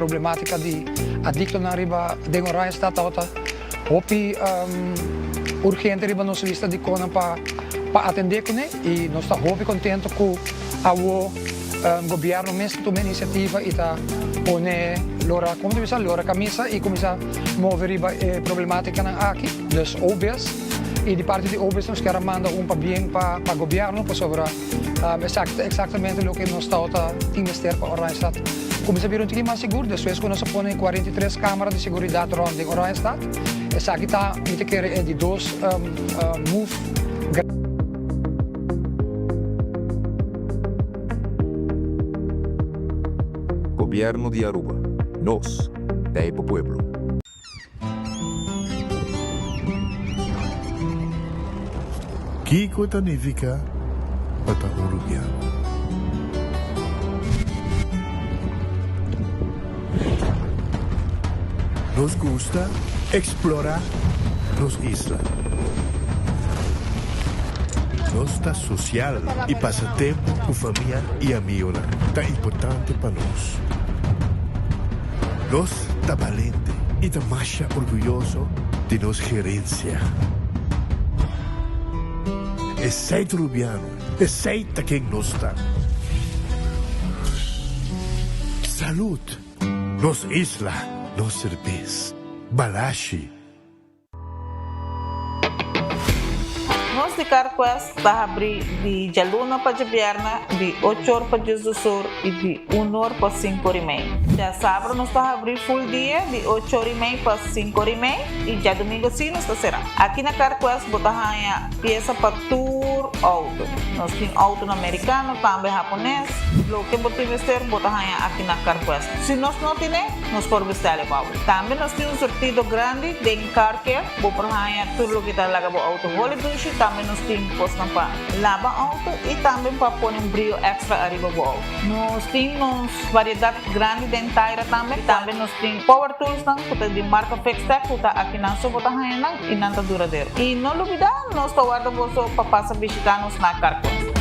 problematica di adicto na riba den oranje staat auta. Hopi urgente riba nos lista di konan pa atender kone e nós está hopi contento com o governo mesmo toma iniciativa e tá pone lora como diz lora camisa e começa a mover riba problemática na aqui dus obvious e de parte de obvious nós queremos mandar para bem para governo para sobre exatamente o que nós está investir para Orange Stad. Começa a vir um pouquinho mais seguro, depois quando nós põe 43 câmaras de segurança rond em Orange Stad, essa aqui está muito que é de dois move. Gobierno de Aruba. Nos, de Pueblo. Kiko Tanivika Bata Uruguayano. Nos gusta explorar las islas. Nuestra social y pasatiempo con familia y amigos tan importante para nos. Nos está valiente y demasiado orgulloso de nuestra gerencia. Es ser rubiano, es ser quien nos está. Salud, nos isla, nos cerveza, balashi. Nós de Carquest está abrir de Jaluna para Jabierna, de 8 horas para Jus do Sur e de 1 hora para 5 horas e meia. Já sábado nós está abrir full dia, de 8 horas e meia para 5 horas e meia e já domingo sim nós está será. Aqui na Carquest botamos peça para tour auto. Nós temos auto americano, também japonês. O que você vestir, botamos aqui na Carquest. Se nós não temos, nós podemos vestir o auto. Também nós temos um sortido grande de car care, botamos tudo o que está lá no auto. Também nós temos posto para lavar auto e também para pôr brilho extra arriba do auto. Nós temos variedade grande de Taira também. Também nós temos power tools de marca Fextec, que está aqui na sua bota e não está duradouro. E não olvida, nós estamos guardando para passar visitar-nos na Carquest.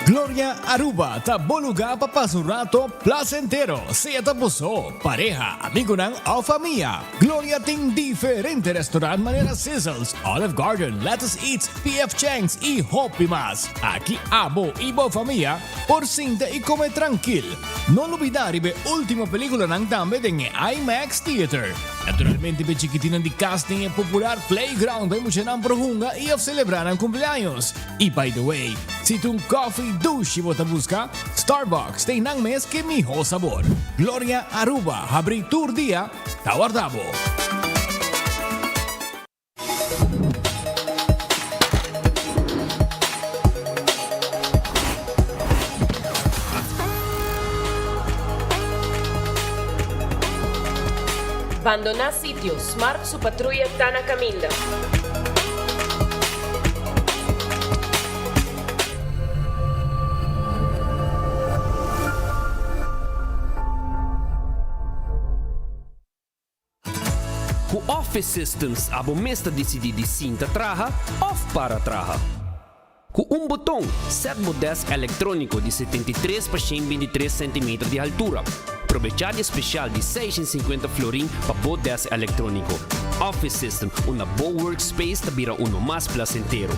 Gloria Aruba, ta bom lugar para passar um rato placentero. Seja tapuso, pareja, amigo ng o familia. Gloria tem diferente restaurante manera Sizzles, Olive Garden, Lettuce Eats, PF Chang's e Hopi Mas. Aqui abo e boa família, por cinta e come tranquil. Não olvidar ibe última película ng tambe den IMAX Theater. Naturalmente, be chiquitina di casting e popular playground by mo siya ng prohunga e of celebrar ang cumpleaños. E by the way, si tung coffee douche mo busca, Starbucks tem nang mes que miho sabor. Gloria Aruba, habri tour dia, tawardabo. Abandonar sitio, Smart su patrulla está na caminda. Ku Office Systems abo mesta decidi de cinta traha off para traha. Com um botão, set mo desk eletrônico de 73 por 123 cm de altura. Aprovechar especial de 650 florin para o desk eletrônico. Office System, uma boa workspace tabira uno mais placentero.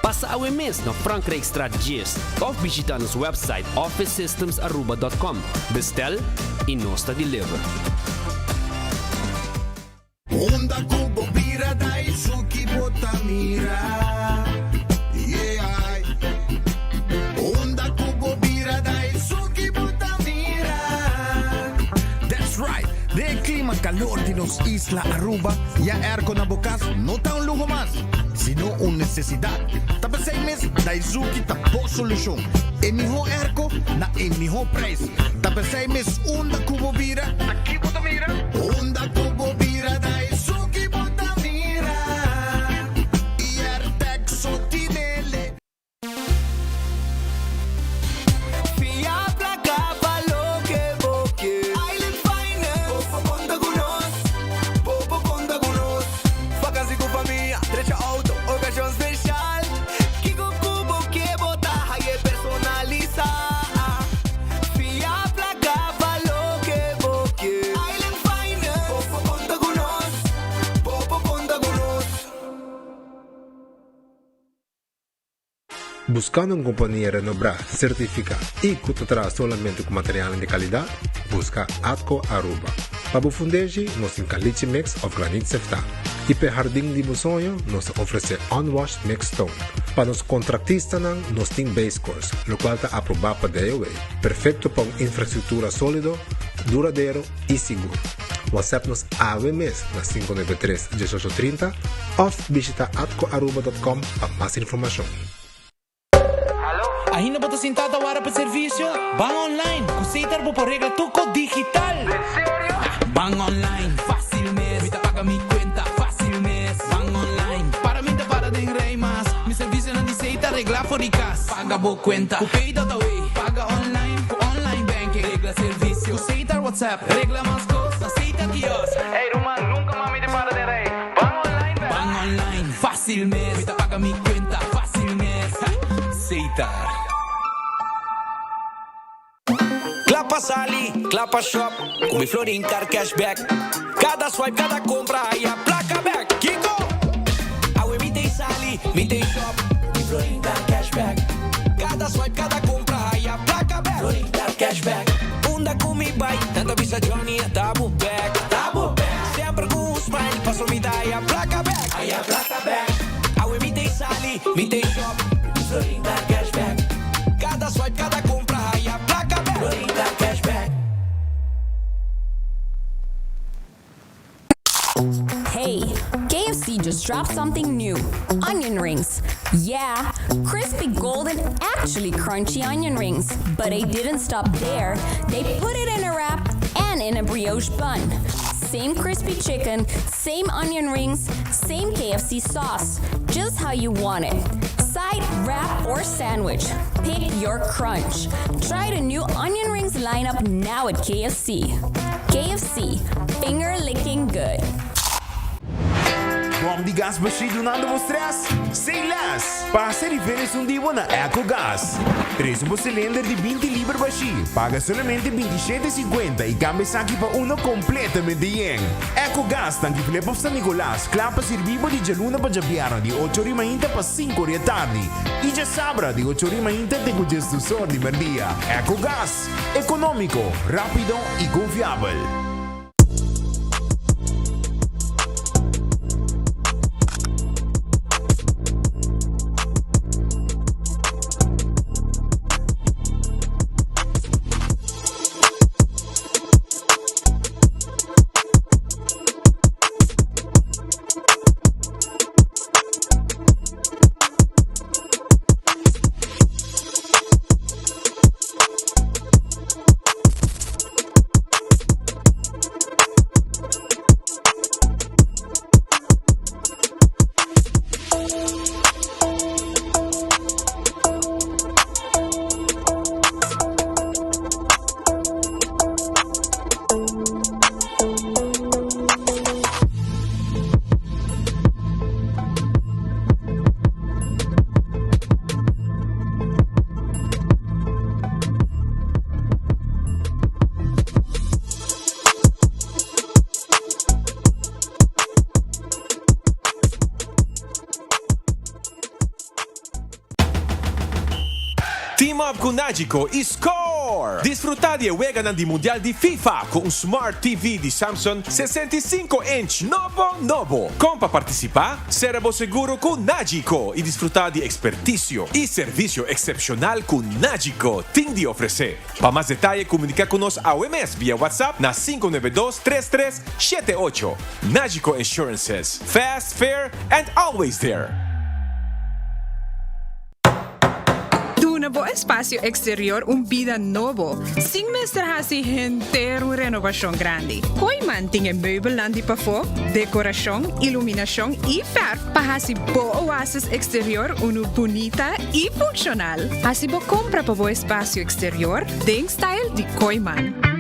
Passa ao mês na Frankrijkstraat Gist ou visita nosso website officesystemsaruba.com. Bestel e nós deliver. Onda kubo bira dai suki botamira. ang calor de los Isla Aruba, ya aircon na bukas, no ta un lujo más, sino un necesidad. Tapos 6 meses, Daisuki tapo solusyon. Emiho airco na emiho price. Tapos 6 meses, unda kubo bira, aquí botamira. Unda kubo bira, Daisuki botamira. Y Artexo tinele. Buscando una compañía renombrada, certificada y que te trae solamente con materiales de calidad, busca Atco Aruba. Para fundeji, nos caliche mix of granite sefta. Y para jardín de sonho, nos ofrece unwashed mixed stone. Para los contratistas, nos tiene base course, lo cual está aprobado por DOA. Perfecto para una infraestructura sólido, duradero y seguro. WhatsApp nos AVMS na 593-1830 o visita atcoaruba.com para más información. Ainda boto sentado agora para serviço? Bang online, kusitar po por regla tuco digital. ¿En serio? Bang online, fácil mes. Mita paga mi cuenta, fácil mes. Bang online, para mim te para de rei mas. Mi serviço não diceita regla foricas. Paga bo cuenta, ku pay da way. Paga online, ku online banking. Regla serviço, kusitar WhatsApp. Regla mas costa, aceita kiosk. Hey Roman, nunca mami te para de rei. Bang online, bang online, fácil mes. Mita paga mi cuenta, fácil mes. Aceitar. Clapa Sali, Clapa Shop, com mi Florin Car Cashback. Cada swipe, cada compra, aí a placa back. Kiko! Awe mi tem Sali, mi tem Shop, mi Florin Car Cashback. Cada swipe, cada compra, aí a placa back. Florin Car Cashback. Unda com mi buy, tanto avisa Johnny, tabo back. Tabo back. Sempre com smile, passo mi dai a placa back. Aí a placa back. Awe mi tem Sali, mi tem Shop, mi Florin Car Cashback. Cada swipe, cada compra, aí a placa back. Florin Car Cashback. Hey, KFC just dropped something new. Onion rings. Yeah, crispy golden, actually crunchy onion rings. But they didn't stop there. They put it in a wrap and in a brioche bun. Same crispy chicken, same onion rings, same KFC sauce. Just how you want it. Side, wrap, or sandwich. Pick your crunch. Try the new onion rings lineup now at KFC. KFC, finger licking good. Bom de gás baixo donando vos stress? Sem less! Passa diferença um dia na EcoGás. 3 um cilindro de 20 libras baixo. Paga somente 27,50 e cambia aqui para uno completamente yen. EcoGás tanque Filipe of San Nicolás. Clapa servivo de Jaluna para Jabiara de 8h30 para 5h da tarde. E já sabra de 8h30 tem o gestor de merdia. EcoGás. Econômico, rápido e confiável. Team up com Nagico e score! Disfruta di juega ng di Mundial di FIFA con un Smart TV di Samsung 65-inch novo. Como para participar, será seguro con Nagico e disfrutar de experticio y servicio excepcional con Nagico. Ting de ofrecer. Para más detalle, comunica con nos a OMS vía WhatsApp na 592-3378. Nagico Insurances. Fast, fair, and always there. Nuevo espacio exterior, vida novo. Sin mestrarse entero renovación grande. Koiman tiene meubel landi pafo, decoración, iluminación y verf para así bo oasis exterior bonita y funcional. Así bo compra para bo espacio exterior, den style de Koiman.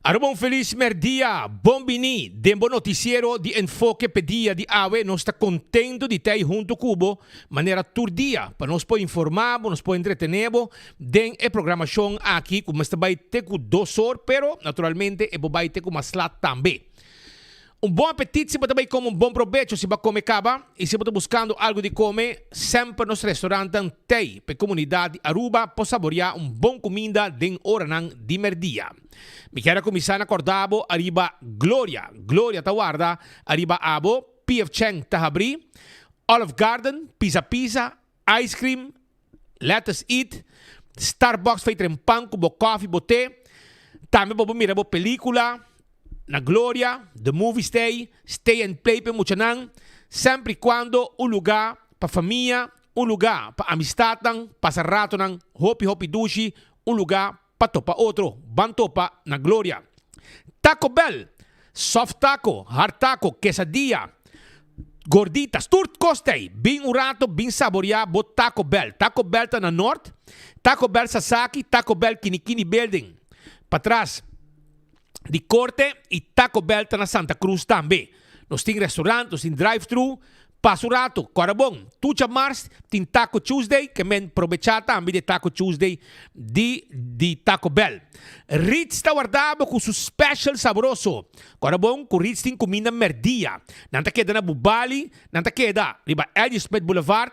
Arubong feliz merdia, bom bini, dembo noticiero de enfoque pedia de AWE, nós está contento de ter junto cubo, maneira turdia, para nós poder informar, nós poder entretener, den a programação aqui, como está vai ter com 2 horas, pero naturalmente é vai ter com uma slot também. Bom apetite se você também come bom proveito se você come caba e se você está buscando algo de comer, sempre nos restaurantes tem para a comunidade Aruba para saborear bom comida den oranan de merdia. Me quero começar acordado arriba Gloria tawarda arriba abo PF Cheng tahabri Olive Garden pizza ice cream let's eat Starbucks feito em pão com coffee boté também vou mirar película na Gloria, the movie stay and play pe muchanan, sempre e quando um lugar para família, um lugar para amistad, passar rato nang hopi dushi, um lugar para topa outro, ban topa na Gloria. Taco Bell, soft taco, hard taco, quesadilla, gorditas, turt kostay, bin urato, bin saborear, bo Taco Bell. Taco Bell tá na norte, Taco Bell Sasaki, Taco Bell Kinikini Building. Patras, di Corte e Taco Bell tá na Santa Cruz também. Nós tem restaurante, nós tem drive-thru, Pasurato, Corabon, Tucha Mars, tem Taco Tuesday, que men provechar também de Taco Tuesday de Taco Bell. Ritz está guardado com seu special saboroso. Corabon, com Ritz tem comida merdia. Nanta queda na Bubali, nanta queda riba Eddie Smith Boulevard,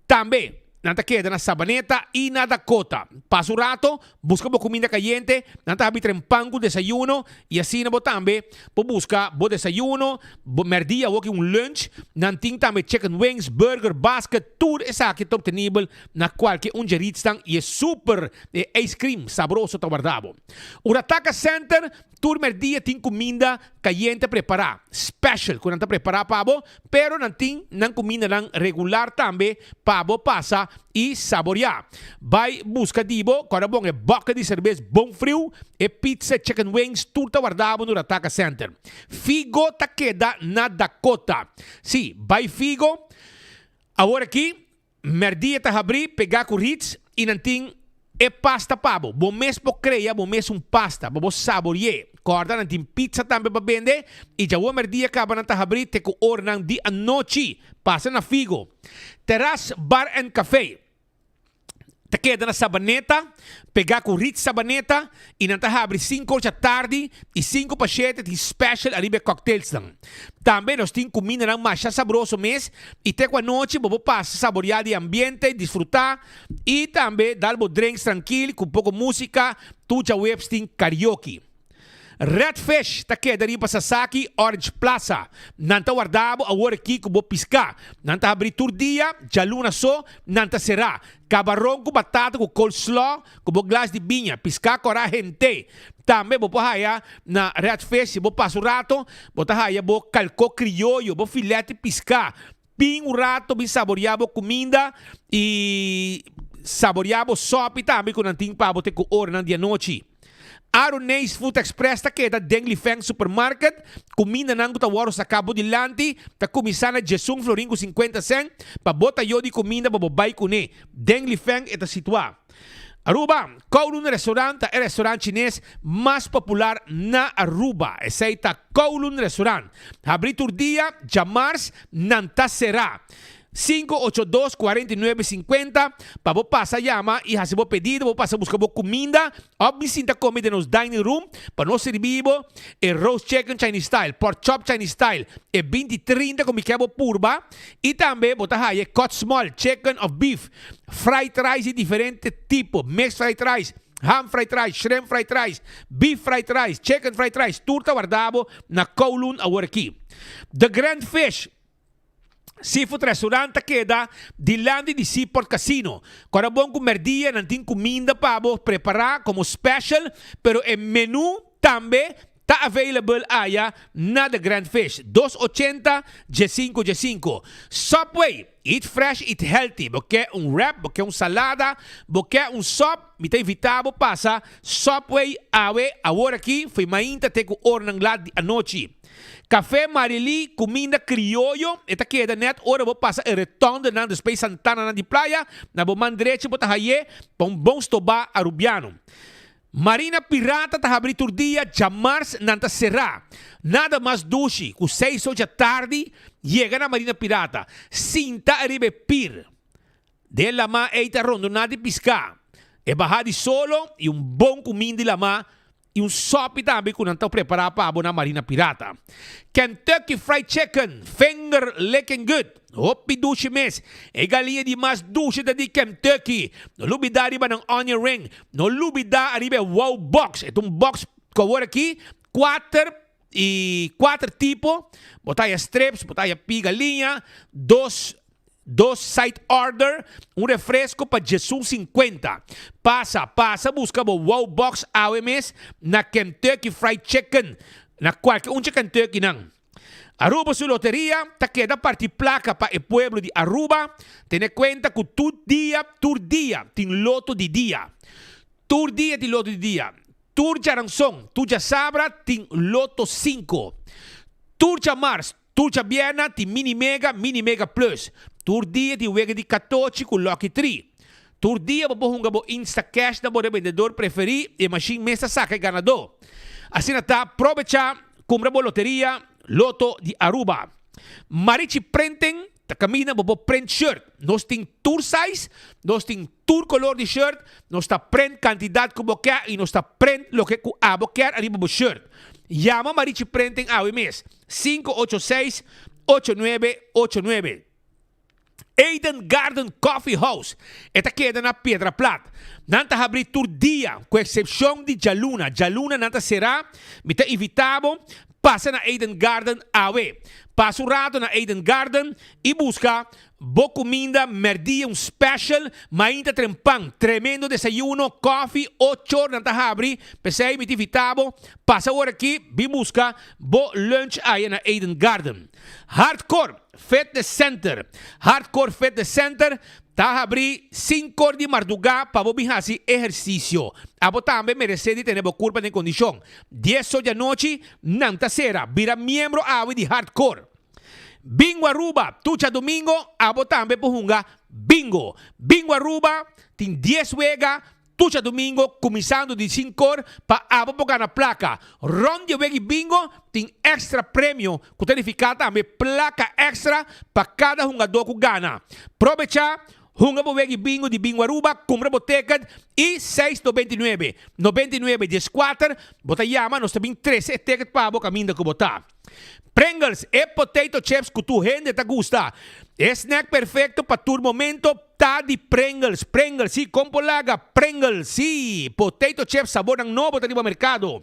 também. Nanta queda na Sabaneta e na Dakota. Pasurato, busca bo comida caliente, nanta habi trempango desayuno e assim na bo tambe, bo busca bo desayuno, bo merdia woki un lunch, nanting tambe chicken wings, burger, basket, tour esa que top tenível na qualquer ungeritstan e super ice cream sabroso ta guardabo. Urataka Center, tour merdia tem comida caliente preparar, special, quando nanta preparar pabo, pero nanting nan comida lang regular tambe, pabo passa e saborear. Vai busca dibo, quando bom é boca de cerveja bom frio, e pizza, chicken wings, tudo guardado no Urataka Center. Figo ta queda na Dakota. Sim, vai Figo. Agora aqui, merdia ta abrir, pegar com Ritz e nanting e pasta pabo. Bom mês po creia, bom mês pasta, bom saborear. Corda nanting pizza também para vender e já o merdia acaba na ta abrir te ko ornang di anoche. Passa na Figo. Terrace Bar and Café. Te queda na Sabaneta, pegar com Ritz Sabaneta e não te abre 5 da tarde e 5 para 7 de special arriba cocktails. Também nós temos comida mais saboroso mês e até com a noite vou passar saborear de ambiente, desfrutar e também dar drinks tranquilo com pouco música, tu já websting karaoke. Redfish, ta queda riba Sasaki, Orange Plaza. Nanta guardabo, agora aqui que vou piscar. Nanta abrir turdia, já luna só, nanta será. Cabarão com batata, com coleslaw, com glass de vinha. Piscar com a gente. Também vou pahaya na Redfish, vou passar o rato, vou tahaya, vou calco criollo, vou filete piscar. Pin o rato, vou saborear comida e saborear sopa também com nanting para botar com hora na dia noite. Aronês Food Express ta queda Dengli Feng Supermarket. Comida nango ta waro sa Cabo de Lanti. Ta kumisana Jesung Florin com 50 cent. Pa bota yo di comida pa bobay ko ni. Dengli Feng eta situa. Aruba, Kowloon Restaurant é o restaurante chinês mais popular na Aruba. Esse é o Kowloon Restaurant. Abritur dia, Jamars, Nanta será. 582-4950 para você passar chama e fazer o pedido, você passa buscar comida, ou visita comida nos dining room para nós servir e roast chicken Chinese style, pork chop Chinese style e 20-30 como que é purba e também você tem cut small chicken of beef, fried rice de diferentes tipos, mixed fried rice, ham fried rice, shrimp fried rice, beef fried rice, chicken fried rice, tudo guardado na Kowloon agora aqui. The Grand Fish Seafood Restaurant queda de Landi de Seaport Casino. Quando bom comer dia, não tem comida para preparar como special, pero o menu também está available aí na The Grand Fish. 280 G5. Subway, eat fresh, eat healthy. Porque wrap, porque salada, porque sop, me tem invitado passa Subway agora aqui, foi mainta te com ornang lá de anoche. Café Marili, comida criollo. Esta queda net, ora vou passar o retorno na Space Santana na de praia. Na bom direito, vou tahaye, para bom estobá arubiano. Marina Pirata tá abrindo dia, Jamars nanta será. Nada mais duche, com 6 da tarde, chega na Marina Pirata. Sinta arriba pir. Dela ma eita rondo nada de piscar. É barra de solo e bom comida de lama. E sopa também que não está preparado para a Marina Pirata. Kentucky Fried Chicken, finger licking good. Hopi duche mes. E galinha de mais duche da de Kentucky. No lubida arriba ng onion ring. No lubida arriba wow box. Ito box que agora aqui, 4 tipos. Botaya strips, botaya pi galinha, 2 side order, refresco para Jesus 50. Passa, busca o wow box AWMS na Kentucky Fried Chicken. Na qualquer Kentucky nang. Aruba su loteria, ta queda parte placa para o pueblo de Aruba. Ten cuenta que tour dia, tem loto de dia. Tour dia de loto de dia. Turja Ransong, Turja Sabra, ting Loto 5. Turja Mars, Turja Biena, ting Mini Mega Plus. Tur dia ti wega di 14 com Lucky 3. Tur dia bobohunga bo Insta Cash da bo de vendedor preferi e machine mesa saca ganador. Assim tá, provecha, compra bo loteria, Loto de Aruba. Marichi Prenten, ta camina bobo print shirt. Nós tem tour size, nós tem tour color de shirt, nós tá print quantidade que bo quer e nós tá print lo que abo quer ali bobo shirt. Llama Marichi Prenten ao mês 586-8989. Eden Garden Coffee House. Esta queda na Pedra Plata. Nanta abrir tur dia, com exceção de Jaluna. Jaluna nanta será, me tá invitado, passa na Eden Garden awe. Passa um rato na Eden Garden e busca boa comida, merdia, special, mainta trempang, tremendo desayuno, coffee, 8 horas nanta abrir, pensei me invitado, passa hora aqui, vi busca, bo lunch aí na Eden Garden. Hardcore Fitness Center. Hardcore Fitness Center. Tá abrir 5 de madrugada para você fazer exercício. Abo também merece de ter boa curva de condição. 10 horas da noite, nanta será. Vira membro de Hardcore. Bingo Aruba, tucha domingo, abo também por bingo. Bingo Aruba, tem 10 wega. Tucha domingo, começando de 5 horas para abo pegar na placa. Ronde wegi bingo, tem extra prêmio. Que tem também placa extra para cada jogador que ganha. Aproveita. Hunga wegi bingo de Bingo Aruba, compra boteca e 6,99. 99 14, bota llama, nós também 13 ticket para o caminho que botar. Pringles e potato chips que tu gente te gusta. Snack perfecto para tu momento, tá de Pringles. Pringles, sim, compolaga, Pringles, sim. Potato chips, sabor novo, tá no mercado.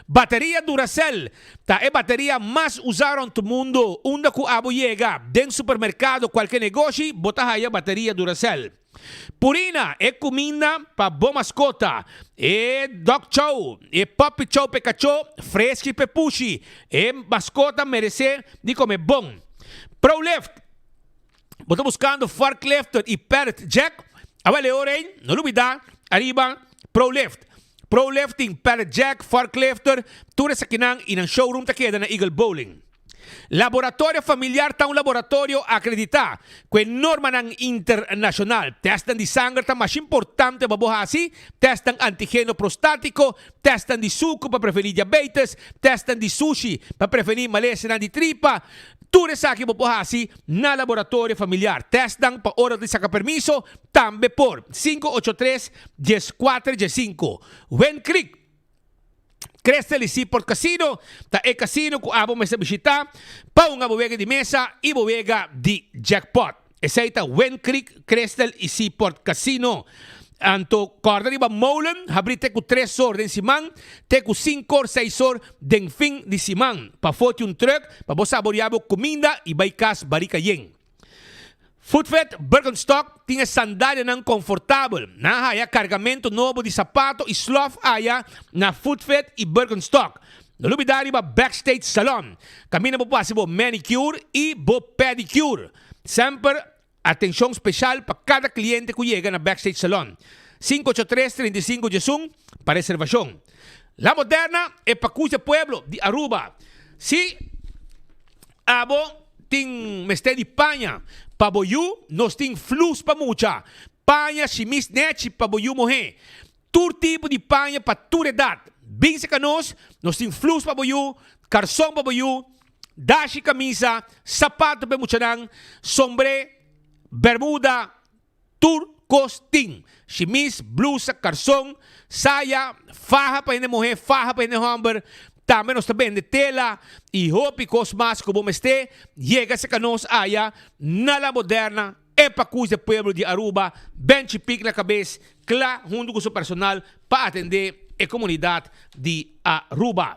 Bateria Duracell, tá é bateria mais usada no mundo. Onde que abo chega, dentro do supermercado, qualquer negócio, bota aí a bateria Duracell. Purina é comida para boa mascota. É Dog Chow, é Puppy Chow Pikachu, fresco e pepushi. É mascota merece de comer bom. ProLift, bota buscando forklift e pallet jack. Avale orem, não olvida, arriba ProLift. ProLifting, pallet jack, forklifter, tudo sa kinang inang showroom takeda na Eagle Bowling. Laboratório familiar tá laboratório acreditado com norma ng internacional. Testan de sangue tá mais importante babohasi, testan antígeno prostático, testan de suco para prevenir diabetes, testan de sushi para prevenir malestar de tripa. Tudo sa aqui babohasi na laboratório familiar. Testan pa hora de sacar permiso, tambe por 583-1415. Wen Creek Crestel e Seaport Casino, ta e casino ku abo mesa bisita, pa nga bovega di mesa e bovega di jackpot. Esaita Wen Creek, Crestel e Seaport Casino. Anto corda di ba molen, habrite ku 3 horas den simang, te ku 5 or 6 horas den fin di simang. Pa fortune truck, pa bosa boriabo comida e baikas barikayeng. Footfet Birkenstock tinha sandália não confortável. Na haya cargamento novo de sapato e sloth haya na Footfet e Birkenstock. No lubidari ba Backstage Salon. Camina po possible manicure e bo pedicure. Sempre atenção especial para cada cliente que chega na Backstage Salon. 583-35 Jesung para reservação. La Moderna é para Cuja Pueblo de Aruba. Si abo ting meste di Panya. Paboyu, nós tem flus para mucha. Panha, chimis, nete, paboyu morrer. Tur tipo de panha para toda idade. Bem se nós tem flus para boyu, carção para boyu, dashi camisa, sapato para muchanang, sombre, bermuda, tur costing. Chimis, blusa, carção, saia, faja para ele morrer, faja para ele hombre. Também nós também de tela e roupa e cosmas como este chega se canos aya na La Moderna é para cuidar do povo de Aruba bem chipic na cabeça clá junto com o seu personal para atender a comunidade de Aruba.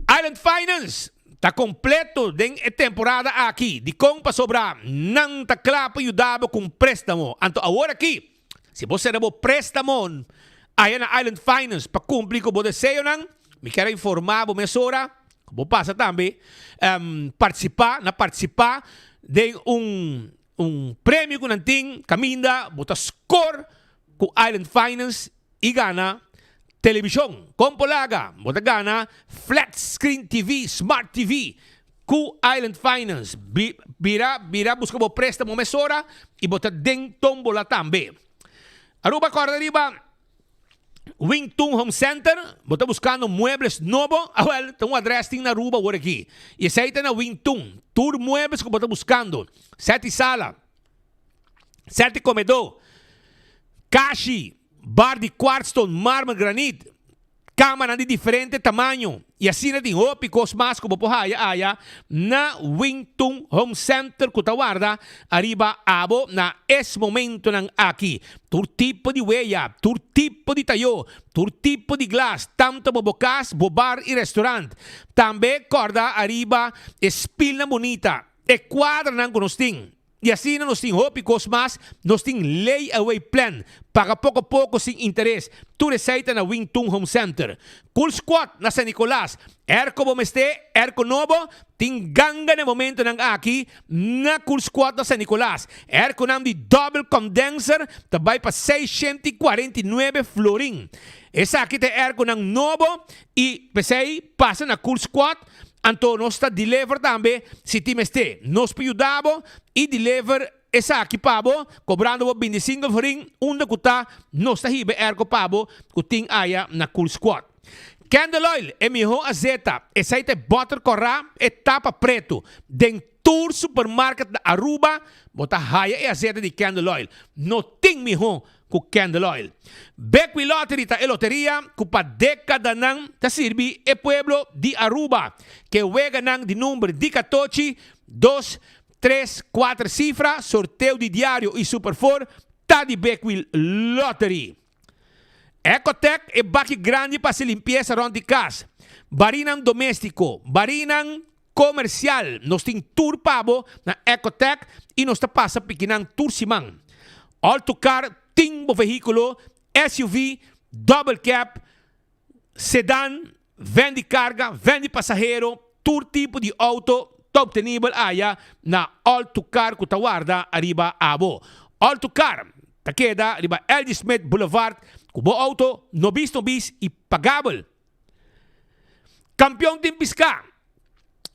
Island Finance está completo de temporada aqui de compra sobra não está claro para ajudar com préstamo. Então agora aqui se você não préstamo aí na Island Finance para cumprir com o desejo nang me quero informar a mesora como passa também participar de prêmio que nanting caminda bota score com Island Finance e gana televisyon, kompolaga, Botagana, flat screen TV, smart TV, Ku Island Finance, bira busca mo préstamo mesora, ibota ding tombola tambe. Aruba corda riba, Wingtung Home Center, bota buscando muebles novo, tem um address na Aruba por aqui. E essa aí tá na Wingtung, tour muebles que bota buscando, 7 sala, 7 comedor, Kashi, bar de quartzstone, mármore, granito, cama de diferente tamanho. E assim na tem opicos mas como pohaya na Wingtung Home Center Kutawarda, arriba abo na es momento ng aqui. Tur tipo de weya, tur tipo de tayo, tur tipo de glass, tanto bobocas, bobar e restaurant. Tambe corda arriba espil na bonita, e quadra ng kunosting. E assim nos tem opicos mas nos tem layaway plan. Paga pouco a pouco sem interesse. Tu receita na Wingtung Home Center. Cool Squat na San Nicolas. Erko bomeste, erko novo. Tingganga na momento ng aqui na Cool Squat na San Nicolas. Erko nam di double condenser. Tabay pa 649 florin. Esa aqui te erko ng novo. E pesay passa na Cool Squat. Anto nos ta deliver tambe si timeste. Nos piudabo e deliver esa aqui pabo, cobrando 25 florin, unda kuta, nos ta hibe erko pabo, kuting aya na Cool Squat. Candle oil, emiho azeta, esa ite butter corra, etapa preto, den tour supermarket da Aruba, bota haya e azeta di candle oil. No ting miho ku candle oil. Bekwi lottery ta e loteria, ku pa dekada nang ta sirbi e pueblo di Aruba, que wega nang di numero di 14, 2, 3, 4 cifra, sorteio de diário e superfor, tá de Beckwil Lottery. Ecotec e baki grande para se limpieza rond de casa. Barinang doméstico, barinang comercial. Nos tem tour pabo na Ecotec e nos ta passa pequenang tour simang. Autocar, ting veículo, SUV, double cab, sedan, vende carga, vende passageiro, tour tipo de auto, obtenível aya na Altucar Kutawarda arriba abo. Altucar, takeda arriba L.D. Smith Boulevard, kubo auto, nobis e pagável. Campeão tim pisca.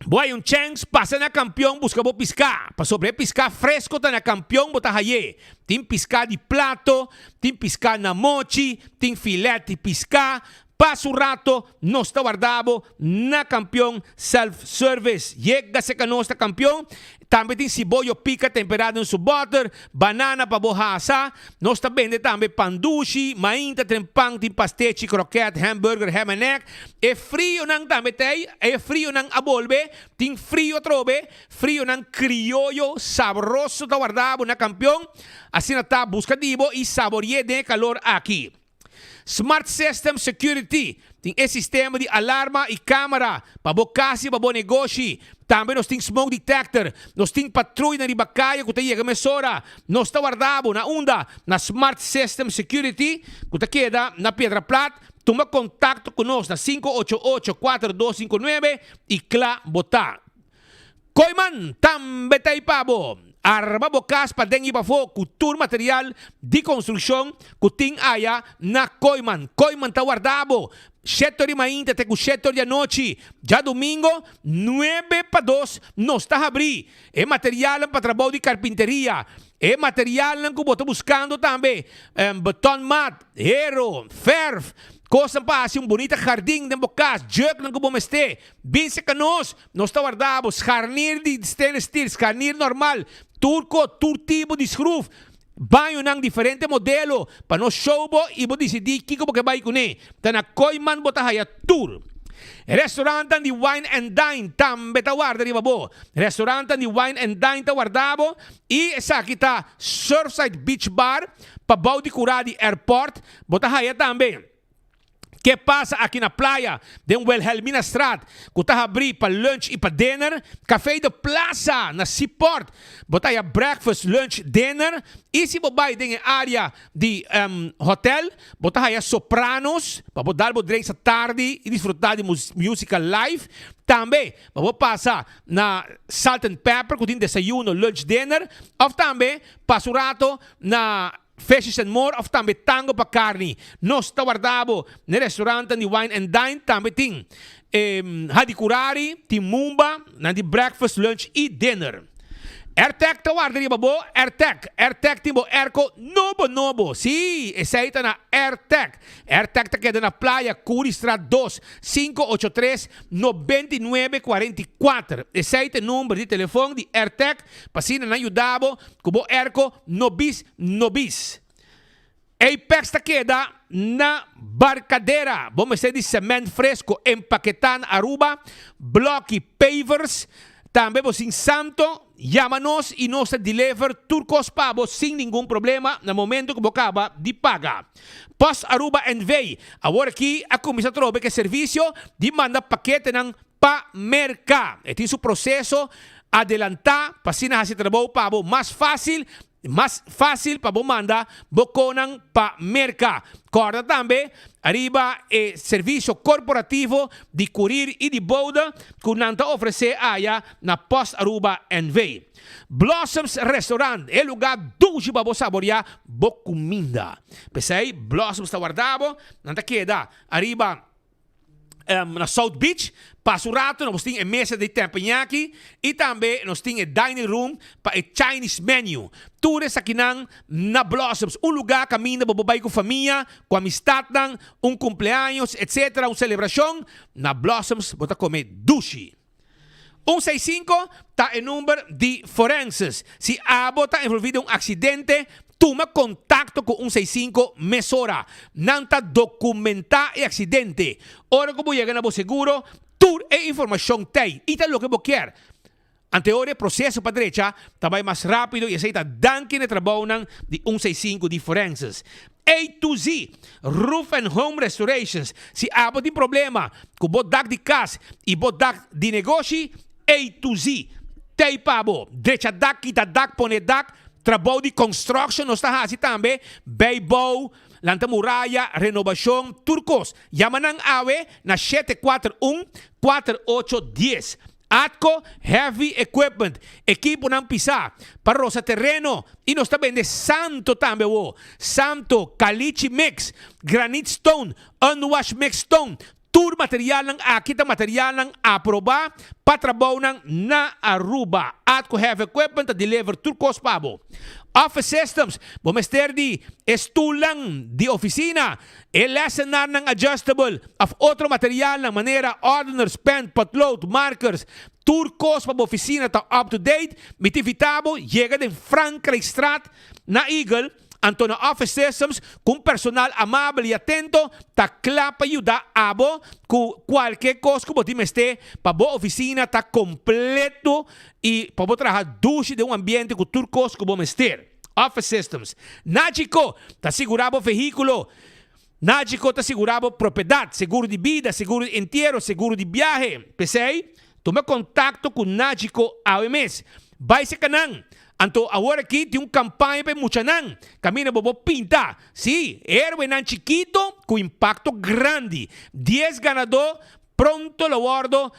Boy yung chance, pasa na campeão, busca bo pisca. Pa sobre pisca fresco ta na campeão bota haye. Tim pisca di plato, tim pisca na mochi, tim filete pisca. Paso rato, nos ta guardabo na campeão self-service. Yega se kanos ta campeão, também tem sibollo pica temperado em su butter, banana pa bohasa, nos ta vende também pandushi, mainta trempang, tim pastechi, croquette, hamburger, ham and egg, e frio nang também tem, e frio nang abolbe, tim frio trobe, frio nang criollo, sabroso ta guardabo na campeão, assim na ta busca dibo e saborie de calor aqui. Smart System Security. Tem esse sistema de alarma e câmara. Para bo kasi, para bo negócio. Também nós temos smoke detector. Nós temos patrulha na ribacaya que tem mesora. Nós está guardado na onda na Smart System Security. Que está queda na Pedra Plat. Toma contato conosco na 588-4259 e clá botar. Koiman, também tá aí pabo. Arma bokas pa dengi pa fo kultur material di construksyon kuting aya na Koiman. Koiman ta guardabo. Setor mainta te ku setor de anoche. Já domingo 9-2 nos ta abri. E material pa trabalho de carpinteria. E material que boto buscando também. Beton mat, hero, ferf. Coisa pa assim bonita jardim de bocas, jug ng kubomeste. Binse canos, nos ta guardabo. Scharnier de stainless steel, scharnier normal. Turco, tipo de screw. Banho ng diferente modelo. Pa no showbo, ibo decidir kiko ba kabay kune. Tana Koiman botahaya tour. Restaurantan di Wine and Dine tambe tawarda di babo. Restaurantan di Wine and Dine tawardabo. I sa kita Surfside Beach Bar. Pabaw di Curadi Airport. Botahaya tambe. Que passa aqui na praia de Wilhelmina Straat, que está abrir para lunch e para dinner, café de plaza na Seaport, botar aí breakfast, lunch, dinner, e se bobai tem área de hotel, botar aí Sopranos, para botar o drinks à tarde e desfrutar de música live. Também, vamos passar na Salt and Pepper, que tem desayuno, lunch, dinner, ou também, passo rato na Fishes and more of tambe tango pa carne. Nos tawardabo ne restaurante ni Wine and Dine tambe ting. Hadi kurari, timumba, nandi breakfast, lunch e dinner. Ertek tawarda ni babo, Ertek timbo erko nobo. Si, esaita na Ertek. Ertek ta queda na playa Curistrat 2 583 9944. Esaita número de telefone de Ertek, pasina na ayudabo, kubo erko nobis. Apex ta queda na Barcadera. Vamos ser de cement fresco, empaquetan Aruba, blocky pavers. Também você em Santo, chama-nos e nós deliver turcos pabo sem nenhum problema no momento que você acaba de pagar. Post Aruba Envy. Agora aqui a comissão trobe que serviço de mandar paquete ng pa-merca. Ito yung processo adelantar para sinahasi trabaho pabo mais fácil para você mandar boconang pa-merca. Corda também, arriba serviço corporativo de curir e de boda que nanta oferecer aya na Post Aruba NV. Blossoms Restaurant, é lugar dulce para você saborear boa comida. Pensei, Blossoms está guardado, nanta queda, arriba na South Beach, passo rato, nós temos a mesa de teppanyaki e também nós temos a dining room para o Chinese menu. Tudo isso aqui na Blossoms, lugar caminho para babai com família, com amistad, cumpleaños, etc., celebração. Na Blossoms, você comer dushi. 165 está o número de forenses. Se a está envolvido em acidente, toma contacto com 165 mesora. Nanta documentar o acidente. Ora que você chega no seguro, toda a informação tem. E tal o que você quer. Anterior processo para direita, também mais rápido e aceita danke de trabalho de 165 de forenses. A to Z, Roof and Home Restorations. Se há tem problema com o bodak de casa e bodak de negócio, A to Z. Tem pabo, direita dak, kita dak, pone dak, trabalho de construction, nós está assim também, Beibo, Lanta Muraya, renovação, turcos. Yamanang awe na 741-4810. Atco Heavy Equipment, equipo ng pisa, para sa terreno, e nós também de Santo também, Santo, Caliche Mix, Granite Stone, Unwashed Mix Stone, tour material ng akita material ng aproba, patrabaw ng na Aruba. Atco Heavy Equipment, deliver turcos pabo. Office Systems, bumester di estulang di oficina, lesenar ng adjustable of otro material ng manera ordiners, pen, potload, markers, turcos pa oficina ta up to date, mitivitabo, llega din Frank Reistrat na Eagle, anto na Office Systems, kung personal amable y atento, takla pa yuda abo, ku qualquer cosa que você meste, pa bo oficina ta completo e pa bo trabalhar duche de ambiente com turcos que bo mester. Office Systems. Nagico, ta segurabo veículo. Nagico ta segurabo propriedade, seguro de vida, seguro de entierro, seguro de viaje. Pensei, toma contacto com Nagico AMS. Vai se canang. Anto agora aqui tem campanha para muchanan. Camina bobo pinta. Sí, héroe nan chiquito com impacto grande. 10 ganador, pronto lo guardo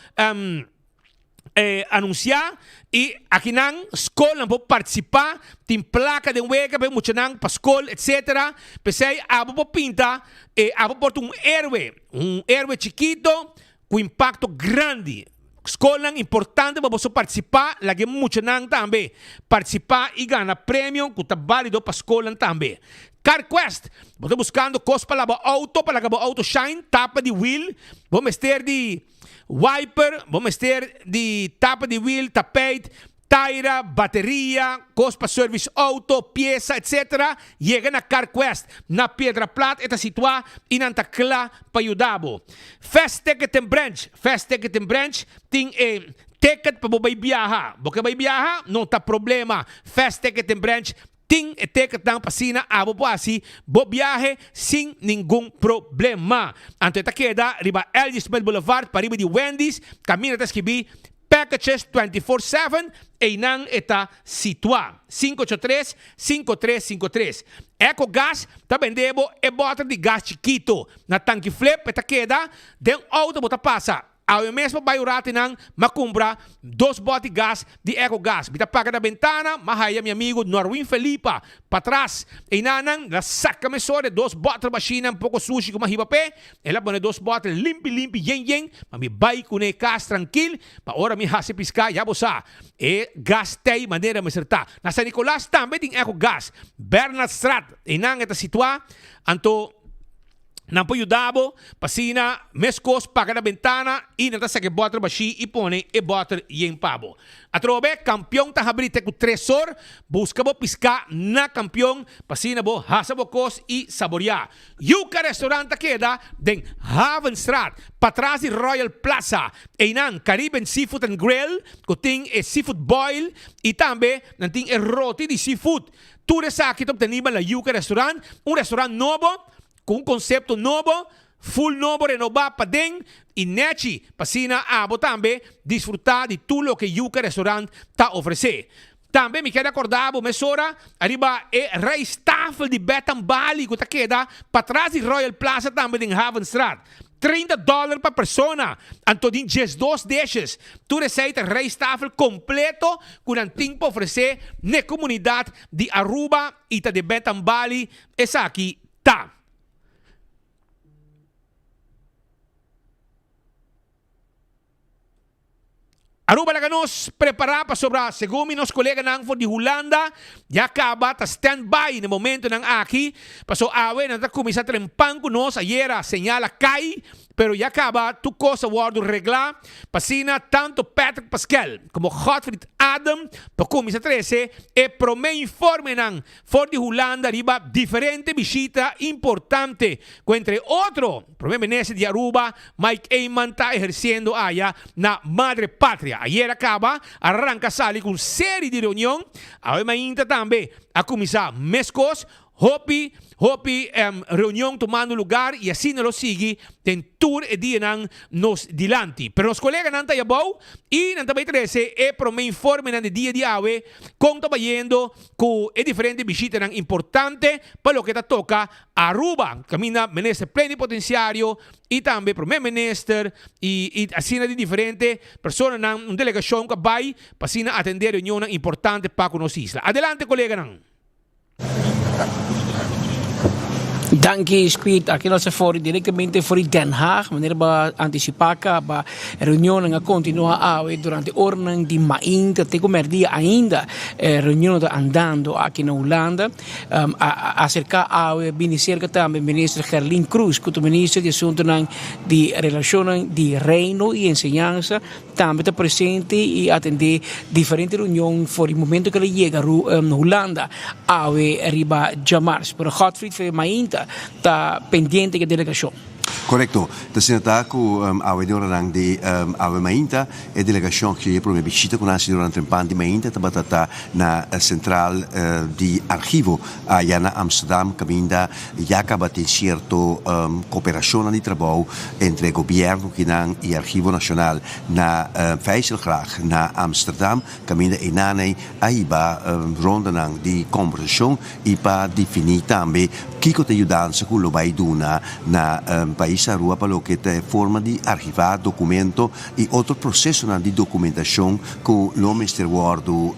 anunciar e aqui nan escola pode participar. Tem placa de wega para muchanan para escola, etc. Pensei, abo pinta, abo porta um héroe chiquito com impacto grande. Escola importante para você participar, lagi muito nang também. Participar e ganhar prêmio que está válido para a escola também. CarQuest, você buscando coisa para o auto shine, tapa de wheel, vamos ter de wiper, vamos ter de tapa de wheel, tapete, taira, bateria, coisa para service auto, pieza, etc. Chega na CarQuest, na Pedra Plata, está situada e na Tacla para ajudar-vos. Fast Ticket and Branch, tem ticket para você viajar. Você vai viajar, não está problema. Fast Ticket and Branch, tem ticket na pasina, abo po assim, bo viaje sem nenhum problema. Anto esta queda, riba Elgin Smith Boulevard, para riba de Wendy's, camina até escrever packages 24/7 e nang eta situa 583-5353. Eco Gas também debo e bota de gás chiquito na tanque flip eta queda den auto bota passa Ao mesmo bairro nang makumbra 2 bote gas de EcoGas. Bita paga na bentana, mahaya mi amigo Norwin Felipa. Patras, inanang, la saca mesore, 2 bote machina, un pouco sushi com mahiba pe. Ela pone 2 bote limpi, yen, mami bay kune kas tranquil, pa ora mi hase pisca, yabosa. E gas tay maneira meserta. Na San Nicolas também tem EcoGas. Bernard Strat, inang ita sitwa, anto não pode ajudar, pasina, mescos, paga na ventana, e não está que bota baixi e põe e bota e empabo. A trobe, campeão tá abrindo com 3 horas, busca bo piscar na campeão, pasina bo, hasa bo cos e saborear. Yuka restaurante queda den Havenstraat, para trás de Royal Plaza, e nan Caribbean Seafood and Grill, que tem e seafood boil, e também não tem e roti de seafood. Tudo isso aqui obtenima na Yuka restaurante, restaurante novo, com conceito novo, full novo, renovado para dentro, e nechi, pasina abo também, desfrutar de tudo o que Yuka Restaurant está oferecendo. Também me quero acordar, mesora, arriba é Reistafel de Betambali, que está queda para trás de Royal Plaza também em Havenstraat. $30 para persona. Antodin 12 dishes. Tu receita Reistafel completo com um tempo oferecer na comunidade de Aruba e de Betambali. Essa aqui tá. Aruba nos preparar para sobrar. Segundo meus colegas de Holanda, já acaba, está stand-by no momento ng aqui. Pasó awe, nata kumisa trempan ko nos, ayera, señala cai, pero ya acaba, tu cosa guardo regla, pasina tanto Patrick Pascal como Godfried Adam, pa kumisa 13, e prome informe ng for de Holanda, riba, diferente visita importante, que entre otro, prome menese de Aruba, Mike Eyman está ejerciendo allá na Madre Patria. Ayer acaba, arranca sali con serie de reunión, hoy mañana también a comisar mescos, hopi reunião tomando lugar e assim não sigue tem tour e dia nang nos dilanti. Pero os colegas nanta yabau e nanta vai trece e pro me informe nang dia de awe com trabalhando com e diferente visita nang importante para lo que ta toca Aruba. Camina menester plenipotenciario e também pro me menester e assim de diferente persona nang delegação que vai para atender reunião importante para nos isla. Adelante colega nang. Danke, spreekt aqui nós diretamente fora Den Haag, maneira para antecipar que a reunião vai continuar durante ordem de maínda, até como dia ainda reunião está andando aqui na Holanda, acerca a cerca também ministro Gerlin Cruz, que é o ministro de Assuntos de Relações de Reino e Enseñança, também está presente e atender diferentes reuniões for o momento que ele chega na Holanda, arriba de março. Pero Godfried foi maínda está pendiente da delegação. Correcto. Então, está com a reunião de a Mainta e delegação que é para uma visita com a durante um pan de Mainta, está na central de arquivo aí na Amsterdam, que ainda já acaba de certo cooperação de trabalho entre o governo e o arquivo nacional na Vijzelgracht na Amsterdam, que ainda é na aí ronda de conversação e para definir também que te ajudança que lo vai dar na país a rua para o que é forma de arquivar documento e outro processo de documentação que o Ministério guardo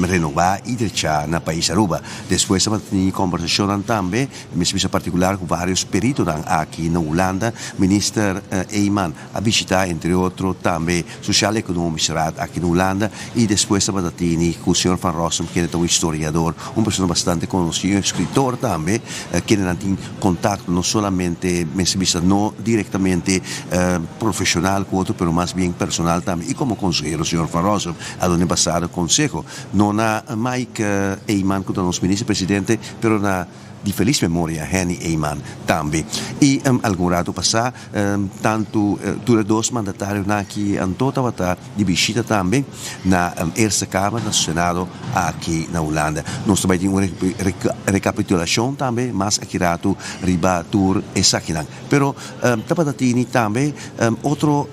renovar e deixar na país a rua. Depois a ter conversação também, em particular com vários peritos aqui na Holanda, Minister Eyman a visitar entre outros também Social Economic Raad aqui na Holanda e depois a ter com o Sr. Van Rossum, que é um historiador, uma pessoa bastante conhecida, um escritor também, que tem contato não somente no directamente profissional com outro, pero mais bem personal também. E como conselheiro, o Sr. Van Rossum, a ano passado consejo, não na Mike Eyman, que é o nosso ministro-presidente, pero na de feliz memória, Henny Eyman também. E algum rato passar, tanto dois mandatários aqui em toda a de visita também na Eerste Kamer, no Senado, aqui na Holanda. Nós também temos uma recapitulação também, mas aqui rato, riba, tour, e saquinan. Pero, tapatatini também, outro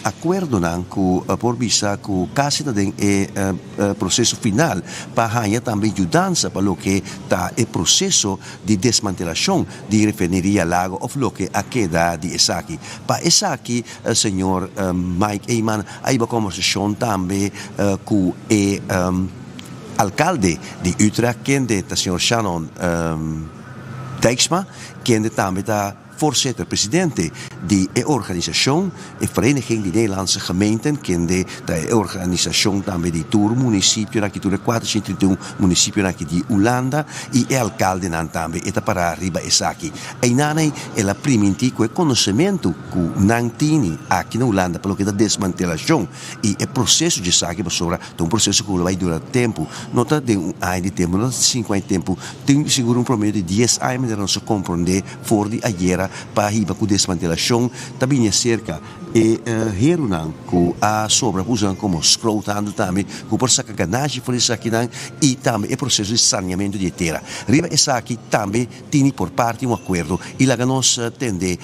acordo com por vista com quase o processo final, para ganhar também ajudança para o que está o processo de desmantelação de refineria Lago of lo que a queda de Esaki. Para Esaki, senhor Mike Eyman, aí uma conversação também com o alcalde de Utrecht, que é o senhor Shannon Dijksma, que é também voorzitter, presidente de organisatie, de Vereniging de Nederlandse Gemeenten, kende de organisatie também de Tour município, aqui Tour 431 município aqui de Holanda, e é alcalde nan também eta para riba Esaki. E nanai ela primiti com conhecimento que nan tini aqui na Holanda pelo que da desmantelação e é processo de Esaki sobre um processo que vai durar tempo, nota de ano de tempo, nota de 50 tempo, tem seguro promedio de 10 anos de não se compreender for de ayer para riba com desmantelação também é cerca e herunan com a sobra usam como scrotando também com por saca ganagem por isso aqui e também é processo de saneamento de terra riba essa aqui também tem por parte acordo e lá nós tende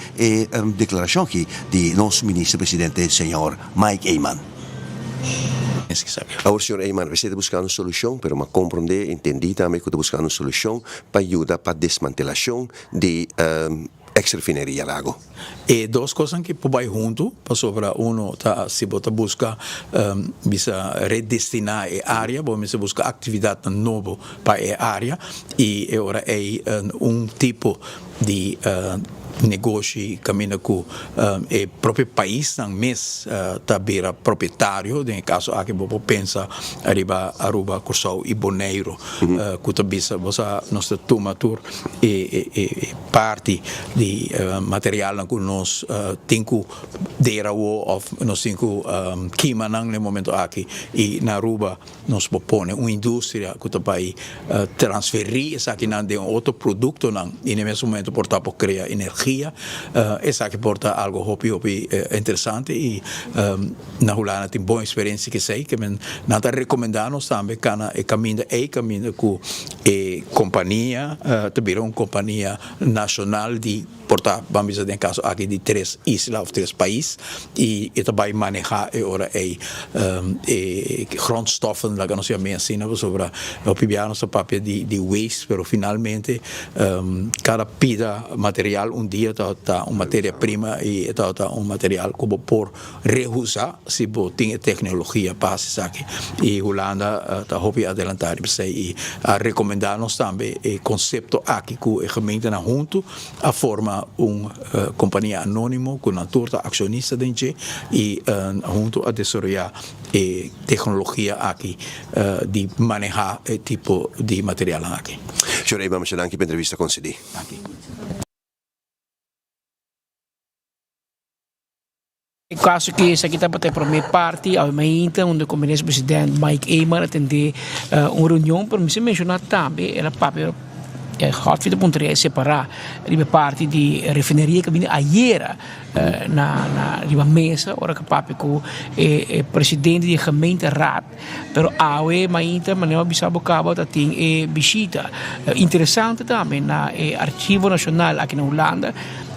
declaração aqui de nosso ministro presidente senhor Mike Eyman. Agora, senhor Eyman, você está buscando solução, mas eu compreendo, entendi também que está buscando solução para ajudar para a desmantelação de ex-refineria Lago. E duas coisas que vai junto, para sobre se você busca bisa redestinar a área, você busca atividade nova para a área e agora é tipo de negócio caminha com o próprio país não mês também proprietário no caso aqui você pensa Aruba Curaçao e Bonaire que também você nossa tomatur e parte de material que nós temos dera ou nós temos queima no momento aqui e na Aruba nós propõe uma indústria que também transferir essa aqui de outro produto e no mesmo momento portar para criar energia essa que porta algo hopi interessante e na Holanda tem boa experiência que sei que nada recomendamos também cana e caminho com a companhia também uma companhia nacional de portar vamos dizer em caso aqui de 3 islas ou 3 países e também manejar agora grondstoffen lá que nós chamamos assim sobre o pibiano essa papel de waste pero finalmente cada pida material dia está uma matéria-prima e está um material como por reusar se tem tecnologia para isso aqui e Holanda está hobby adelantar e recomendar-nos também o conceito aqui que a gemeente na junto a forma companhia anônima com a turta acionista dentro e junto a desenvolver tecnologia aqui de manejar tipo de material aqui. Senhor Eyman, muito obrigado pela entrevista concedida. In caso que isso aqui está para a primeira parte, ao momento onde o ministro-presidente Mike Eyman atende uma reunião, para me mencionar também, ela papel Hotfit ponteria separar a parte de refineria que vinha ayer na mesa, ora que papi com o presidente da gemeente raad, pero awe mainta maneira bisabo cabo da tem visita interessante também na Arquivo Nacional aqui na Holanda.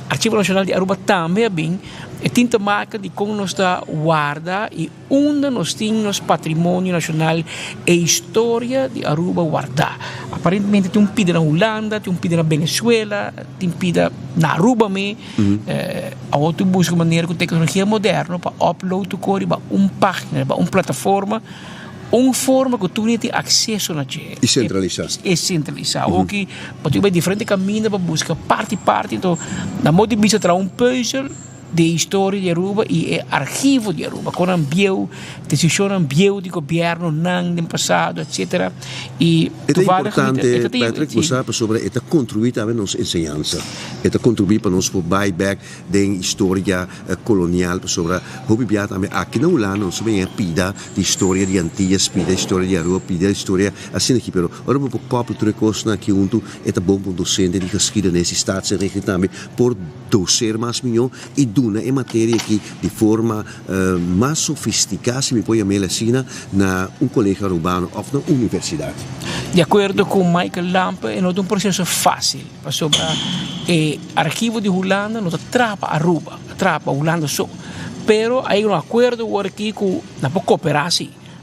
Arquivo Nacional de Aruba também bem e tem que marca de como nós está guarda e onde nós temos patrimônio nacional e história de Aruba guardar. Aparentemente tem pida na Holanda, tem pida na Venezuela, tem pida na Aruba me. A outro busca maneira com tecnologia moderna para upload o código para página, para plataforma. Uma forma que tu tem acesso na gente. E centralizar. E centralizar. O que pode ter diferentes caminhos para buscar parte. Então, na modo de vista, terá puzzle de história de Aruba e arquivo de Aruba, com decisão de governo no passado, etc. E é importante, Patrick, você sobre esta contribuir também nossa ensinança, esta contribuir para nós buyback da história colonial, sobre o que também aqui na Holanda nós também pida de história de Antillas, pida história de Aruba, pida história assim aqui, pero ora um pouco de coisa aqui junto, é bom para docente de geschiedenis, staats en rechten também por docer mais milhão e duna em matéria aqui de forma mais sofisticada, se me põe a medicina na colégio urbano ou na universidade. De acordo com Michael Lampe, não é processo fácil, sobre o arquivo de Holanda não atrapa Aruba, atrapa Holanda só. Pero há acordo aqui com na cooperar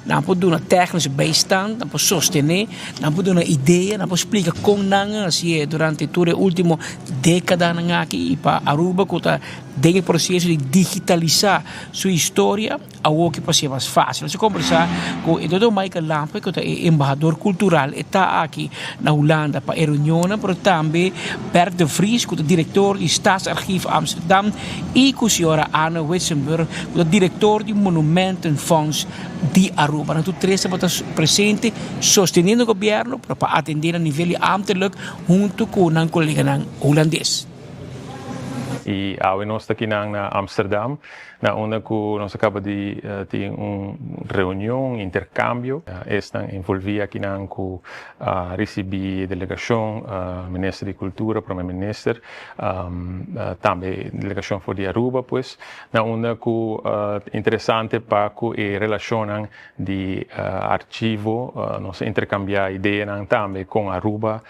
dan po doen technische bijstand, dan po sostener, dan po doen ideeën, dan po explica con nanga si durante toda último década nangaki pa Aruba kota desse processo de digitalizar sua história, algo que pode ser mais fácil. Nós conversar com o Dr. Michael Lampe, que é embaixador cultural, está aqui na Holanda para a reunião, mas também Bert de Vries, que é diretor do Staatsarchief Amsterdam, e com a senhora Anne Witzenburg, que é diretor do Monumentenfonds de Aruba. Então, três estão presentes, sostenendo o governo para atender a nível ambtelijk, junto com o colega holandês. E nós aqui na Amsterdam, onde nós acabamos de ter uma reunião, intercâmbio, estão envolvidos aqui com receber delegação, ministro de Cultura, primeiro-ministro, também delegação de Aruba, pois, onde interessante para que relacionam de arquivo, nós intercambiar ideias também com Aruba,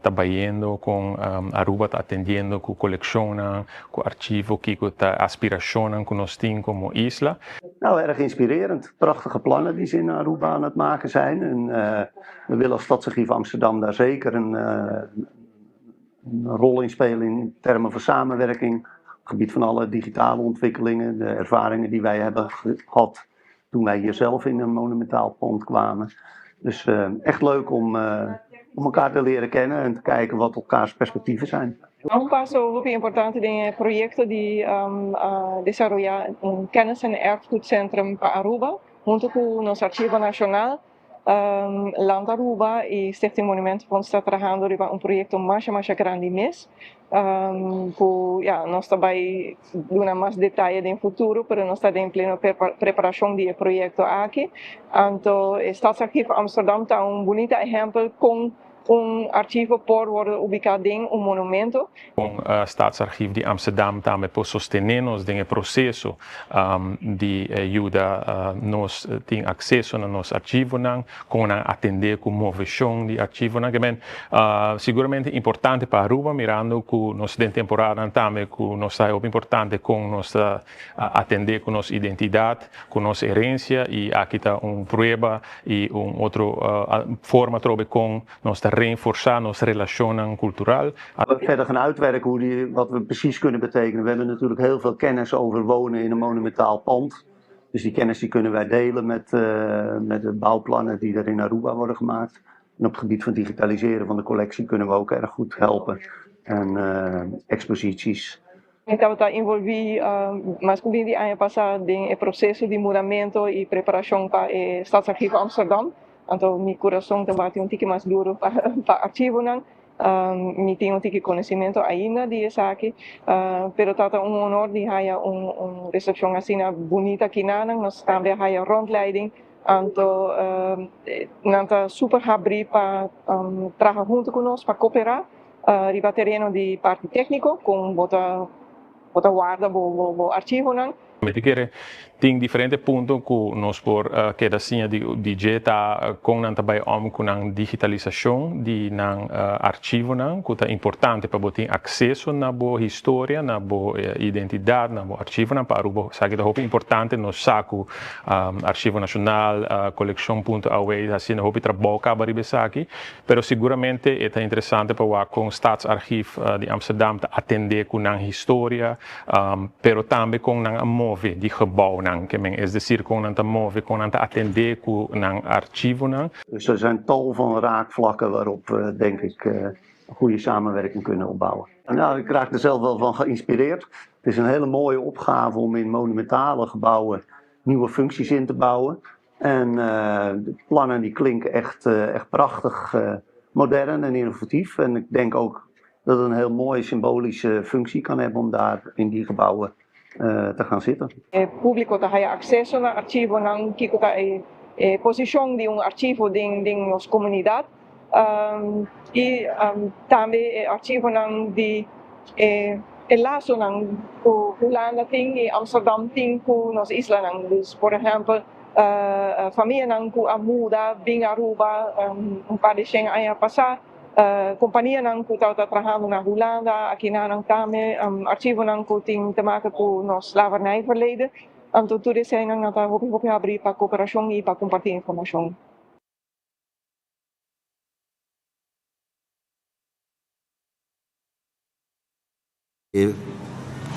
trabalhando com Aruba, atendendo com coleção, com archivo, que está aspiração que nós temos como isla. Nou, erg inspirerend. Prachtige plannen die ze in Aruba aan het maken zijn. En we willen als Stadsarchief Amsterdam daar zeker een rol in spelen in termen van samenwerking. Op het gebied van alle digitale ontwikkelingen, de ervaringen die wij hebben gehad toen wij hier zelf in een monumentaal pand kwamen. Dus echt leuk om elkaar te leren kennen en te kijken wat elkaars perspectieven zijn. Un paso muy importante del proyecto de desarrollar un kennis- en erfgoedcentrum para Aruba, junto con nuestro Archivo Nacional, Land Aruba y Stichting Monumentenfonds está trabajando en un proyecto más grande mes. No está ahí de más detalle en el futuro, pero no está en plena preparación del proyecto aquí. Entonces, el Staatsarchief Amsterdam está un bonito ejemplo con archivo por worden ubicado em monumento. Com o Staatsarchief de Amsterdam também por sostener nos em processo de ajuda nós tem acesso a nosso arquivo com atender com movição de arquivo que seguramente importante para Aruba mirando que nós tem temporada também que nós é importante com nossa atender com nossa identidade com nossa herência e aqui está prova e outro forma trobe com nossa reforçar onze relatie cultureel. Verder gaan uitwerken wat we precies kunnen betekenen. We hebben natuurlijk heel veel kennis over wonen in een monumentaal pand. Dus die kennis die kunnen wij delen met de bouwplannen die er in Aruba worden gemaakt. En op het gebied van digitaliseren van de collectie kunnen we ook erg goed helpen. En exposities. Então está envolvido, mas como disse ano passado, no processo de mudamento e preparação para o Staatsarchief Amsterdam. Então, meu coração está batendo tique mais duro para arquivo, me tenho tique conhecimento ainda de isso aqui, pero está honor de ter uma recepção assim bonita aqui nós também ter rondleiding, então nanta super abrir para trabalhar junto conosco para cooperar, riba terreno de parte técnico com bota guarda bo arquivo tem diferentes pontos que nós por que assim de jeta com também com a digitalização de arquivo que é importante para ter acesso na boa história, na boa identidade, na boa arquivo para Aruba. Sabe que é importante nós saco arquivo nacional, coleção.aw, assim é trabalho para ribeçar aqui, pero seguramente é interessante para com o Staatsarchief de Amsterdam atender com a história, pero também com a move de gebouw is decir kon aan te move, kon aan te attender aan archieven. Dus er zijn tal van raakvlakken waarop we denk ik een goede samenwerking kunnen opbouwen. Nou, ik raak er zelf wel van geïnspireerd. Het is een hele mooie opgave om in monumentale gebouwen nieuwe functies in te bouwen. En de plannen die klinken echt prachtig, modern en innovatief. En ik denk ook dat het een heel mooie symbolische functie kan hebben om daar in die gebouwen te gaan zitten. O público tem acesso ao arquivo, que é posição de arquivo de nossa comunidade e também arquivo de laço com Holanda tem e Amsterdam tem com nossa isla. Dus, por exemplo, família que a muda vem a Aruba par de anos passar. Companhia que está trabalhando na Holanda, aqui na também, arquivo que tem te maken com nosso slavernijverleden. Então, tudo isso aí nós vamos abrir para cooperação e para compartilhar informação.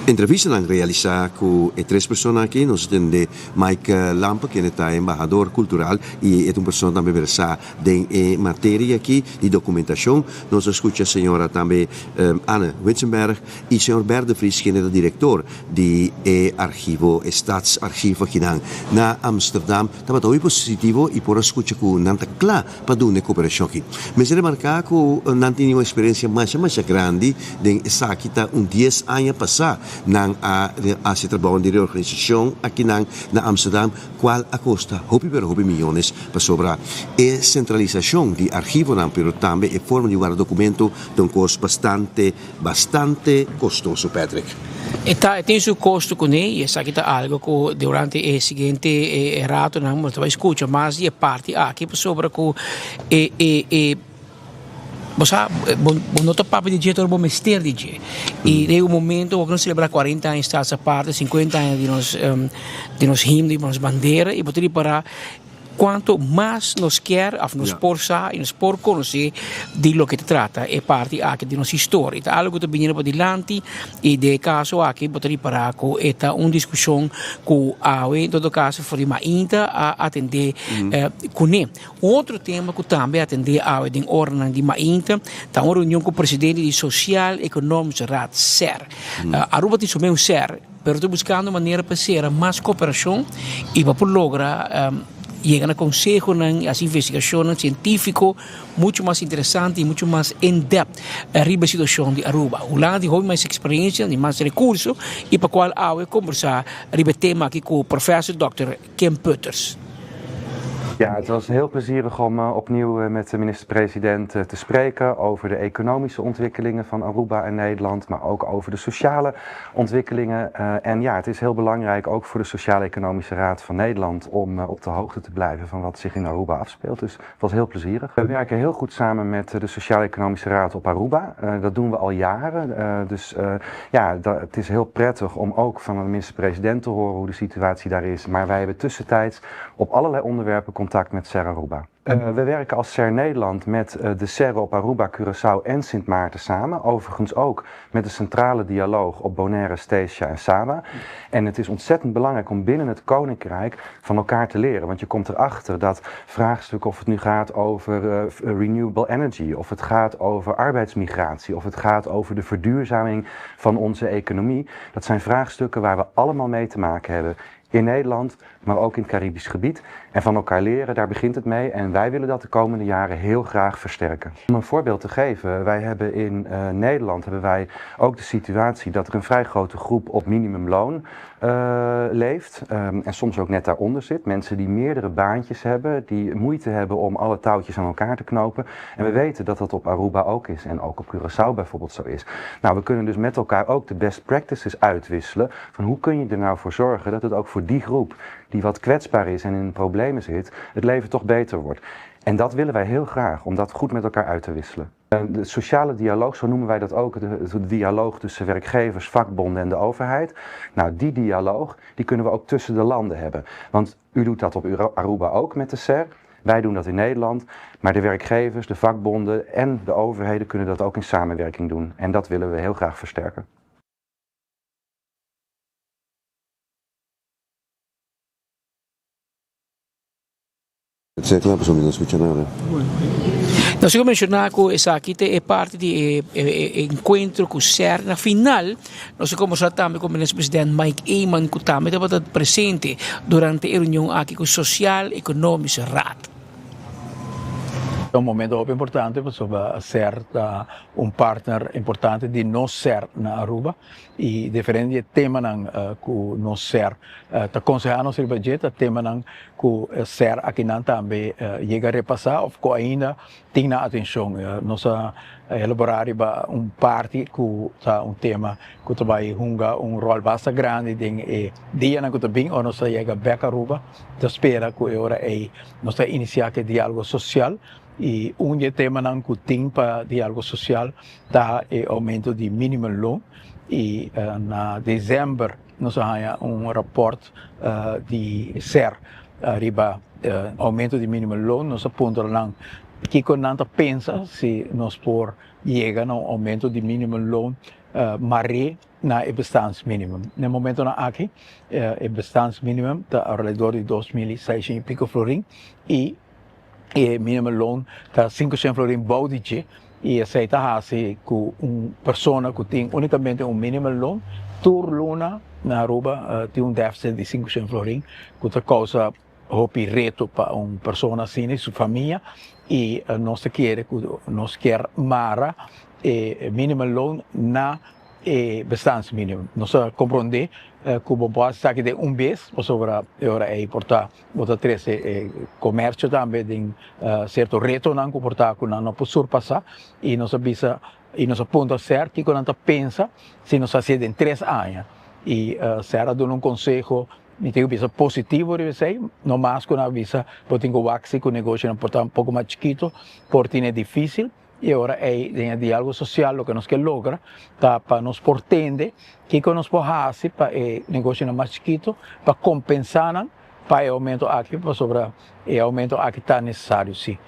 Entrevista lang realizar con tres personas aquí, nos atiende Mike Lampa, que es embajador cultural y es una persona también versada en materia aquí de documentación. Nos escucha señora también Anne Witzenberg y señor Bert de Vries, que es el director de archivo, Staatsarchivo aquí en Amsterdam. Estaba muy positivo y por escuchar con nanta clara para una cooperación aquí. Me se remarca que nanta una experiencia más grande de esta aquí un 10 años pasado. Nang se trabalha de reorganização aqui na Amsterdam, qual a costa houve milhões para sobre a centralização de arquivo, pero também a forma de guardar documento de um custo bastante custoso, Patrick. Tem seu custo com ele, e essa aqui é algo que durante o seguinte rato não muito vai escutar, mas é parte aqui sobre que não está papo de dia, todo mundo mestre de dia. E de um momento, vamos celebrar 40 anos de essa parte, 50 anos de nos himnos, de nos bandeiras, e poder para quanto mais nos quer, nos porsa e nos por conhecer de lo que se trata, é parte aqui de nossa história. É algo que vem para adiante, e de caso aqui poder para com esta uma discussão que em todo caso foi ainda a atender com ele. Outro tema que também atender a em ordem de ainda, está uma reunião com o presidente do Social Economic Raad SER. Aruba tem também um SER, mas estou buscando maneira para ser mais cooperação e para lograr llegan a consejo, as investigações científicas muito mais interessante e muito mais in-depth arriba a situação de Aruba. Holanda tem mais experiência, tem mais recursos e para qual eu conversar arriba tema aqui com o professor Dr. Kim Putters. Ja, het was heel plezierig om opnieuw met de minister-president te spreken over de economische ontwikkelingen van Aruba en Nederland, maar ook over de sociale ontwikkelingen. En ja, het is heel belangrijk ook voor de Sociaal-Economische Raad van Nederland om op de hoogte te blijven van wat zich in Aruba afspeelt. Dus het was heel plezierig. We werken heel goed samen met de Sociaal-Economische Raad op Aruba. Dat doen we al jaren. Het is heel prettig om ook van de minister-president te horen hoe de situatie daar is. Maar wij hebben tussentijds op allerlei onderwerpen contact met SER Aruba. We werken als SER Nederland met de SER op Aruba, Curaçao en Sint Maarten samen. Overigens ook met de centrale dialoog op Bonaire, Statia en Saba. En het is ontzettend belangrijk om binnen het Koninkrijk van elkaar te leren. Want je komt erachter dat vraagstukken, of het nu gaat over renewable energy, of het gaat over arbeidsmigratie, of het gaat over de verduurzaming van onze economie. Dat zijn vraagstukken waar we allemaal mee te maken hebben. In Nederland, maar ook in het Caribisch gebied. En van elkaar leren, daar begint het mee. En wij willen dat de komende jaren heel graag versterken. Om een voorbeeld te geven, wij hebben in Nederland ook de situatie dat er een vrij grote groep op minimumloon leeft. En soms ook net daaronder zit. Mensen die meerdere baantjes hebben, die moeite hebben om alle touwtjes aan elkaar te knopen. En we weten dat dat op Aruba ook is. En ook op Curaçao bijvoorbeeld zo is. Nou, we kunnen dus met elkaar ook de best practices uitwisselen. Van hoe kun je er nou voor zorgen dat het ook voor die groep die wat kwetsbaar is en in problemen zit, het leven toch beter wordt. En dat willen wij heel graag, om dat goed met elkaar uit te wisselen. De sociale dialoog, zo noemen wij dat ook, de dialoog tussen werkgevers, vakbonden en de overheid. Nou, die dialoog, die kunnen we ook tussen de landen hebben. Want u doet dat op Aruba ook met de SER. Wij doen dat in Nederland, maar de werkgevers, de vakbonden en de overheden kunnen dat ook in samenwerking doen. En dat willen we heel graag versterken. Nós vamos mencionar que essa aqui é parte de encontro com o SER. Na final, nós vamos também com o ministro-presidente Mike Eman, que também estava presente durante a reunião aqui com o Social Economic Raad. É um momento muito importante, porque a SER é partner importante de nós SER na Aruba e diferente tema que nós SER está aconselhando o budget, tema que o SER aqui também chega a repassar, ou que ainda tem na atenção. Nós elaborar parte que está tema que vai jogar rol bastante grande em dia que também nós chega back a Aruba, espera que agora nós iniciar que diálogo social. E tema que tem para diálogo social é o aumento de minimum loan. E na dezembro nós temos rapport de SER, riba aumento de minimum loan, nós apontamos lá que quando pensa se nós por chega no aumento de minimum loan, maré na bestandsminimum. No momento na aqui, o bestandsminimum está ao redor de 2.600 e pico florim e o minimum loan está 500 florim baudiche e aceita assim com pessoa que tem unicamente minimum loan, tur luna na Aruba tem déficit de 500 florim, que causa hopi reto para pessoa assim e sua família e nós quer mara minimum loan na bestandsminimum. Nós compreendemos que o bom está aqui de vez, mas agora é importante botar três comércio também de certo reto não comportar que não pode surpassar e nós avisa e nós aponta certo que quando pensa se nós fazemos em 3 anos e será dando conselho me tenho visto positivo, deve ser, não mais quando avisa, eu tenho que o negócio é um pouco mais chiquito, porque é difícil, e agora é diálogo social, o que nós queremos lograr, para nos portender, que nós podemos fazer para o negócio mais chiquito, para compensar, para o aumento aqui, para sobre o aumento aqui está necessário, sim.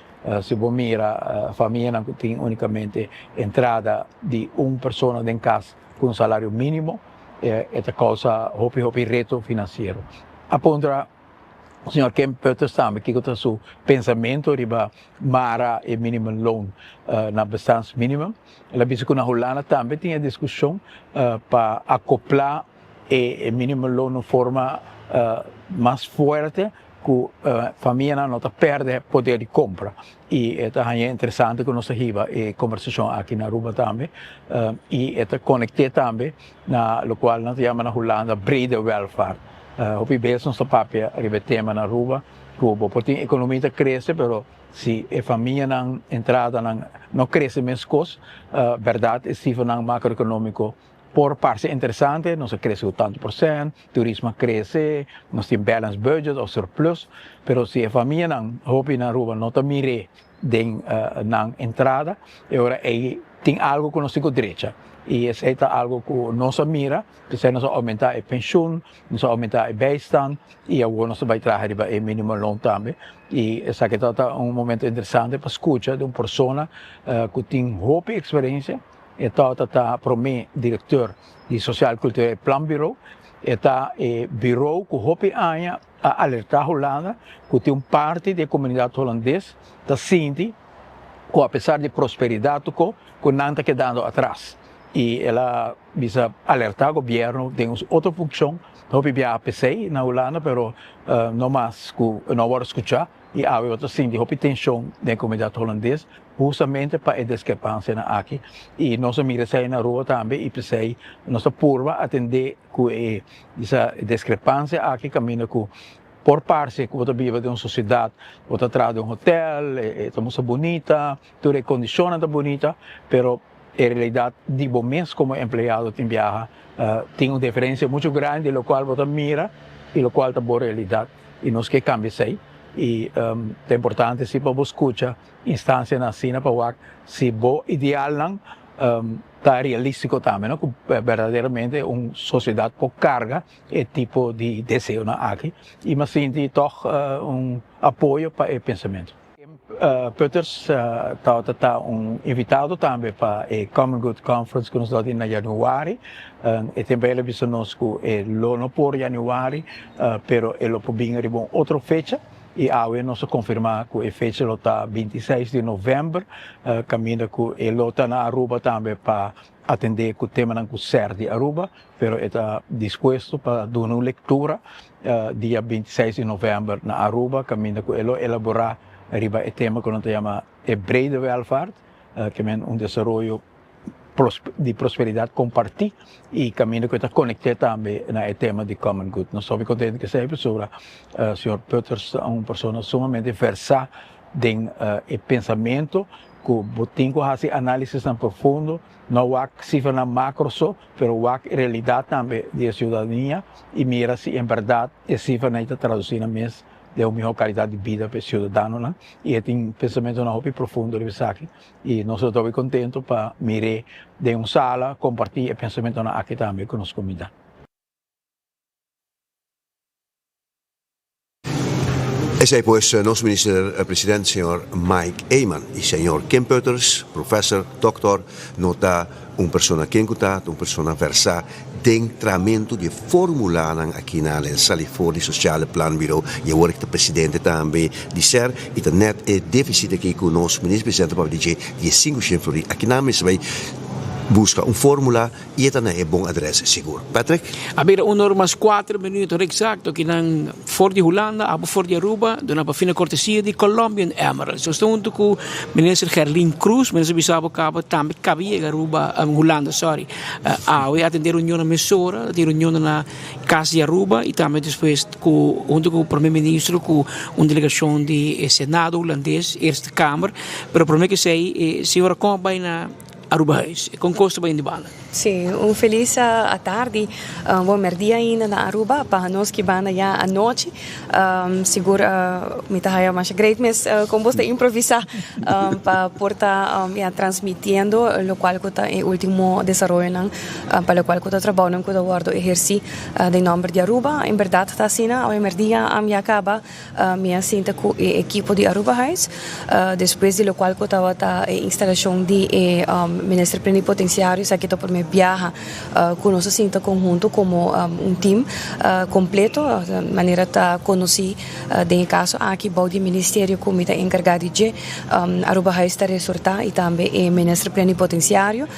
Se você mira a família que tem unicamente entrada de uma pessoa em casa com salário mínimo, esta causa hopi reto financeiro. Aponta o senhor Ken Peters também que o seu pensamento riba mara e minimum loan na bestandsminimum. Ela disse que na Holanda também tinha discussão para acoplar e minimum loan de forma mais forte que a família não perde poder de compra. E é interessante que nós tivemos a conversação aqui na Aruba também. E é conectado também, na qual nós chamamos na Holanda brede welfare. O PIB nosso papel arriba tema na Aruba, que a economia cresce, mas se a família não entrada não cresce menos, verdade, se não macroeconômico por parte interessante, nós cresce tanto por cento, turismo cresce, nós temos balance budget ou surplus, mas se a família não, hopi na Aruba não mire na entrada, agora tem algo que nós temos direito. E esse é algo que nós mira, que nós aumentar a pensão, nós aumentar a bijstand, e agora nós vai trazer o mínimo loan também. E essa aqui é momento interessante para escutar de uma pessoa que tem hope experiência. Está para mim diretor de Social Cultural e Plan Bureau. Está o bureau que hope a alertar a Holanda que tem parte da comunidade holandesa da Sinti que apesar de prosperidade que não está quedando atrás. E ela visa alertar o governo de outra função. Hope via PCI na Holanda, pero não mais que não vou escutar. E há outra Sinti hope tensão da comunidade holandesa justamente para a discrepância aqui. E nós miramos aí na rua também e pensei, nossa curva atender com essa discrepância aqui, caminho com por parte que você vive de uma sociedade, você traz de um hotel, é muito bonita, toda a condição é bonita, mas a realidade de bom mês como empregado tem viaja, tem uma diferença muito grande, o qual você mira e o qual é a boa realidade. E nós que cambiamos aí. E é importante se você escuta instância na cena para se o ideal não está realístico também, não? Verdadeiramente uma sociedade por carga é tipo de desejo aqui e mas sente apoio para o pensamento. Peters está invitado também para a Common Good Conference que nós damos em januário. E também ele disse conosco não por januário, pero ele pode vir uma outra fecha. E agora nós confirmamos que a fecha está 26 de novembro, caminho que ele está na Aruba também para atender o tema do SER de Aruba, mas está disposto para dar uma leitura dia 26 de novembro na Aruba, caminho que ele elaborar o tema que nós chamamos de brede welfare, que é desenvolvimento de prosperidade compartilhada e caminho que está conectado também no tema de Common Good. Nós estamos contentes que seja sobre o Sr. Peters, uma pessoa sumamente versada em pensamento, que tem que fazer análises profundo, não há cifra na macro só, mas há realidade também da cidadania e mira se em verdade a cifra não está traduzida mesmo de uma melhor qualidade de vida para o cidadão, né? E tem pensamento na hobby profundo de aqui e nós estamos contentes para mirar de uma sala compartilhar pensamento na aqui também com nossa comunidade. Ese pues nuestro ministro-presidente, señor Mike Eyman, y señor Kim Peuters, profesor, doctor, nota una persona que una persona versa dentramento de fórmula aqui na el Salifoni Sociale Plan Bureau e o work presidente também disser e net é déficit aqui com o nosso ministro-presidente para dizer de 5 cifras aqui na mesa vai busca uma fórmula e esta é bom adresse seguro. Patrick? Abira umas 4 minutos exacto que nan for de Holanda, abo for de Aruba, dona pa fina cortesia de Colombian Emerald. So estou com o ministro Gerlin Cruz, ministro bisabo cabo também cabia Aruba, Holanda, sorry. Eu atender reunião na Mesora, de reunião na Casa de Aruba e também depois junto com o primeiro-ministro com uma delegação de Senado holandês, Eerste Kamer, pero o problema que sei, senhora acompanha na Aruba Huis, com custo bem de bala. Sim, feliz tarde, bom dia ainda na Aruba, para nós que vão já à noite, seguro, me tá aí mais great, mas como você improvisar para portar transmitindo, o qual que é o último desenvolvimento, para o qual que está trabalhando com o guarda exercer de nome de Aruba, em verdade está assim, ao dia já acaba minha cinta com a equipe de Aruba Huis, depois de qual que estava a instalação de ministro plenipotenciário, aqui está por me viaja com nossa cinta conjunto como time completo, de maneira de conhecer de caso aqui o ministério como está encarregado de Aruba Huis está resultar e também o ministro plenipotenciário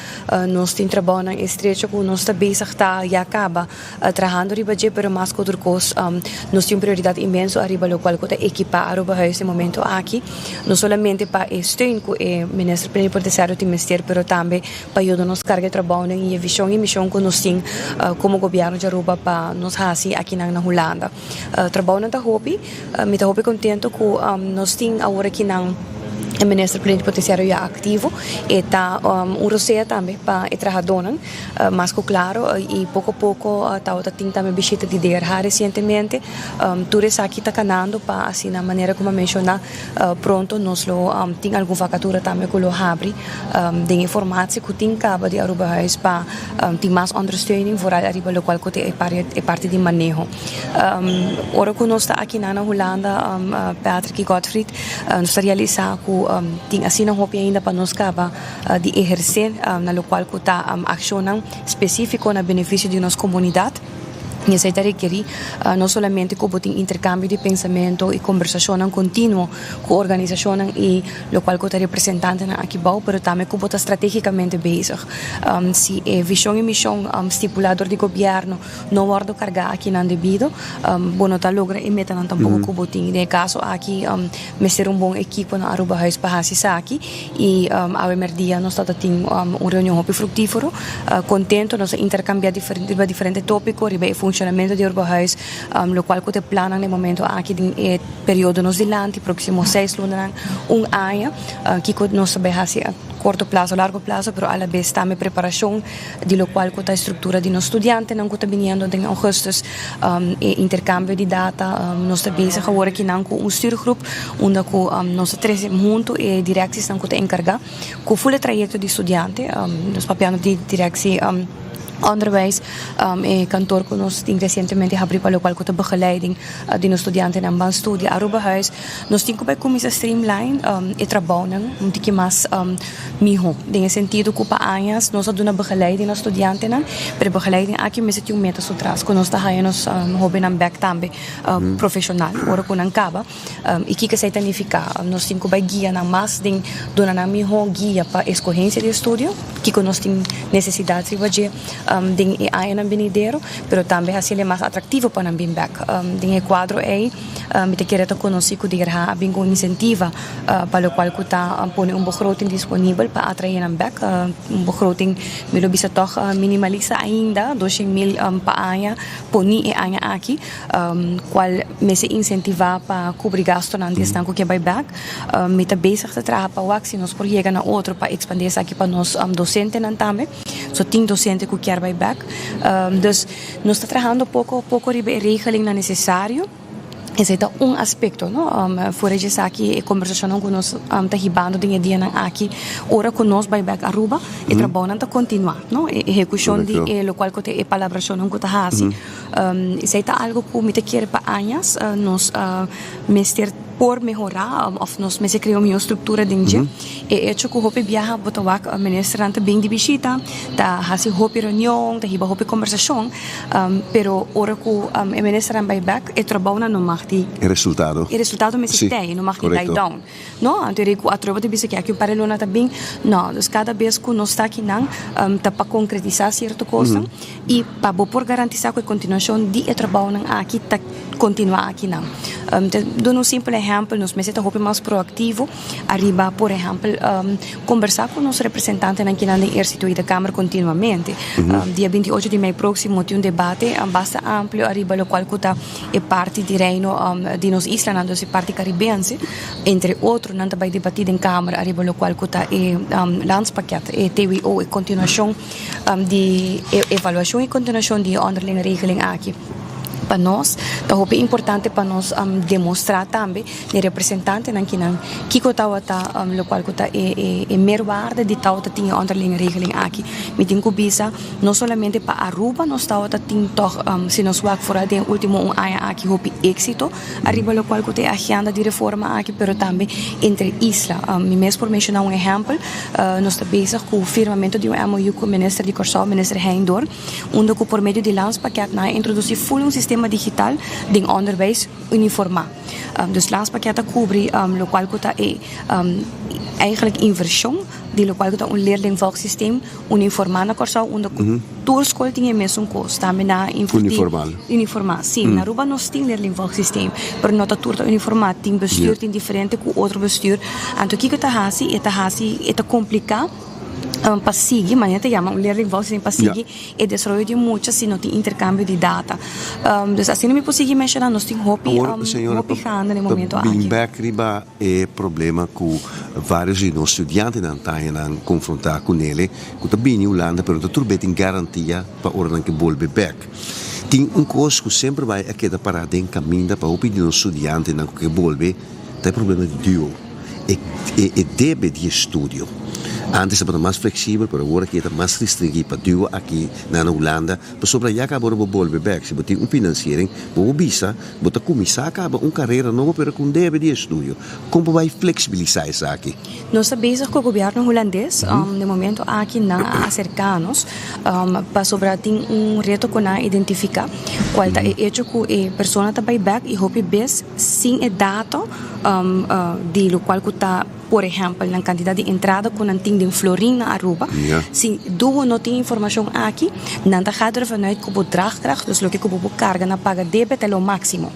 nós temos trabalho estreito com nós também está e acaba trabalhando riba de pero mais que outra coisa nós temos prioridade imenso arriba o qual está equipar Aruba Huis no momento aqui não somente para estudar com o ministro plenipotenciário do ministério pero também para ajudar nos carga de trabalho e visão e missão que nós temos como governo de Aruba para nos fazer aqui na Holanda. Trabalho na hobby, me está contento que nós temos agora aqui na o ministro plenipotenciário já ativo e está receita também para trabalhar mas claro e pouco a pouco está tendo também visita de DRH recentemente tudo isso aqui está canando para assim na maneira como mencionar pronto nós tem alguma vacatura também que lo abre de informação que tem cabo de Aruba Huis para ter mais ondersteuning vooral arriba lo qual que é parte de manejo ora que nós está aqui na Holanda Patrick e Gottfried nós realizar tem assim não houve ainda para nós caba de exercer na local que está ação específica na benefício de nossa comunidade. E isso requer não somente que tem intercâmbio de pensamento e conversação contínua com a organização e o qual está representante aqui, mas também que está estrategicamente bezig. Se a visão e missão estipulador de governo não guarda carga aqui não devido, bom está logra e meta não tampouco que tem. No caso aqui, me ser bom equipe na Aruba Huis para fazer aqui e ao dia nós está tendo uma reunião frutífera, contento nós intercambiar diferentes tópicos, funcionamento de Aruba Huis, o qual que te plana no momento aqui no período nos dilante, próximo 6 lunas, ano, que nós sabemos a curto prazo, largo prazo, pero a la vez também preparação de lo qual que a estrutura de nos estudiantes não está vindo em agosto, intercâmbio de data, nós está bezig agora aqui com um stuurgroep, onde nós três juntos e direções não está encarregado, com o full trajecto de estudante, nós papiamos de direção onderwijs e kantoor que nós temos recentemente abriu para o qual que a begeleiding de nos estudantes na ban studie Aruba Huis nós temos que como essa streamline e trabalhar que mais melhor no sentido que para anos nós damos begeleiding na estudantes não para begeleiding aqui mesmo tem metas atrás que nós está aí nos hobby na back também profissional ora que não acaba e que se significa nós temos que guia na mais de dona na melhor guia para escolhência de estudo que nós temos necessidade de ding ai na benidero, pero também assim é mais atrativo para bem back. Ding é quadro aí, me te quero conhecer que dirá bem com incentiva para o qual que está põe begroting disponível para atrair na back, begroting me lo bisa toch minimaliza ainda 200,000 para ano, põe e ano aqui, qual me se incentivar para cobrir gasto na distância que vai back, me te bezig te trabalhar para o se nós por chegar na outro para expandir aqui para nós docente não também, só tem docente que quer back. Dus nós está trabalhando pouco a regeling na necessário Esse é um aspecto, não? Fora disso aqui, a conversação com nós está ribando de dia aqui, ora com nós vai back Aruba e trabalho não continuar, não? A execução de o qual que é palavra não que está assim. Isso é algo que me quer para anos, nós mestre por melhorar, of nós mesmo criamos uma estrutura dentro. E hecho que o hope viaja, botar o ministrante bem de visita, tá assim hope reunião, tá riba hope conversação, pero ora que o ministrante vai back e trabalha no marti. Il risultato? Il risultato mesmo tem, não marti die down. No, então ele a tropa de bisa que aqui o parelona também, não, dus cada vez que nós está aqui não, tá para concretizar certa coisa e para por garantizar que a continuação de trabalho aqui tá continuar aqui não. Dando um simples exemplo, nós mesmo estamos mais proativo, arriba, por exemplo, conversar com os representantes aqui na Exército e da Câmara continuamente. Dia 28 de maio próximo tem debate bastante amplo, arriba o qual é parte do reino de nos islas, das parte caribense, entre outros, não vai debatir em Câmara, arriba o qual é landspaket, é TWO, é continuação de avaliação e continuação de onderlinge regeling aqui. Para nós, é importante para nós demonstrar também que representante não que o tal tá local que é merwade de tal tá tinha onderlinge regeling aqui me tem que bisa não somente para Aruba nós tal tá tem toch se nós work fora de último ano aqui hope êxito arriba local que é agenda de reforma aqui pero também entre isla me mesmo por mencionar exemplo nós está bezig com o firmamento de MOU com o ministro de Corsal ministro Heindor onde que por meio de landspaket na introduzir full sistema digital de onderwijs uniforma. Dus lanspakketten cobre lokaal kota eigenlijk inversie die lokaal kota leerlingvolgsysteem uniforma na Corsau onde toerschool tinha mesmo kost. Também na uniforma. Sim, na Aruba nós tem leerlingvolgsysteem, pero nota turta uniforma tem bestuur tem diferente com outro bestuur. Então que tá hasi, é complicado. Para seguir, mas a gente chama leerlingvolgsysteem para seguir e desenvolver de muitas se não tem intercâmbio de data. Dus assim não me posso mencionar, nós temos hopi ganhando no momento aqui. Bem back riba é problema com vários de nós estudantes não estão confrontar com ele, que também na Holanda, pero tudo bem tem garantia para hora que volve back. Tem coisa que sempre vai aqui da parada em caminho para hopi de nós estudantes não que volve, tem problema de duo e debe de estudo. Antes era mais flexível, pero agora que está mais restringido para duo aqui na Holanda. Para sobre já acabou de volver back. Se você tem financiering, você visa, você começar a acabar uma carreira nova, pero com deve de estudo. Como vai flexibilizar isso aqui? Nós estamos com o governo holandês, no momento aqui na acercanos, para sobre tem reto que na identificar qual é o hecho que a pessoa está back e hope best sem a data de lo qual está por exemplo, na quantidade de entrada que não tem de Florin na Aruba, se duo não tem informação aqui, não está gaat vanuit que o draagkracht, dus lo que o carga na paga debet é o máximo.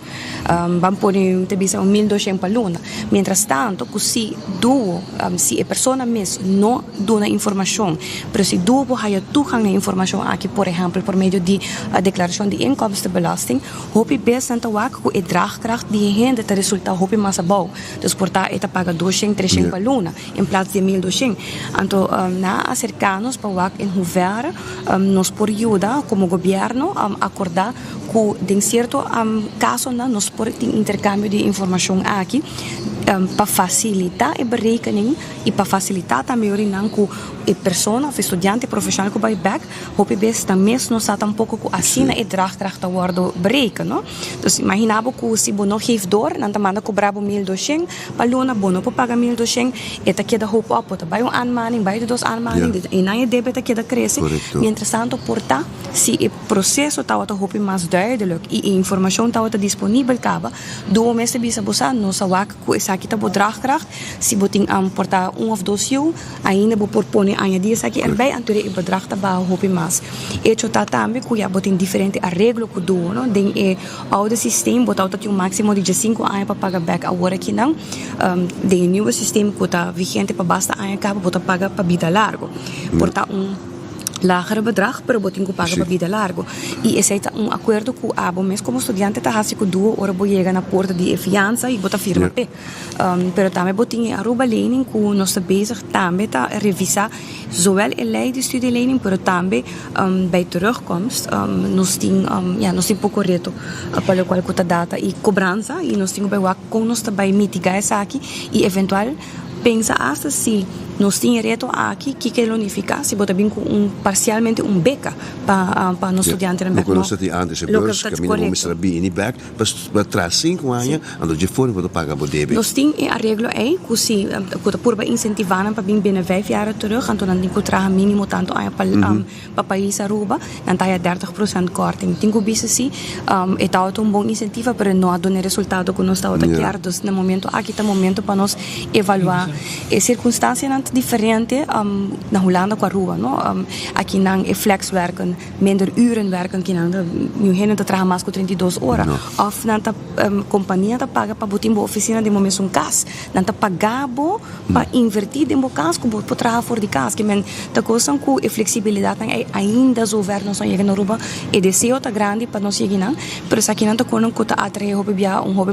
Vamos pôr te bisa 1.200 para luna. Mientras tanto, que se duo, se a pessoa mesmo não dá informação, mas se duo há toegang na informação aqui, por exemplo, por meio de declaração de inkomstenbelasting, hoop best aan te waken que a draagkracht die gente te resulta hoop mais bom. Dus por tá eta paga 200, 300 para luna, em plaats de 1.200. Então, na acercarnos para o em hoeverre nos por ajuda como governo acordar que em certo caso nós por intercâmbio de informação aqui para facilitar a berekening e para facilitar também que a pessoa, o estudante profissional que vai back, hoop best também nós está um pouco assim a draagkracht worden berekenen, no? Dus imaginabo que se bono geeft door, dan manda cobrabo 1.200, para luna bono para pagar 1.200, eta queda hoop op, tá vai aanmaning, vai dos aanmaning, e na debet queda cresce. Mientras tanto, porta, se o processo tá outra hoop mais duidelijk e a informação tá outra disponível caba, do mês bisa bosa no sa wak ku esa kita bo draagkracht, se boting porta of 2 jou, ainda bo propone añadir essa aqui erbij, anture e bedrag tá ba hoop mais. Hecho tá também que já boting diferente arreglo ku do, no? Den e oude sistema bota outra um máximo de 5 anos para pagar back agora que não, den nieuwe sistema que tá vigente para basta anos caba bota paga para vida largo. Porta lagere bedrag, pero botin ko paga para vida largo. E esse é acordo com a abo, mesmo como estudante tá hasi ko 2 horas bo chega na porta de fiança e bota firma pe. Pero também botin Aruba lening com nós bezig também tá revisar zowel in lei de studielening, pero também bij terugkomst nós tem nós tem pouco reto para o qual conta data e cobrança e nós tem bij wa com nós também mitigar essa aqui e eventual pensa hasta se nós temos reto aqui que unificar se botar bem com parcialmente beca para nós estudantes no conosco di antes se beurs caminho vamos saber in back para trás 5 anos ando de fora vou pagar o débito nós temos arreglo aí que se por incentivar para bem binnen 5 jaar terug então dan tem que traga mínimo tanto para país Aruba dan tá 30% korting tem que bisa se é tal bom incentivo para não dar resultado que nós está outra claro no momento aqui tá momento para nós evaluar é circunstância diferente na Holanda com Aruba, no? Aqui não é flex werken, minder uren werken, que não nu hen te traga mais com 32 horas. Of não tá companhia tá paga para botar uma oficina de momento cas, não tá pagabo para invertir de cas com para traga fora de casa, que men tá coisa com flexibilidade ainda so ver nós chega na Aruba e desejo tá grande para nós chegar não, mas aqui não tá com tá atrair hobby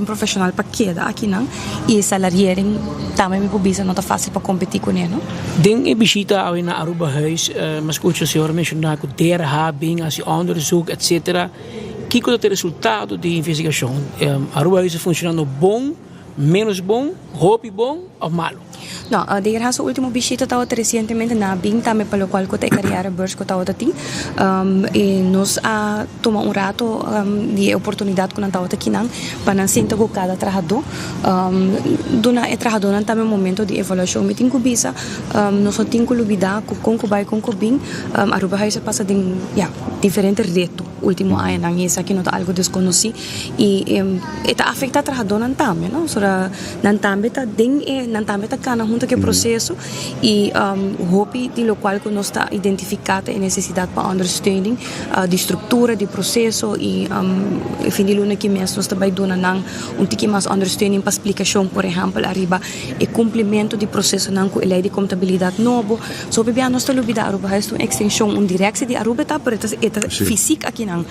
profissional para queda aqui não e salariering também me pobisa não tá fácil para competir com ele. Den e visita ao na Aruba huis, mas escuta o senhor mencionar que der habing as onderzoek etc. Que qual é o resultado de investigação? Aruba huis funcionando bom, menos bom, roupa bom ou malo? Não, de essa última visita estava recentemente na BIM também pelo qual eu tenho carreira burs que estava aqui e nós tomamos rato de oportunidade que não estava aqui não para não sentir com cada trabalhador dona é trabalhador também momento de avaliação me tenho que bisa nós só tenho que lidar com BIM Aruba Huis passa de diferente reto último ano não isso aqui não está algo desconhecido e está afeta trabalhador também não só não também está não também está cana junto que processo e hope de lo qual que nós está identificada a necessidade para understanding de estrutura de processo e fim de luna que mesmo nós também dona não tique mais understanding para explicação por exemplo arriba e cumprimento de processo não com a lei de contabilidade novo so bebia nós está lubida Aruba Huis uma extensão direção de Aruba tá por eta física aqui não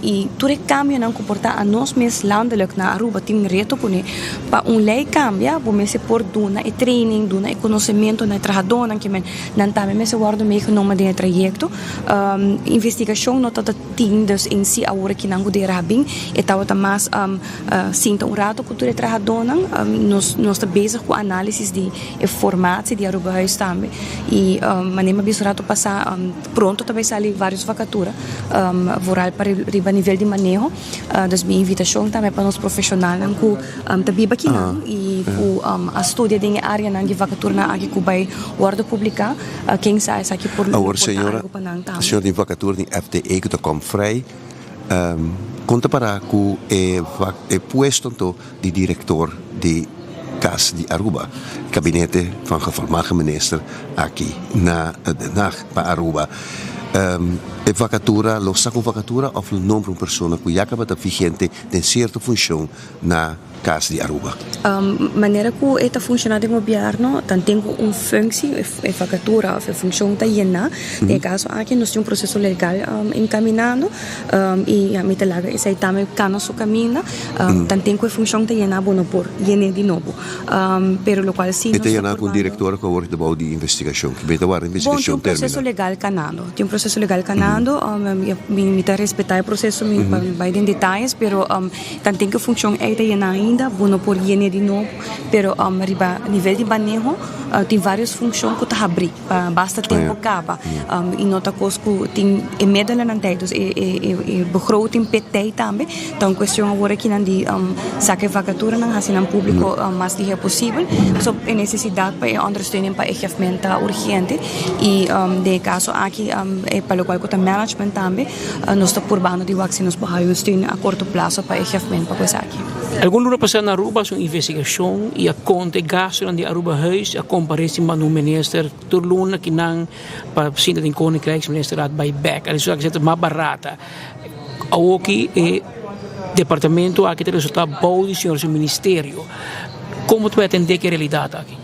e tudo cambia não comportar a nós mesmos landelijk na Aruba tem reto pune para lei cambia vamos se por dona e training dona e conhecimento na trabalhador que não também me se guarda meegenomen de trajeto investigação não tá tindas em si a hora que não poder bem e tá mais sinta rato cultura de trabalhador nós tá bezig com análise de formato de Aruba Huis também e manema bisurato passar pronto também sair várias vacaturas voral para riba nível de manejo das minha invitação também para nós profissionais com também aqui e com a estudia de área na vacatura na aqui vai guarda publicar quem sabe aqui por a senhora de vacatura de FTE que está vrij conta para que é puesto de diretor de CAS de Aruba gabinete van geformade minister aqui na para Aruba vacatura, lo saco vacatura of o nome de pessoa que já acaba de vigente de certa função na CAS de Aruba. Maneira que está funcionando no governo, tem uma função, vacatura, uma função da IENA. No caso aqui nós temos processo legal encaminhando e a mitad larga essa também cana su caminho. Tem uma função da IENA bono por IENA de novo. Pero lo cual sim. E tem com o diretor que agora está de investigação, que vai dar investigação terminal. Tem um processo legal canando. Tem um processo legal canando. Me tá respeitar o processo, me vai em detalhes, pero tem que função é da IENA ainda, bono por IENA de novo, pero arriba nível de manejo tem várias funções que está abrir, basta tempo acaba e nota coisa que tem medalha na dedos e begroting PT também, então questão agora que não de saque vacatura não assim no público mais dia possível, so é necessidade para understanding para equipamento urgente e de caso aqui é para o qual o management também nós está purbando de vacinas para ajustar a curto prazo para equipamento para coisa aqui. Algum lugar passar na Aruba uma investigação e a conta gasto de Aruba Huis a comparece com o minister turluna que não para sinta de koninkrijk minister at buyback ali só que é mais barata aqui departamento aqui tem resultado bom do senhor ministério como tu vai entender que realidade aqui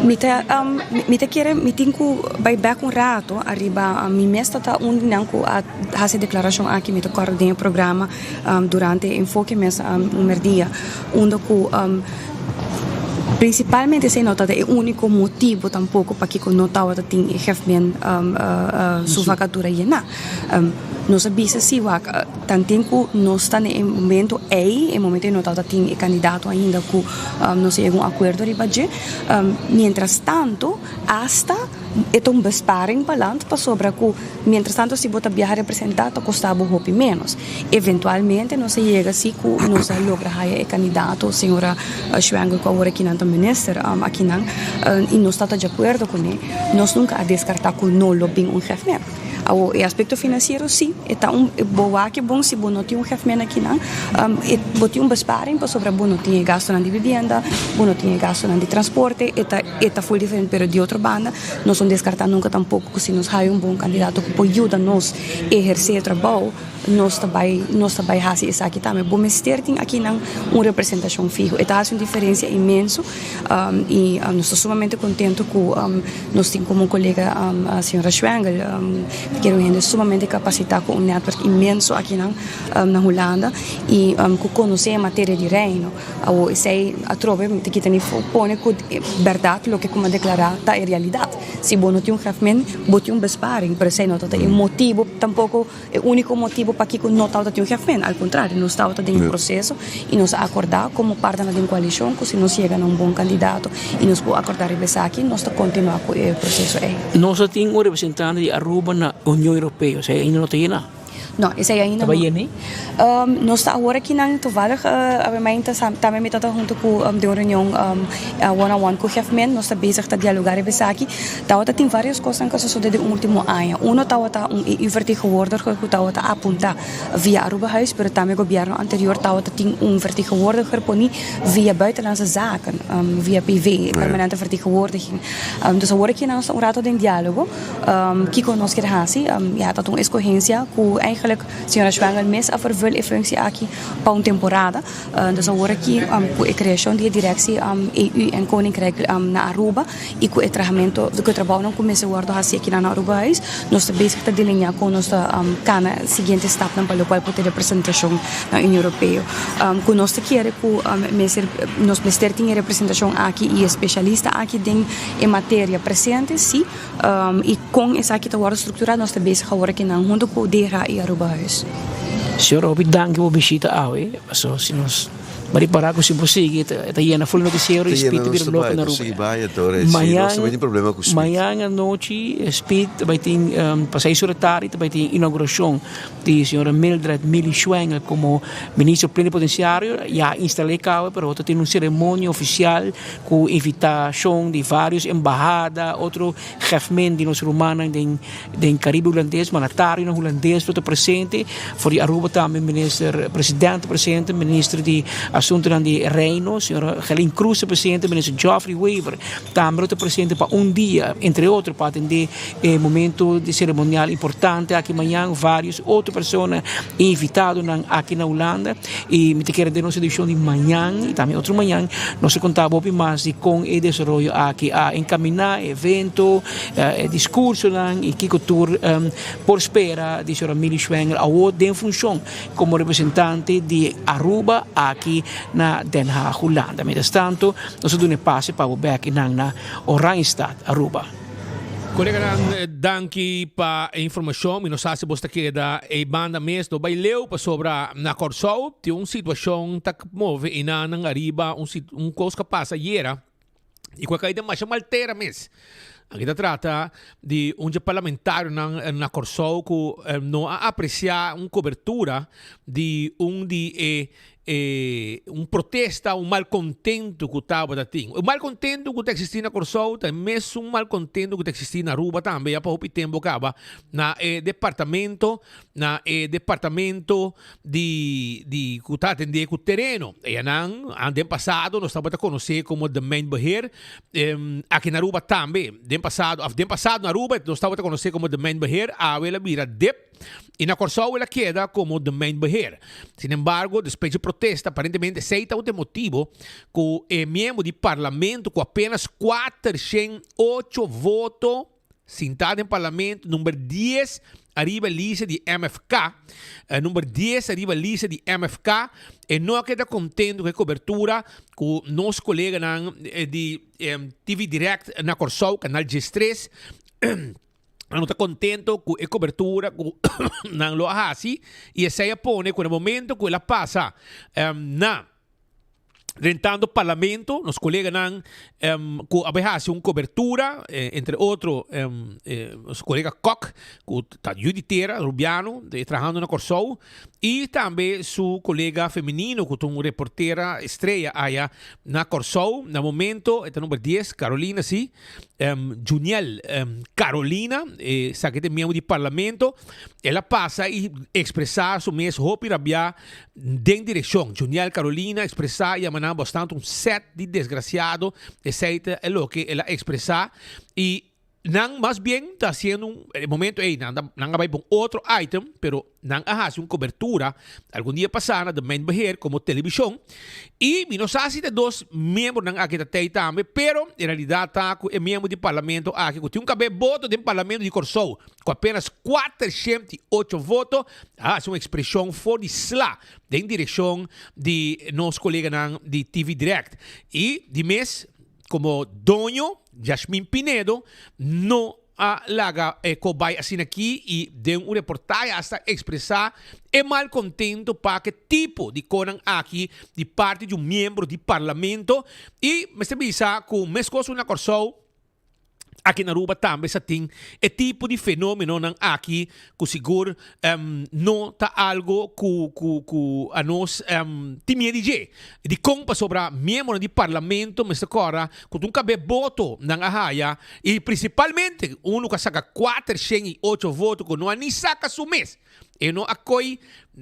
Mita quiere mitinku vai back un rato arriba mi mes tota un nanku a hace declaração aqui mita coordena o programa durante enfoque mes merdia onde ku principalmente se nota é o único motivo tampouco para que notava que tem hefmen sua vacatura llena nós sabemos se o tanto nós está no momento em notava que tem candidato ainda que não se chegou a um acordo de budget mientras tanto hasta é um besparing balance para sobra que mientras tanto se bota viajar representado custava um pouco menos eventualmente não se chega se que não se logra o candidato a senhora Schwengel com a aqui na minister aqui não e nós está de acordo com ele nós nunca a descartar que não lobbying hefmen o aspecto financeiro sim está boa que bom se não tem hefmen aqui não botar besparing para sobre não tem gasto na vivenda não tem gasto na transporte está full diferente pero de outra banda nós não descartar nunca tampouco que se nos há bom candidato que pode ajudar nos exercer o trabalho nós também fazer isso aqui também bom mister tem aqui não representação fijo e faz uma diferença imenso e nós estamos sumamente contentes com nós temos como colega a senhora Schwengel que é uma gente sumamente capacitada com network imenso aqui na Holanda e que conhece a matéria de reino ou sei a trove que tem põe com verdade o que como declarar tá é realidade se bom não tem hefmen bote besparing para sei não tá é motivo tampouco é único motivo para que não está tem hefmen ao contrário nós está em processo e nós acordar como parte da coalição que se nós chega a bom candidato e nós podemos acordar e aqui nós está continuar com o processo nós temos um representante de Aruba na União Europeia ou seja ainda não tem nada não, esse aí ainda não. Nós estamos agora aqui na toevallig, também me está junto com de reunião one-on-one com o hefmen, nós estamos bezig a dialogar e pensar aqui. Tem várias coisas que sucedem no último ano. Uno está vertegenwoordiger que está apontar via Aruba-huis, mas também o governo anterior tem vertegenwoordiger via buitenlandse zaken, via PV, permanente vertegenwoordiging. Dus agora aqui nós estamos rato de diálogo, que nós queremos fazer, uma escolhência que eigenlijk senhora Schwengel mes a vervul e functie aqui para uma temporada dus agora aqui com a criação de direção EU en Koninkrijk na Aruba e com o tratamento do que trabalho não começa agora a ser aqui na Aruba huis nós estamos bezig a delinear com nossa cana seguinte stap para o qual pode representação na União Europeia com nós queremos que nós ministério tem representação aqui e especialista aqui em matéria presente sim e com essa aqui agora estruturada nós estamos bezig agora aqui na junto com o DERA e Aruba-huis. Senhor, obrigado por visita awe. So, se nós mariparar com se possível, está indo full noticiero e speed vir bloco na Aruba. Amanhã à noite, speed vai ter passei sobre tarde, vai ter inauguração de senhora Mildred Millie Schwengel como ministro plenipotenciário, já instalei cá, pero tem uma cerimônia oficial com invitação de vários embaixadas, outro hefmen de nosso romano do Caribe holandês, mandatário holandês, todo presente, for Aruba também presidente presente, ministro de assuntos de reino, senhora Helen Cruz, presidente, ministro Geoffrey Weaver, também presente para dia, entre outros, para atender momento de cerimonial importante aqui amanhã, vários outras pessoas invitadas aqui na Holanda e me quero de nossa edição de manhã e também outro manhã, nós contamos mais com o desenvolvimento aqui a encaminhar evento, discurso e que tour por espera de senhora Millie Schwengel a de função como representante de Aruba aqui na Den Haag, Holanda. Mientras tanto, nós damos passe para o back na Oranjestad, Aruba. Colega, danki pa informação, nós sabemos que você queda e banda mesmo baileu para sobra na Corsol, tem uma situação que move e na Ariba, coisa que passa iera e com a caída mais maltera mesmo. Aqui se trata de parlamentário na Corsol que não aprecia uma cobertura de protesta, malcontento que estava da ting. O malcontento que está existindo na Corsol, tem mesmo malcontento que está existindo na Aruba também, para o tempo acaba na departamento de que está atendendo com o terreno. E ano passado nós estávamos a conhecer como the main beheer, aqui na Aruba também. De passado na Aruba, nós estávamos a conhecer como domain beheer, ela vira DIP, e na Corsou ela queda como domain beheer. Sin embargo, depois de protesta, aparentemente, aceita o motivo que o membro do parlamento com apenas 408 votos, sentado em parlamento, número 10, arriba a lista de MFK, número 10 arriba a lista de MFK, e não queda contente com a cobertura com nosso colega de TV Direct na Corsou, canal G3, não está contente com a cobertura na Loahasi, e essa aí põe com o momento que ela passa na rentando parlamento, nos colegas nan que abehase uma cobertura, entre outros, os colegas Koch, que está juditeira, Rubiano, trabalhando na Corsou, e também seu colega feminino, que é uma reportera estreia aí na Corsou, no momento, é o número 10, Carolina, sim, Juniel Carolina, sabe que é membro do parlamento, ela passa e expressar seu mesmo hope rabia em direção. Juniel Carolina expressar e amanar bastante set de desgraciado, esse é o que ela expressar, e não, mais bem, está sendo no momento, não vai para outro item, pero não hace uma cobertura, algum dia passado, de main beheer, como televisão, e nos hace de dois membros não aqui também, pero, em realidade, está com o membro do parlamento aqui, que tem um cabelo voto do parlamento de Corsou, com apenas 408 votos, hace uma expressão fora de slá, em direção de nosso colega de TV Direct, e de mês, como dono, Jasmine Pinedo, não laga cobai assim aqui e deu uma reportagem hasta expressar é mal contento para que tipo de conan aqui de parte de um membro do parlamento e me se bisa com mescoso na Corsou aqui na Aruba também se tem é tipo de fenômeno aqui que seguro não está algo que a nós temia de como sobre membro do parlamento mas agora que um cabe voto na Arraia e principalmente um que saca 408 votos que não há nem saca su mês e não acolhe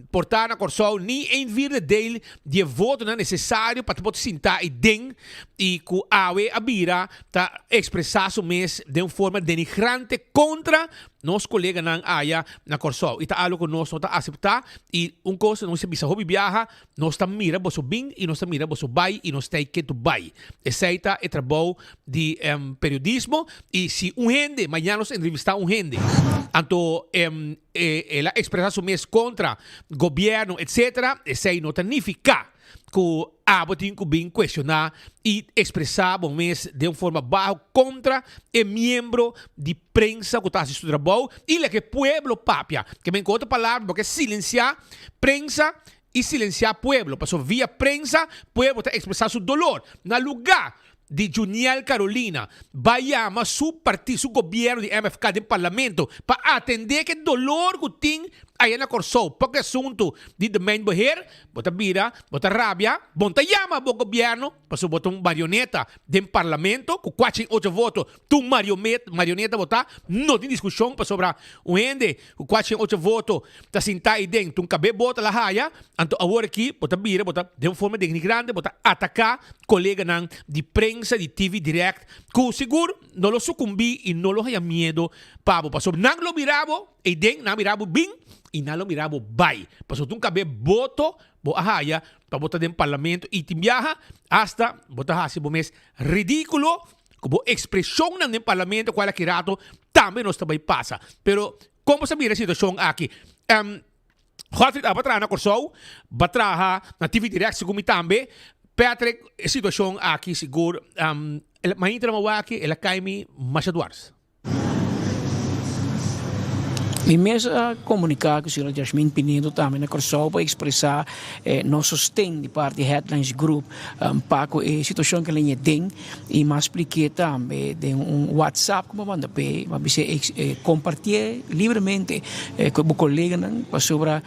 portar na Corsou nem envia dele de voto não necessário para poder sentar e den e que a bira tá expressar su mês de uma forma denigrante contra nosso colega na Corsou. E tá algo que nós não tá aceitar e coisa não se bisa hobby viaja, nós tá mira bosso bem e nós tá mira bosso bai e nós tá que tu bai. Esse é trabalho de periodismo e se gente amanhã nós entrevistar gente, então ela expressar su mês contra governo, etc. Esse não significa que tem que bem questionar e expressar bom mês de uma forma baixa contra o membro de prensa que está assistindo ao trabalho e que o pueblo papia, que me outra palavra, porque silenciar prensa e silenciar pueblo, porque via prensa, pueblo está expressar seu dolor no lugar de Juniel Carolina vai chamar seu partido, seu governo de MFK do parlamento para atender que dolor que tem aí na Corsou, porque assunto de domain beheer, bota vira, bota rabia, bota chama o governo, para bota marioneta do parlamento, com 408 votos, tu marioneta botar, não tem discussão para sobre gente, com 408 votos, está sentado aí dentro, cabe bota lá raia, então agora aqui, bota vira, bota de uma forma denigrante, bota atacar colega de prensa de TV Direct, que seguro não lo sucumbi e não lo haya medo, pabo, para sobre não lo mirabo, e den, não mirabo bem, e não lo mirabo bai. Pasó tu cabe voto, bo ahaya, para botar dentro do parlamento e te viaja hasta botar hasi bo mes ridículo, como expressão no parlamento qual que rato também nós também passa. Pero como saber a situação aqui? Godfried batraha na Corsou, batraha na TV Direct segumi também. Patrick, a situação aqui seguro, mas entra aqui, ela cai-me machaduars. E mesmo comunicar com a senhora Jasmine Pinedo também na Corsou para expressar nosso sustento de parte do Headlines Group para a situação que ela tem e mais expliquei também de WhatsApp como manda para você compartilhar livremente com o colega sobre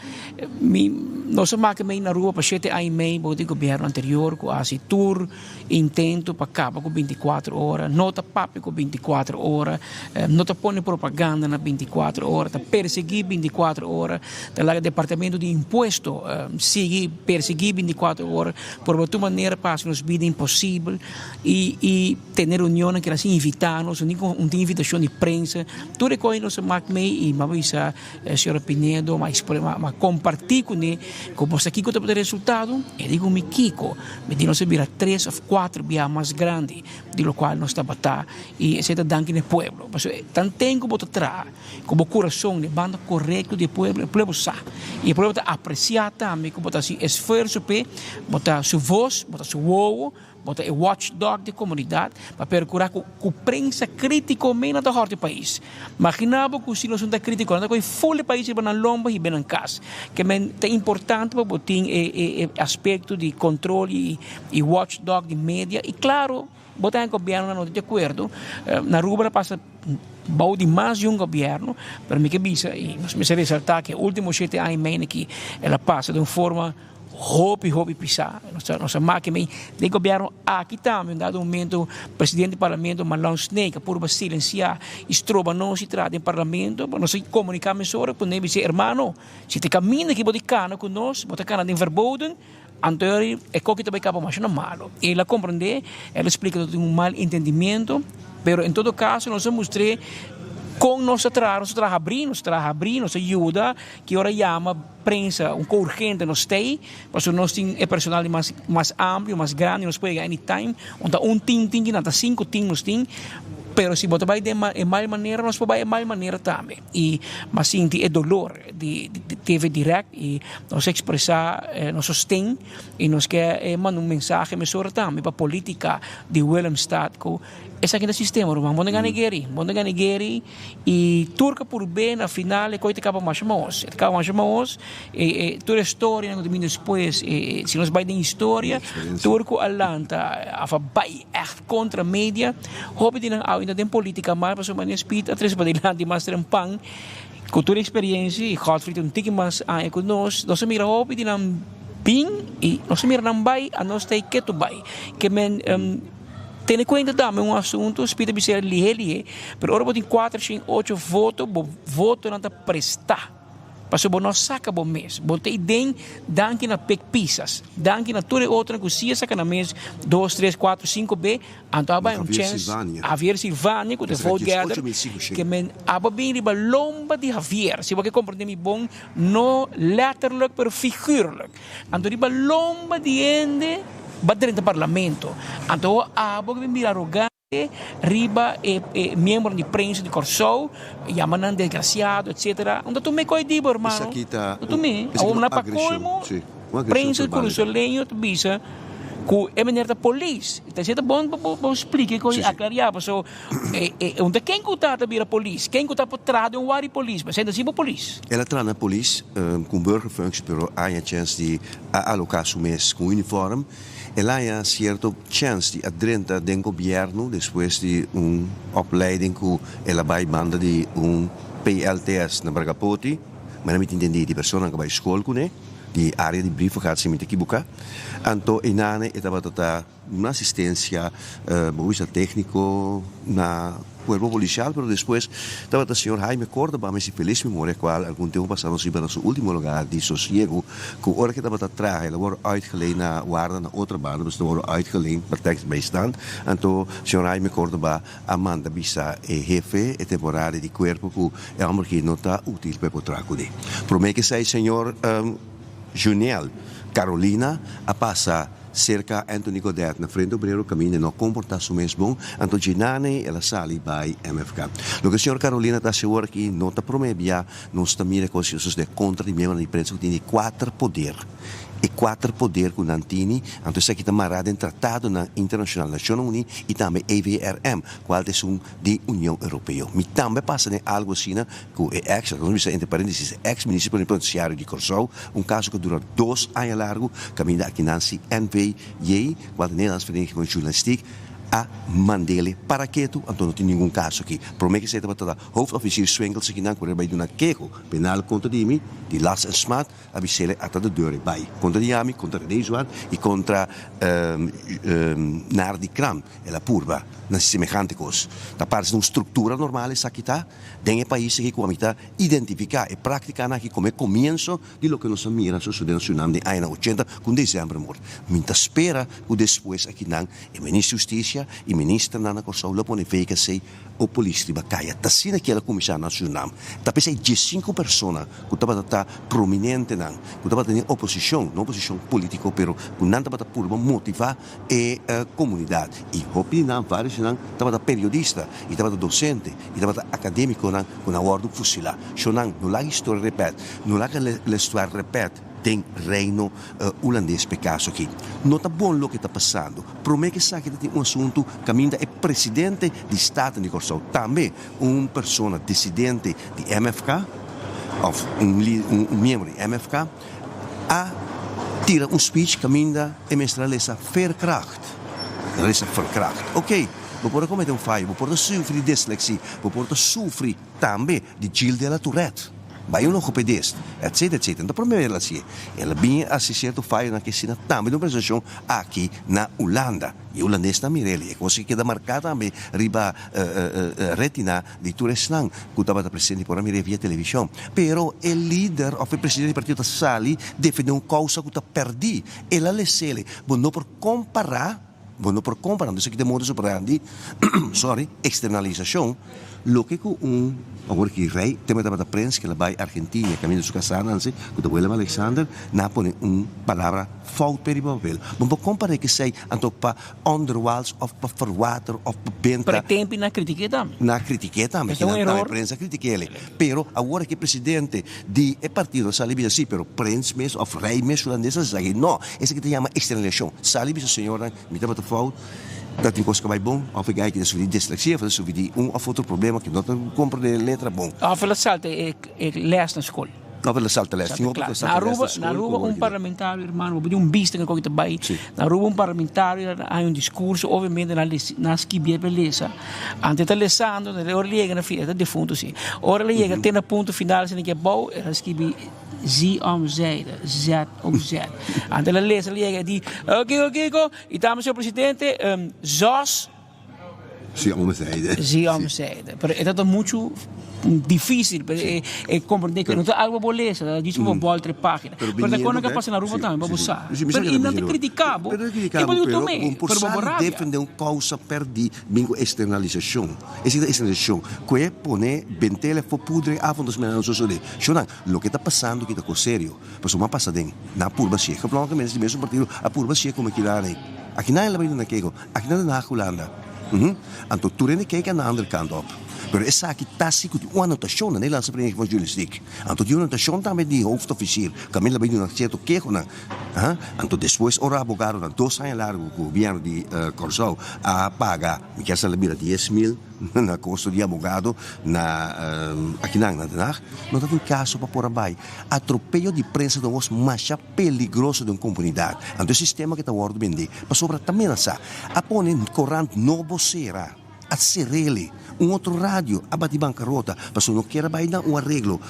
nossa máquina na rua para chegar a e-mail do governo anterior com a tour intento para acabar com 24 horas nota papo com 24 horas nota põe propaganda na 24 horas perseguir 24 horas, o departamento de imposto sigue perseguir 24 horas, por outra maneira passa nos vida impossível e ter reunião que elas invitam-nos, uma invitação de prensa, tudo que nós marcamos e mavisa senhora Pinedo, mas compartilhar com ele, como está aqui com o resultado, e digo me Kiko, me diz nós vira 3 ou 4 via mais grande, de lo qual nós está batendo e esse é danke no pueblo, mas tanto como atrás, como coração de banda correto do pueblo, o pueblo sabe e o pueblo está apreciar também como está se esforço para botar sua voz, botar seu ovo, botar o watchdog da comunidade para procurar com prensa crítica meio da horta do país. Imaginava que se nós não está crítico, não está full o país e na lomba e bem em casa, que é importante para botar aspecto de controle e watchdog de mídia e claro botar em governo não de acordo na rubra passa bom de mais de governo para mim que bisa e nós me ressaltar que o último 7 anos meio que ela passa de uma forma hobby pisar nossa máquina de governo aqui também dado momento presidente do parlamento Malão Snake por silenciar estroba não se trata em parlamento para nós comunicar sobre com ele dizer irmão se te caminha que pode cana com nós bota cana de verboden anterior é que também acaba mais malo e ela compreende ela explica que um mal entendimento pero em todo caso nós mostrei com nosso trabalho abrir, nossa ajuda, que ora chama prensa, urgente nós tem, porque nós temos personal mais amplo, mais grande, nós podemos anytime, onde time tem que 5 times nós tem, pero se botar de mal maneira, nós podemos de mal maneira também. E mas sim, é dolor de TV direct e nós expressar nosso sustento e nós quer mandar mensagem mesura também para a política de Willemstad com esse aqui do sistema, irmão. Bonde ganegeri e turca por bem na final é coisa que acaba mais e toda a história no domingo depois se nós vai de história turco alanta a vai contra mídia hope de não ainda tem política mais para sua espírito atrás para lá de mais trampang cultura experiência e Godfrey um tique mais a conosco nós mira hope de não bem e nós mira não vai a nós tem que tu vai que men tem conta também assunto espírito de ser lihe pero ora botem 4 5 8 voto não tá prestar Paso bono saca bom mês. Botei den danke na pek pisas. Danke na toda outra cozinha saca na mês 2, 3, 4, 5 B. Então vai chance. Javier Silvânia que te vou gather. Que men aba bem riba lomba de Javier. Se você compreende me bom no letterlijk pero figuurlijk. Então riba lomba de ende bater no parlamento. Então aba que me arrogante riba membro de prensa de Corsou, Yamanan desgraciado, etc. Onde tu me coi dibo, irmão? Isso aqui tá... Tu me? Ao na pacolmo, prensa de Corsolenho, tu bisa, que é maneira da polícia. Então, você tá bom explicar, que aclarear. So, onde quem que tá a polícia? Quem que tá por trás de wari polícia? Mas ainda assim, a polícia. Ela está na polícia, com burgerfunctie, pero há a chance de alocar o mês com uniforme. Ela há certa chance de adentrar dentro do governo depois de opleiding que ela vai mandar de PLTS na Bragapoti, mas não entendi de pessoa que vai escola com de área de brief gaat se met equivocar. Então, inane estava tata uma assistência, boa técnico na cuerpo policial, pero depois estava o senhor Jaime Córdoba, mas feliz memória qual algum tempo passado nós íamos no último lugar de sossego, que a hora que estava atrás, ela foi uitgeleend na guarda na outra banda, mas ela foi uitgeleend para tekstbijstand. Então, o senhor Jaime Córdoba amanda bisa jefe e temporário de cuerpo que é algo que não está útil para o trabalho. Promete que sai senhor Juniel Carolina a passar cerca Anthony Godet na frente do primeiro caminho não comporta-se mesmo então Ginane ela sali by MFK. Lo que a senhora Carolina está segura que não está promebia não está mira coisas de contra de membro de imprensa que tem 4 poder e 4 poder com Nantini então isso aqui está marado em tratado na Internacional Nações Unidas e também EVRM qual é de União Europeia. Me também passa em algo assim que é entre parênteses ex-ministro plenipotenciário de Corsou caso que dura 2 anos largo caminho aqui Nancy NVJ qual é Nederlands Vereniging van Journalistiek a mandele para quieto, então não tem nenhum caso aqui. Promete que você está hoofdofficier Swengel se não querer vai dar queijo penal contra de mim, de las en smat, a visele até de deur vai contra de ami, contra de Joan e contra Nardi Kram, ela purba, nas semejante coisa. Da parte de uma estrutura normal essa aqui tá, tem país que com a mitad identificar e praticar aqui como começo de lo que nós miramos sucedendo no tsunami de anos 80 com dezembro morto. Minta espera que depois aqui não, o ministro Justiça e ministra Nana Corsau la pone fake sei o polícia bacaia tá sina que ela comissão nacional tá pensei de 5 pessoas que tava tá prominente não que tava tendo oposição não oposição política pero que não tava por motivar a comunidade e hopi não vários não tava periodista e tava docente e tava acadêmico não com a ordem fusilar não lá história repete não lá que a história repete tem reino holandês pecaso aqui. Não está bom o que está passando. Promete que sabe que tem um assunto que ainda é presidente do Estado de Corsau. Também uma pessoa dissidente de MFK, ou um membro de MFK, a tira um speech que ainda é mestrada essa verkracht. Essa verkracht. Ok. Você pode cometer um falho, você pode sofrer de dislexia, você pode sofrer também de Gilles de la Tourette. Vai um logopedista, etc, etc. Então, primeiro assim, ela vinha a se certo falho na questão também de uma organização aqui na Holanda. E o holandês também, ele é coisa que queda marcada também, riba retina de Tureslang, que estava presente por mim via televisão. Pero o líder, o presidente do partido Sali, defendeu uma causa que está perdida. Ela lhe sele, não por comparar, não sei que de modo operandi, sorry, externalização, lo que com agora que rei, tema da prensa que ela vai à Argentina, caminho de sua casa, não sei, que o William Alexander, na põe palavra fout per o papel. Não pode comparar que sei, então para underwals, ou para verwater, ou para benta. Para tempo na critiqueta. Na critiqueta, mas na prensa critica ele. Pero agora que presidente de partido Salibis assim, pero prensa mesmo, ou rei mesmo holandesa, diz não, esse que te chama externalização. Salibis, senhora, me dá para fout. Dat die kost bij bom, of ik kijk, dat is dyslexie, of dat is die of outro problema que não compra de letra bom. Of ela salta les na school. Of ela salta les. Na Aruba parlamentário, irmão, vou um bicho que coisa vai. Na Aruba parlamentário há discurso, obviamente na esquibia beleza. Antes de lesando, na hora liga na fila, defunto sim. Hora liga tem na ponto final, se ninguém bom, ela esquibi Z omzijde, Z op Z. En de lezer liegen die, oké, e dames en presidente, ZOS. Z omzijde. Z omzijde. Pero é tudo muito difícil compreender que não tem algo boa ler, diz uma boa outra página. Mas quando que passa na rua também, vamos usar. Pero e não te criticabo. Pero por saber defender uma causa perdida, bingo externalização. Essa externalização, que é poner ventela for pudre avond dos menos so de. Shonan, lo que está passando que está sério. Mas uma passadem na purba cheia, que provavelmente mesmo partido a purba cheia como que lá, né? Aqui não é lá bem naquilo, aqui não é na Holanda. Então tu rende que é na outra kant op. Pero essa aqui está assim com uma anotação na Nederlandse Vereniging van Journalistiek. Então die anotação também de hoofdofficier, Camila bem um certo queijo na. Então depois o abogado na 2 anos largo o governo de Corsau a pagar, me quer saber 10.000 na custo de abogado na aqui na Den Haag. Não tem caso para por abaixo. Atropello de prensa é o mais perigoso de uma comunidade. Então o sistema que está ordem vender, mas sobre também essa, a põe corrente novo será. A Cerele, outro rádio, a bati bancarrota, mas não quer dar um arreglo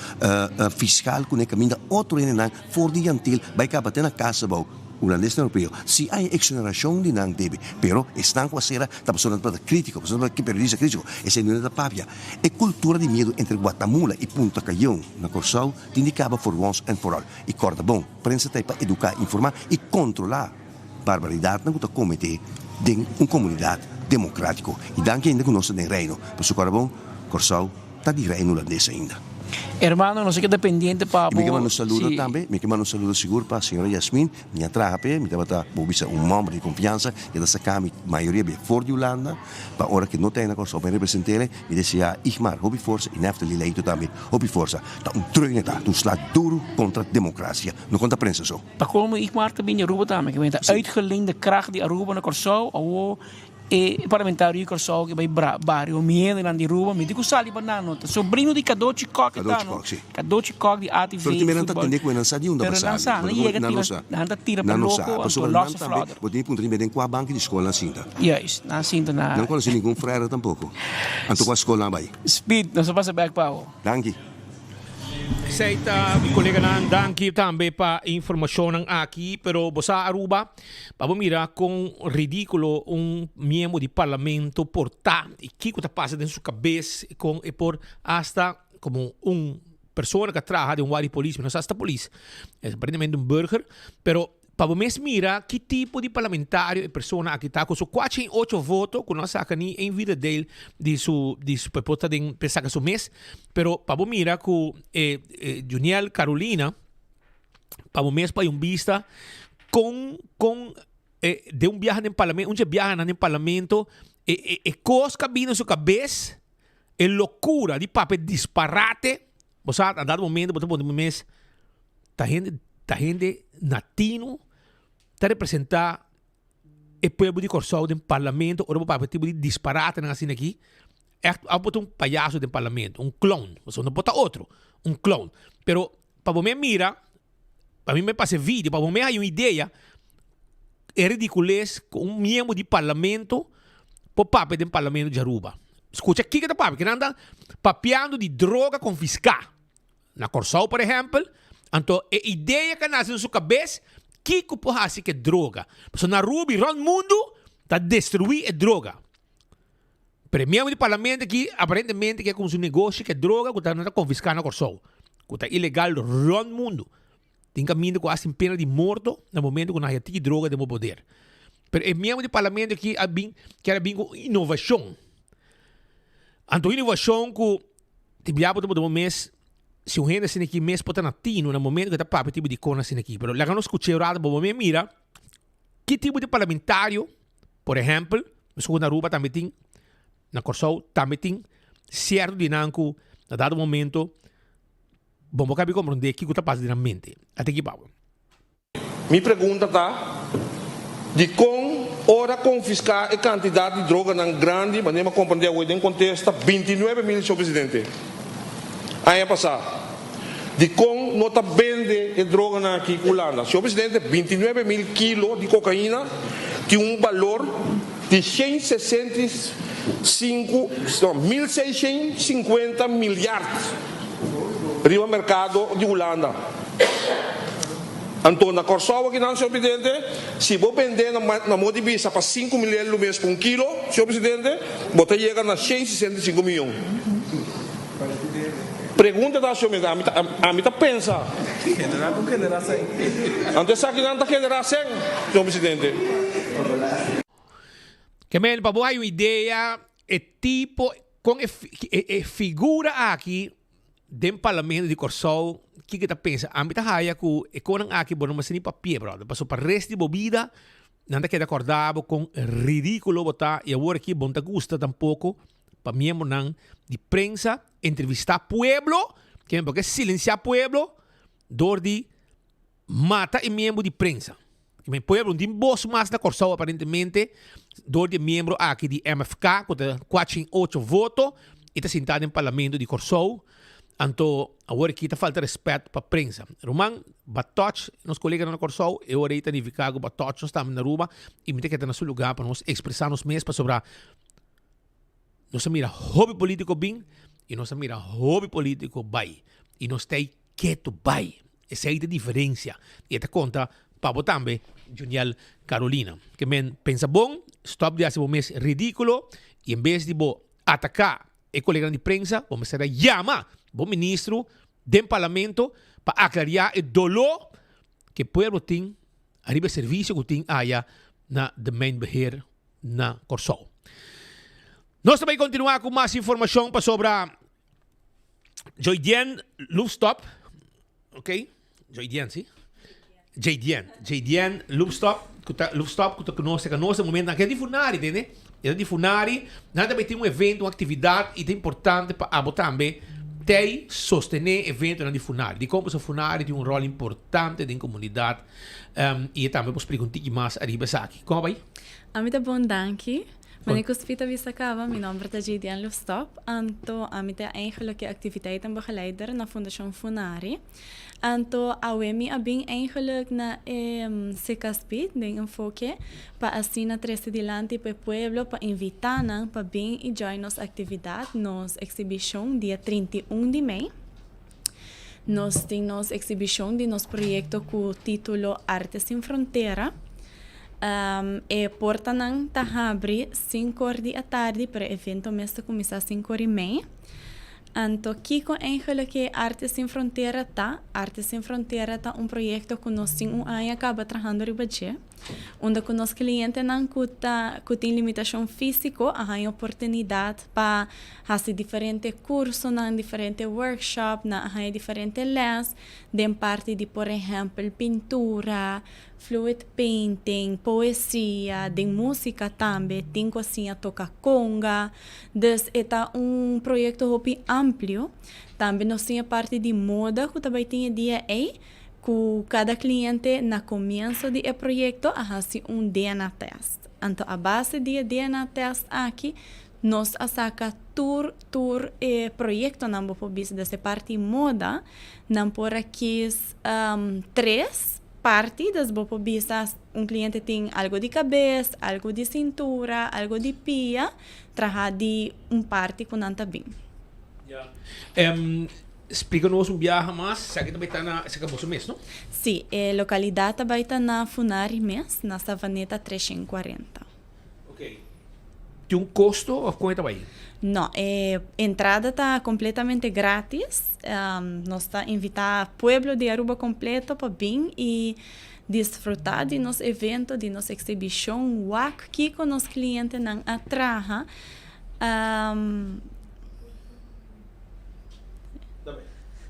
fiscal com o caminho outro renan for diantil, vai cá bater na casa bom. Holandês europeu. Se há exoneração de não deve, pero estão com a cera, está passando para crítico, passando para periodista crítico, essa é da papia. É cultura de medo entre Guatemala e Punta Cayón, na Corsau, te indicava for once and for all. E corda bom, prensa tem para educar, informar e controlar barbaridade, não está cometer de uma comunidade democrático. E danke ainda conosco no reino. Por isso, bom, Corsau está de reino holandês ainda. Hermano, não sei que dependiente para... Me manda um saludo também, me manda um saludo seguro para a senhora Yasmin, minha trape, me dava um membro de confiança, que da sacar a maioria bem fora de Holanda, para a hora que não tem na Corsau para representar, me dizia, Igmar, hobby força, e Neftali Leito também, hobby força, está treino, um slag duro contra a democracia, não contra a prensa só. Para como Igmar também, Aruba também, que vem uitgeleende kracht die Aruba na Corsau, ou e parlamentario Corsol che vai bairro Miene nan di Ruba mi dico sali banano sobrino di Cadoci Coc Cadoci Coc di ATV Però ti mi ranta tende che non sa di un da però non sa non llega tira per loco so loss of flood vuol dire punto di medem qua banchi di scuola na sinta yes na sinta na non conosci ningún frère tampoco anto qua scuola vai speed non so passa back pao danki Seita, mi collega nan danki tambe pa informação aqui, pero bosa Aruba, para mira com ridículo membro de parlamento portar e que está passa dentro sua cabeça com e por hasta como pessoa que trabalha de wari polícia, não hasta polícia, é aparentemente burger, pero para mes mira que tipo de parlamentário e pessoa aqui está com seu 48 votos, com nossa aqui em vida dele de sua proposta de pensar que seu mês, pero para mira com Juniel Carolina, para mês para vista com de viagem no parlamento, viagem no parlamento coisa que vem na sua cabeça, é loucura de papel disparate, você a dado momento, você mês tá gente latino está representar o povo de Corsol no parlamento, ou para tipo de disparate assim aqui, é botar palhaço no parlamento, clone, você não bota outro, clone. Pero para você mira, para mim me passa vídeo, para você ter uma ideia, é ridiculez com membro de parlamento por papel do parlamento de Aruba. Escuta aqui que tá papel, que anda papeando de droga confiscar. Na Corsol, por exemplo, então, a ideia que nasce na sua cabeça, que pode fazer que droga. Porque na Ruby, no mundo, está destruir a droga. Pero mesmo de parlamento aqui, aparentemente, que é como um negócio que é droga, que está confiscando na Corsol. Que está ilegal no mundo. Tem caminho quase em pena de morto, no momento que não há droga de poder. Pero é mesmo de parlamento aqui, que era bem com inovação. Então, inovação que, te viapo do mês, se o gente assim aqui mesmo pode natino no momento que está papo tipo de cona assim aqui, pero lá não escutei nada, bom me mira que tipo de parlamentário, por exemplo, na Aruba também tem, na Corsol também tem certo dinâmico, a dado momento, bom vou caber compreender que está passando na mente. Até aqui, Paulo. Me pergunta tá de com hora confiscar a quantidade de droga na grande, mas nem compreender hoje em contexto 29 mil, senhor presidente. Ano passado, de com nota vende a droga na aqui Holanda. Senhor presidente, 29 mil quilos de cocaína tem valor de 1.650 milhares no mercado de Holanda. Então, na Corsol aqui, senhor presidente, se vou vender na Modibisa para 5 milhões no mês por quilo, senhor presidente, você chega a 165 milhões. Pergunta da senhora, a mim pensa. Antes aqui não está generando, senhor presidente. Que men, para você uma ideia, é tipo, com a figura aqui, do parlamento de Corsol, que está pensando? A mim está raia que é conan aqui, bom, mas nem papel, brother. Passou para o resto da vida, não está queda acordado com ridículo botar, e agora aqui, bom, tá gusta tampouco, para membro de prensa, entrevistar pueblo, que é porque silenciar pueblo, dor de mata e membro de prensa. Que pueblo tem voz mais na Corsol, aparentemente, dor de membro aqui de MFK, com 48 votos, e está sentado no parlamento de Corsol. Então, agora aqui está falta respeito para a prensa. Roman, Batoch, nosso colega na Corsol, eu agora está em Chicago, Batoch, nós estamos na Aruba, e me tem que estar no seu lugar para nós expressar-nos mesmo para sobre nós mira hobby político bem e nós mira hobby político bem. E nós está quieto bem. Essa é a diferença. E esta conta para também Juniel Carolina. Que men pensa bom, stop de fazer mês ridículo e em vez de atacar o colega de prensa, vamos ser chama o ministro do parlamento para aclarar o dolor que o povo tem, arriba serviço que tem aí na de main beheer na Corsol. Nós também continuar com mais informação para sobre Joydian Loopstop, ok? Joydian, sim? Joydian Loopstop, que nós no momento naquele de Funari, né? Ele de Funari, nós também tem evento, uma atividade e é importante para a também tem sostener evento na de Funari. De como o Funari tem rol importante na comunidade e também vamos explicar um pouco mais arriba aqui. Como vai? A mim tá bom, danke. Wanneer ik spita Visakava, mijn naam is Jidian Lustop. Anto, ik ben eigenlijk activiteitenbegeleider na Fundación Funari. Anto, awemi abing eigenlijk na Secaspit, den enfoque, pa asina 13 dilante pe pueblo, pa invitana, pa bing e join nos actividad, nos exhibición dia 31 de maio. Nós temos exibição de nosso projeto com o título Arte Sem Fronteira. E porta não está abre 5 horas da tarde para o evento mesmo começar às 5h30. Então, Kiko Angelo que Arte Sem Fronteira tá. Arte Sem Fronteira tá projeto que nós temos acaba trabalhando em Badia. Onde com os clientes não tem limitação física, há oportunidade para fazer diferentes cursos, diferentes workshops, há diferentes lessons, de parte de, por exemplo, pintura, fluid painting, poesia, de música também, tem coisinha toca conga. Então, é projeto muito amplo. Também nós temos parte de moda, que também tem dia aí. Com cada cliente, na começo do projeto, faz DNA test. Então, a base do DNA test aqui, nós saca tour projeto na Bopobis dessa parte moda, não por aqui 3 partes das Bopobisas. Cliente tem algo de cabeça, algo de cintura, algo de pia, trabalha de parte com nanta bem. Explica-nos viaje mais, se aqui também está na Caboso mês, não? Sim, a localidade também está na Funari mês, na Savaneta 340. Ok. Tem custo ou como está aí? Não, a entrada está completamente grátis. Nós está invitando o pueblo de Aruba completo para vir e desfrutar de nosso evento, de nossa exibição, que com os clientes não atraja.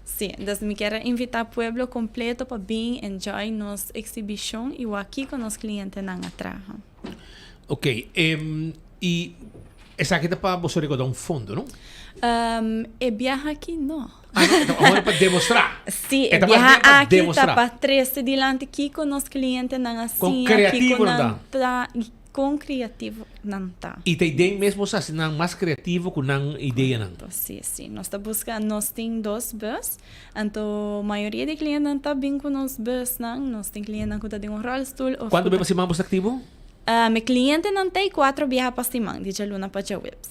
Sim, então me quero invitar o pueblo completo para vir enjoy nossa exibição e aqui com os clientes não atraja. Ok, e essa aqui é para você recordar fundo, não? É viaja aqui não. Agora é para demonstrar. Sim, é viaja aqui está para 13 dilante aqui com os clientes não assim. Com criativo não dá. Com criativo não está. E tem ideia mesmo assim, mais criativo com não ideia não. Sim, sim. Nós está buscando, nós tem 2 bus. Então, a maioria de clientes não está bem com os bus não. Nós tem clientes que tem rollstool. Quando bem você mais ativo? Meu cliente não tem 4 viagens para cima, de Jaluna para Jawebs.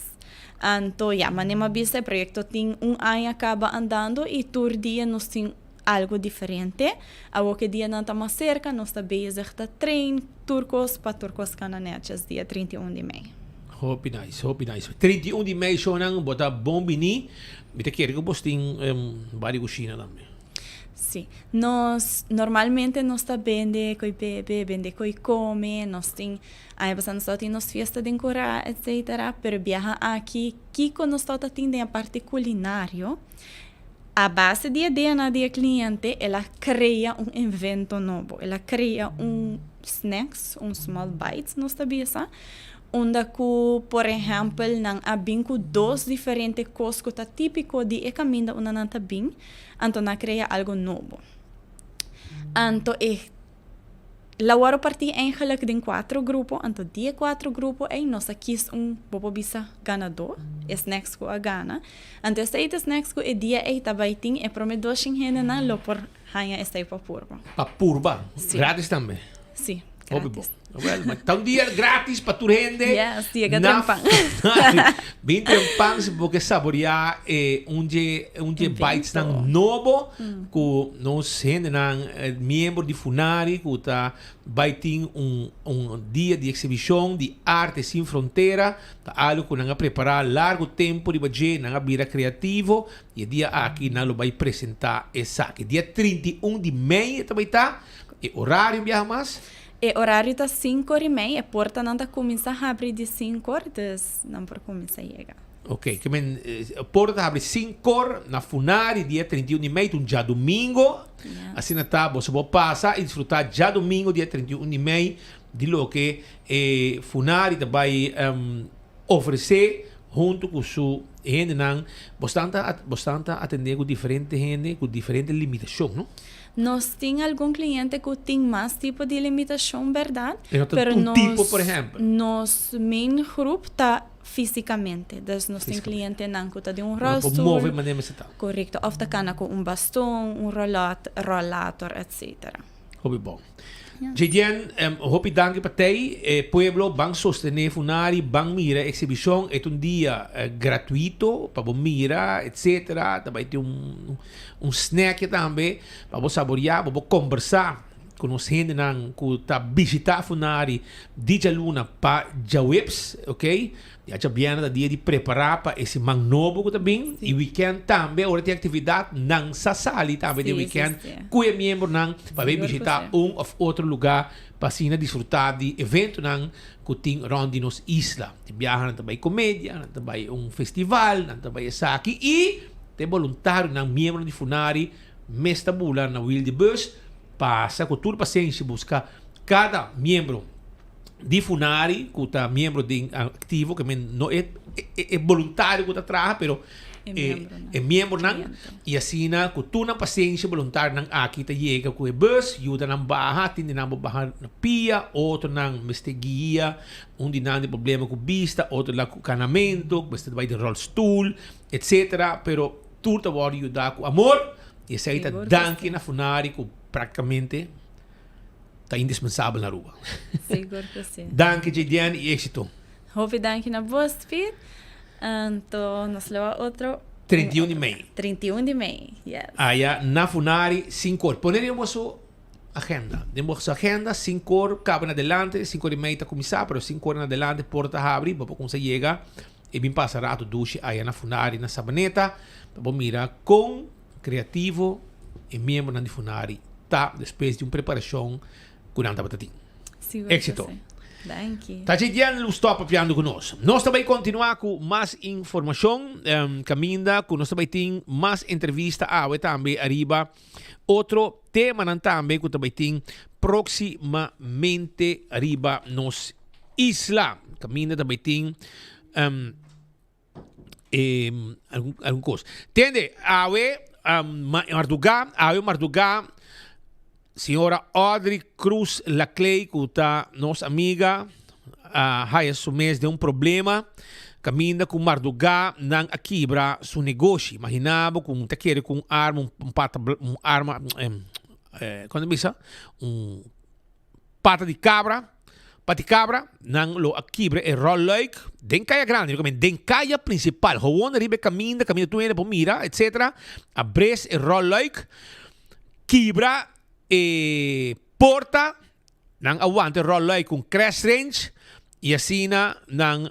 Então, mas nem vista o projeto tem ano acaba andando e todo dia nós tem algo diferente. A que dia não está mais cerca, nós está bezig a trein turcos para turcos cananetes dia 31 de maio. Hope nice. 31 de maio só não bota bombini. Me te quero que você tem várias cozinhas também. Sim, nós normalmente nós está vende coi bebe, vende coi come, nós tem aí bastante só tem nos festa de cura, etc. Pero viaja aqui, que nós está tendo a parte culinário. A base de DNA do cliente, ela cria evento novo. Ela cria snacks, small bites, nós sabemos. Onde, por exemplo, não há 2 diferentes coisas que são típicos de caminho onde não está bem. Então, não cria algo novo. Então, Lawaro parti eigenlijk de 4 grupos, então die 4 grupos nós kies bobobisa ganador, snacks ko a gana. Então esta snacks ko dia tabaiting promedosing hena na lopor hanya esta papurba. Papurba, grátis também. Sim, grátis. Well, mas tá dia grátis para tu gente. Yes, sim, gatrampang. Bem trampang se porque saborear bites nang novo com nós gente nang membro de Funari que tá biting dia de exibição de arte sem fronteira, tá algo que nang preparar largo tempo de baje nang vira criativo e dia aqui nalo vai apresentar essa que dia 31 de maio também tá e horário viaja mais. O horário está 5h30, a porta não está começando a abrir de 5 horas, não para começar a chegar. Ok, a porta abre 5 horas na Funari, dia 31 de maio, já domingo. Yeah. Assim tá, você pode passar e desfrutar já domingo, dia 31 de maio, de lo que Funari vai oferecer junto com sua gente, bastante atender com diferente gente, com diferentes limitações, não? Nos tem algum cliente que tem mais tipo de limitação, verdade? Pero um tipo, por exemplo? Nos main grupo está fisicamente. Dus nós tem cliente que está de rolstoel. Move maneira se tal. Correto. Of tá com bastão, rollator, etc. Hobby bom. Jadian, hopi danke para ti. Pueblo bang sostener funari, bang mira exhibição é dia gratuito para mira, etc. Também tem snack também para saborear, para conversar com os gente que tá visitar funari dia luna para jawebs, ok? Já já biana dia de preparar para esse mang novo também e weekend também hora tem atividade nang sasali também de weekend cuia membro nang para visitar ou outro lugar para sina desfrutar de evento nang que tem rondi nos isla de viajar também comédia também festival também aqui e tem voluntário nang membro de funari mesta bula na Wildebus passa com tudo paciência buscar cada membro de funari que está membro de ativo que não é voluntário que está trabalha pero é membro não e assim na que tu na paciência voluntário não aqui tá chega com o bus ajuda na barra tende na barra na pia outro não mesteguia de não de problema com vista outro lá com canamento basta vai de rollstool etc pero tu tá vai ajudar com amor e essa aí tá danke na funari que praticamente está indispensável na rua. Seguro que sim. Danke, Jadian, e êxito. Houve danke na BuzzFeed. Então, nós leva outro... 31 de maio. 31 de maio, yes. Aí, na Funari, 5 horas. Poneremos a agenda. Temos a agenda, 5 horas, cabe na adelante, 5 horas e meia está começar, pero 5 horas na adelante, porta abre, para quando você chega, e bem passar a duche aí na Funari, na Sabaneta, para mirar com criativo e membro na Funari, tá, depois de uma preparação curando batatinha. Éxito. Danke. Tá chegando o stop apiando conosco. Nós também continuar com mais informação, caminda, com nós também tem mais entrevista, também arriba. Outro tema também que também tem proximamente arriba nos isla. Caminda também tem alguma coisa. Entende? Mardugá, senhora Audrey Cruz Laclay, que está nossa amiga, há esse mês de problema, caminha com Mardugá, não quebra seu negócio. Imaginava com taqueiro com arma, arma, quando pensa, pata de cabra, não lo quebra é rolleik, den caia grande, den caia principal, gewoon ribe caminha tu para mira, etc. A bres é rolleik, quebra porta nang aguante rollay com crash range e assim nang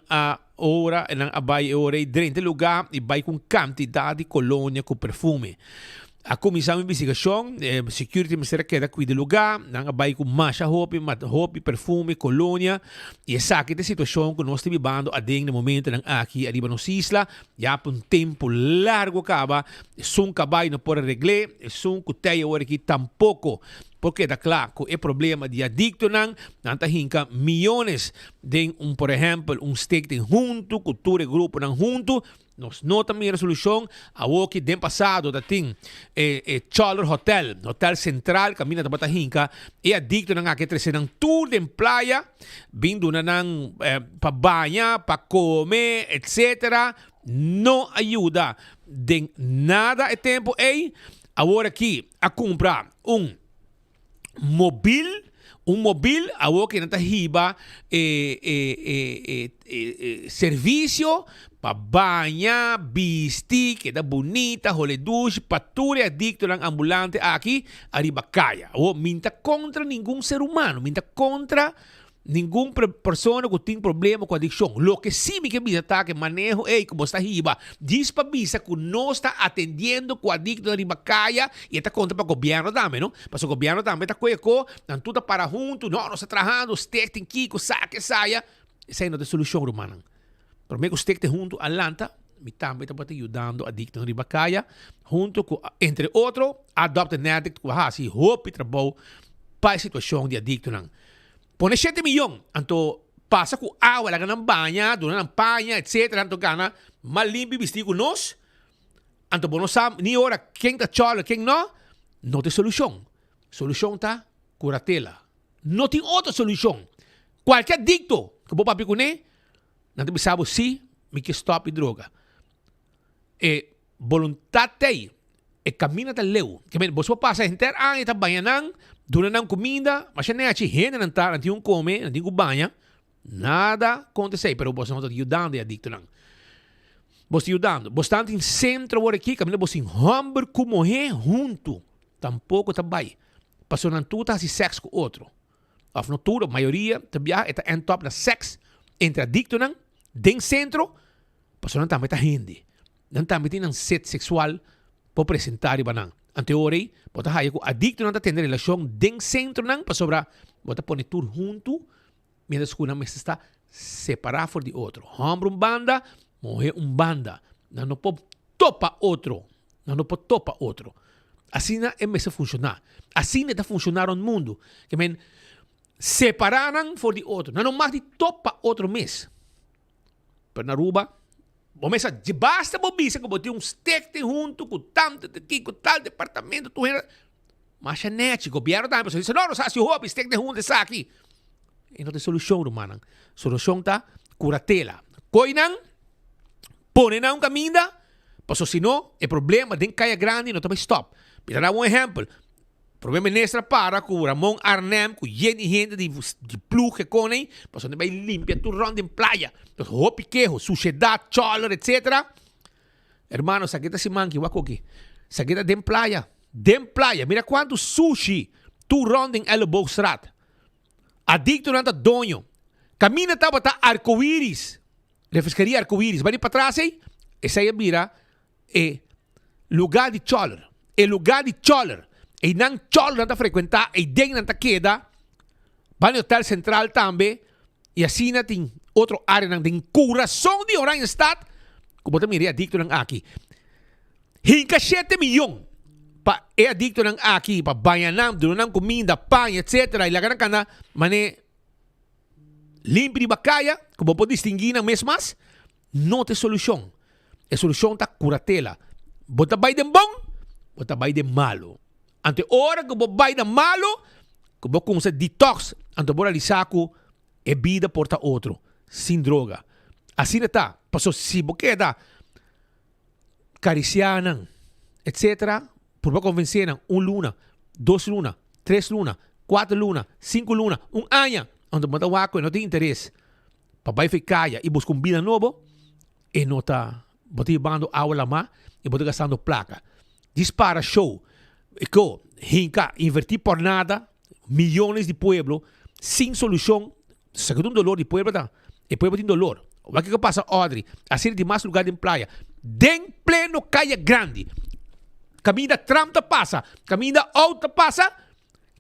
ora nang abay ora dentro lugar e vai com quantidade de colônia com perfume. A comissão de investigação, security ministério queda aqui do lugar, nang abay com masha hopi, perfume, colônia e essa aqui é a situação que nós estamos vivendo no momento nang aqui arriba nos isla, já por tempo largo acaba, sun cabay não pode arreglar, sun que tem agora aqui tampouco. Porque da claro que o problema de adicto não hinca milhões de por exemplo, stake de junto, cultura grupo não junto, nós não temos a resolução, a o que den passado da tem Charler Hotel Central, caminha da Batahinca, e adicto não que trece não tudo em praia, vindo não para banhar, para comer, etc. Não ajuda de nada é tempo aí, agora aqui a comprar mobil, a que não hiba serviço para banhar, vestir, que da bonita, role douche, patrulha adicto ng ambulante aqui, arriba caia. Ou minta contra nenhum ser humano, minta contra nenhuma pessoa que tem problema com adicção. Lo que sim me bisa tá que manejo como está riba. Diz para bisa que não está atendendo com adicto na riba caia e está contra para o governo também, não? Para o governo também está com não tudo para junto, não está trabalhando, você tem que saia. Essa não é a solução, romana. Para mim, você tem junto Atlanta, me também está ajudando adicto na riba caia, junto com, entre outros, Adopt an Addict, que assim, hope trabalho para a situação de adicto não. Pone 7 milhões, então passa com água, laga ng banha, doon ng panha, etc. Então gana, malimpi bistigo nos, então bono sam, ni ora, quem tá chola, quem não tem solução. Solução tá curatela. Não tem outra solução. Qualquer adicto que vou papi com ele, não tem sabe se me que stop droga. E vontade tem. E caminho tá leu. Que bem, você passa inteiro ano tá banhando, durante comida, mas não é assim, gente não tá, não tem um come, não tem um banha. Nada acontece, pero você não está ajudando a adicto não. Você ajudando. Você está em centro agora aqui, caminho você em hamburger como é junto. Tampouco tá bem. Passou não tudo assim sexo com outro. Of no tudo, a maioria também está em top da sexo entre adicto não, dentro centro, passou não tá metendo gente. Não tá metendo um set sexual para apresentar e banang. Ante ori, bota haya ko adicto não tá tendo relação dentro centro não, para sobra, bota pôr tudo junto. Mientras que una mesa está separada de outro. Hombre banda, mulher banda. Não pode topa outro. Não pode topa outro. Assim não é mesa funcionar. Assim não está funcionar no mundo. Que men separaram de outro. Não mais de topa outro mês. Pero na Aruba, o mesa basta bobisa que bote steak junto com tanto aqui, com tal departamento, tu mas é net, governo também, pessoal diz, não sabe se o hobby steak de junto está aqui. E não tem solução, mano. Solução tá curatela. Coinang, põe na caminho, porque se não, é problema dentro caia grande, não também stop. Para dar um exemplo, problema nessa para com Ramon Arnem, com gente de plug que conem, porque não vai limpar tudo rondo em praia. Então, hopi quejo, suciedade, choler, etc. Hermano, saqueta se manque, wakoki. Saqueta dentro praia. Dentro praia. Mira quanto sushi tu rondo em Elbow-Straat. Adicto não tá donho. Camina tava tá arco-íris. Refrescaria arco-íris. Vai para trás aí. Essa aí mira é lugar de choler. É lugar de choler. E não choler não tá frequentar. E den não tá queda. Vai no hotel central também. E assim não tem outro área não tem coração de Orange Stad. Como tá mira adicto não aqui. Hinka 7 milhões. Pa é adicto ng aqui pa banyanam, doon ng comida, pan, etc. Ilagan ka na, mane limpo de bacaya, como pode distinguir ng mesmas, não tem solução. A solução tá curatela. Bota bay de bom, bota bay de malo. Ante hora que bota bay de malo, que bota com se detox, ante bora lisako, é vida porta outro, sem droga. Assim tá. Passou se boqueda, caricianan, etc., por para convencer 1 luna, 2 luna, 3 luna, 4 luna, 5 luna, 1 ano, onde manda o água e não tem interesse. Papai fica e busca vida novo e não está botando água lá mais e bota gastando placa. Dispara show. E que hinca, invertir por nada, milhões de pueblo, sem solução. Se que tem dolor de pueblo, tá? E pueblo tem dolor. O que passa, Audrey? Assim de mais lugar em praia. Den pleno caia grande. Caminho da tram passa, caminho da auto passa,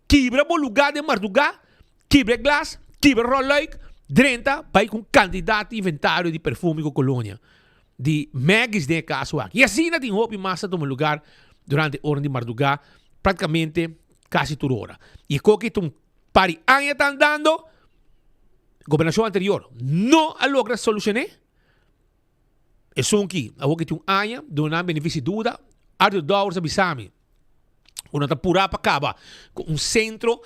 quebra o lugar de madrugada, quebra glass, quebra rolleik, drenta, vai com candidato inventário de perfume com colônia, de megas de caso aqui. E assim não tem roupa e massa de um lugar durante a hora de madrugada, praticamente quase toda hora. E qualquer um pari anos está andando, a governação anterior não logra solucionar. É só que a que tem ano, dona benefício dúvida, Ardo Dawar sa Bisami. Una ta pura pa kaba. Un centro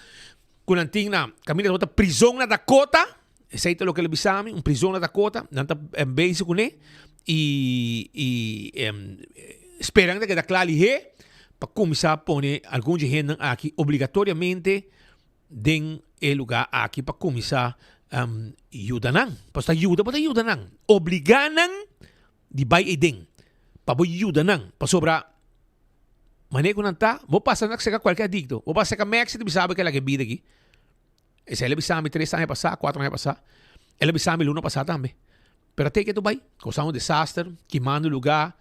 con antigna camina ta prisão na Dakota. Essa é o que ele Bisami, um prisão na Dakota, nanta base com ele e esperando que da clali he para começar a pôr algum gente aqui obrigatoriamente den el lugar aqui para começar ajudanan. Para ajudanan. Obriganan de bai eden. Para ajudanan. Para sobra manejo não tá, vou passar na que qualquer adicto. Vou passar com a Max, você sabe que ela que vida aqui. Esse ele bisame 3 anos passar, 4 anos passar. Ele bisame 1 ano passar também. Pero até que tu vai, causar desastre, queimando o lugar,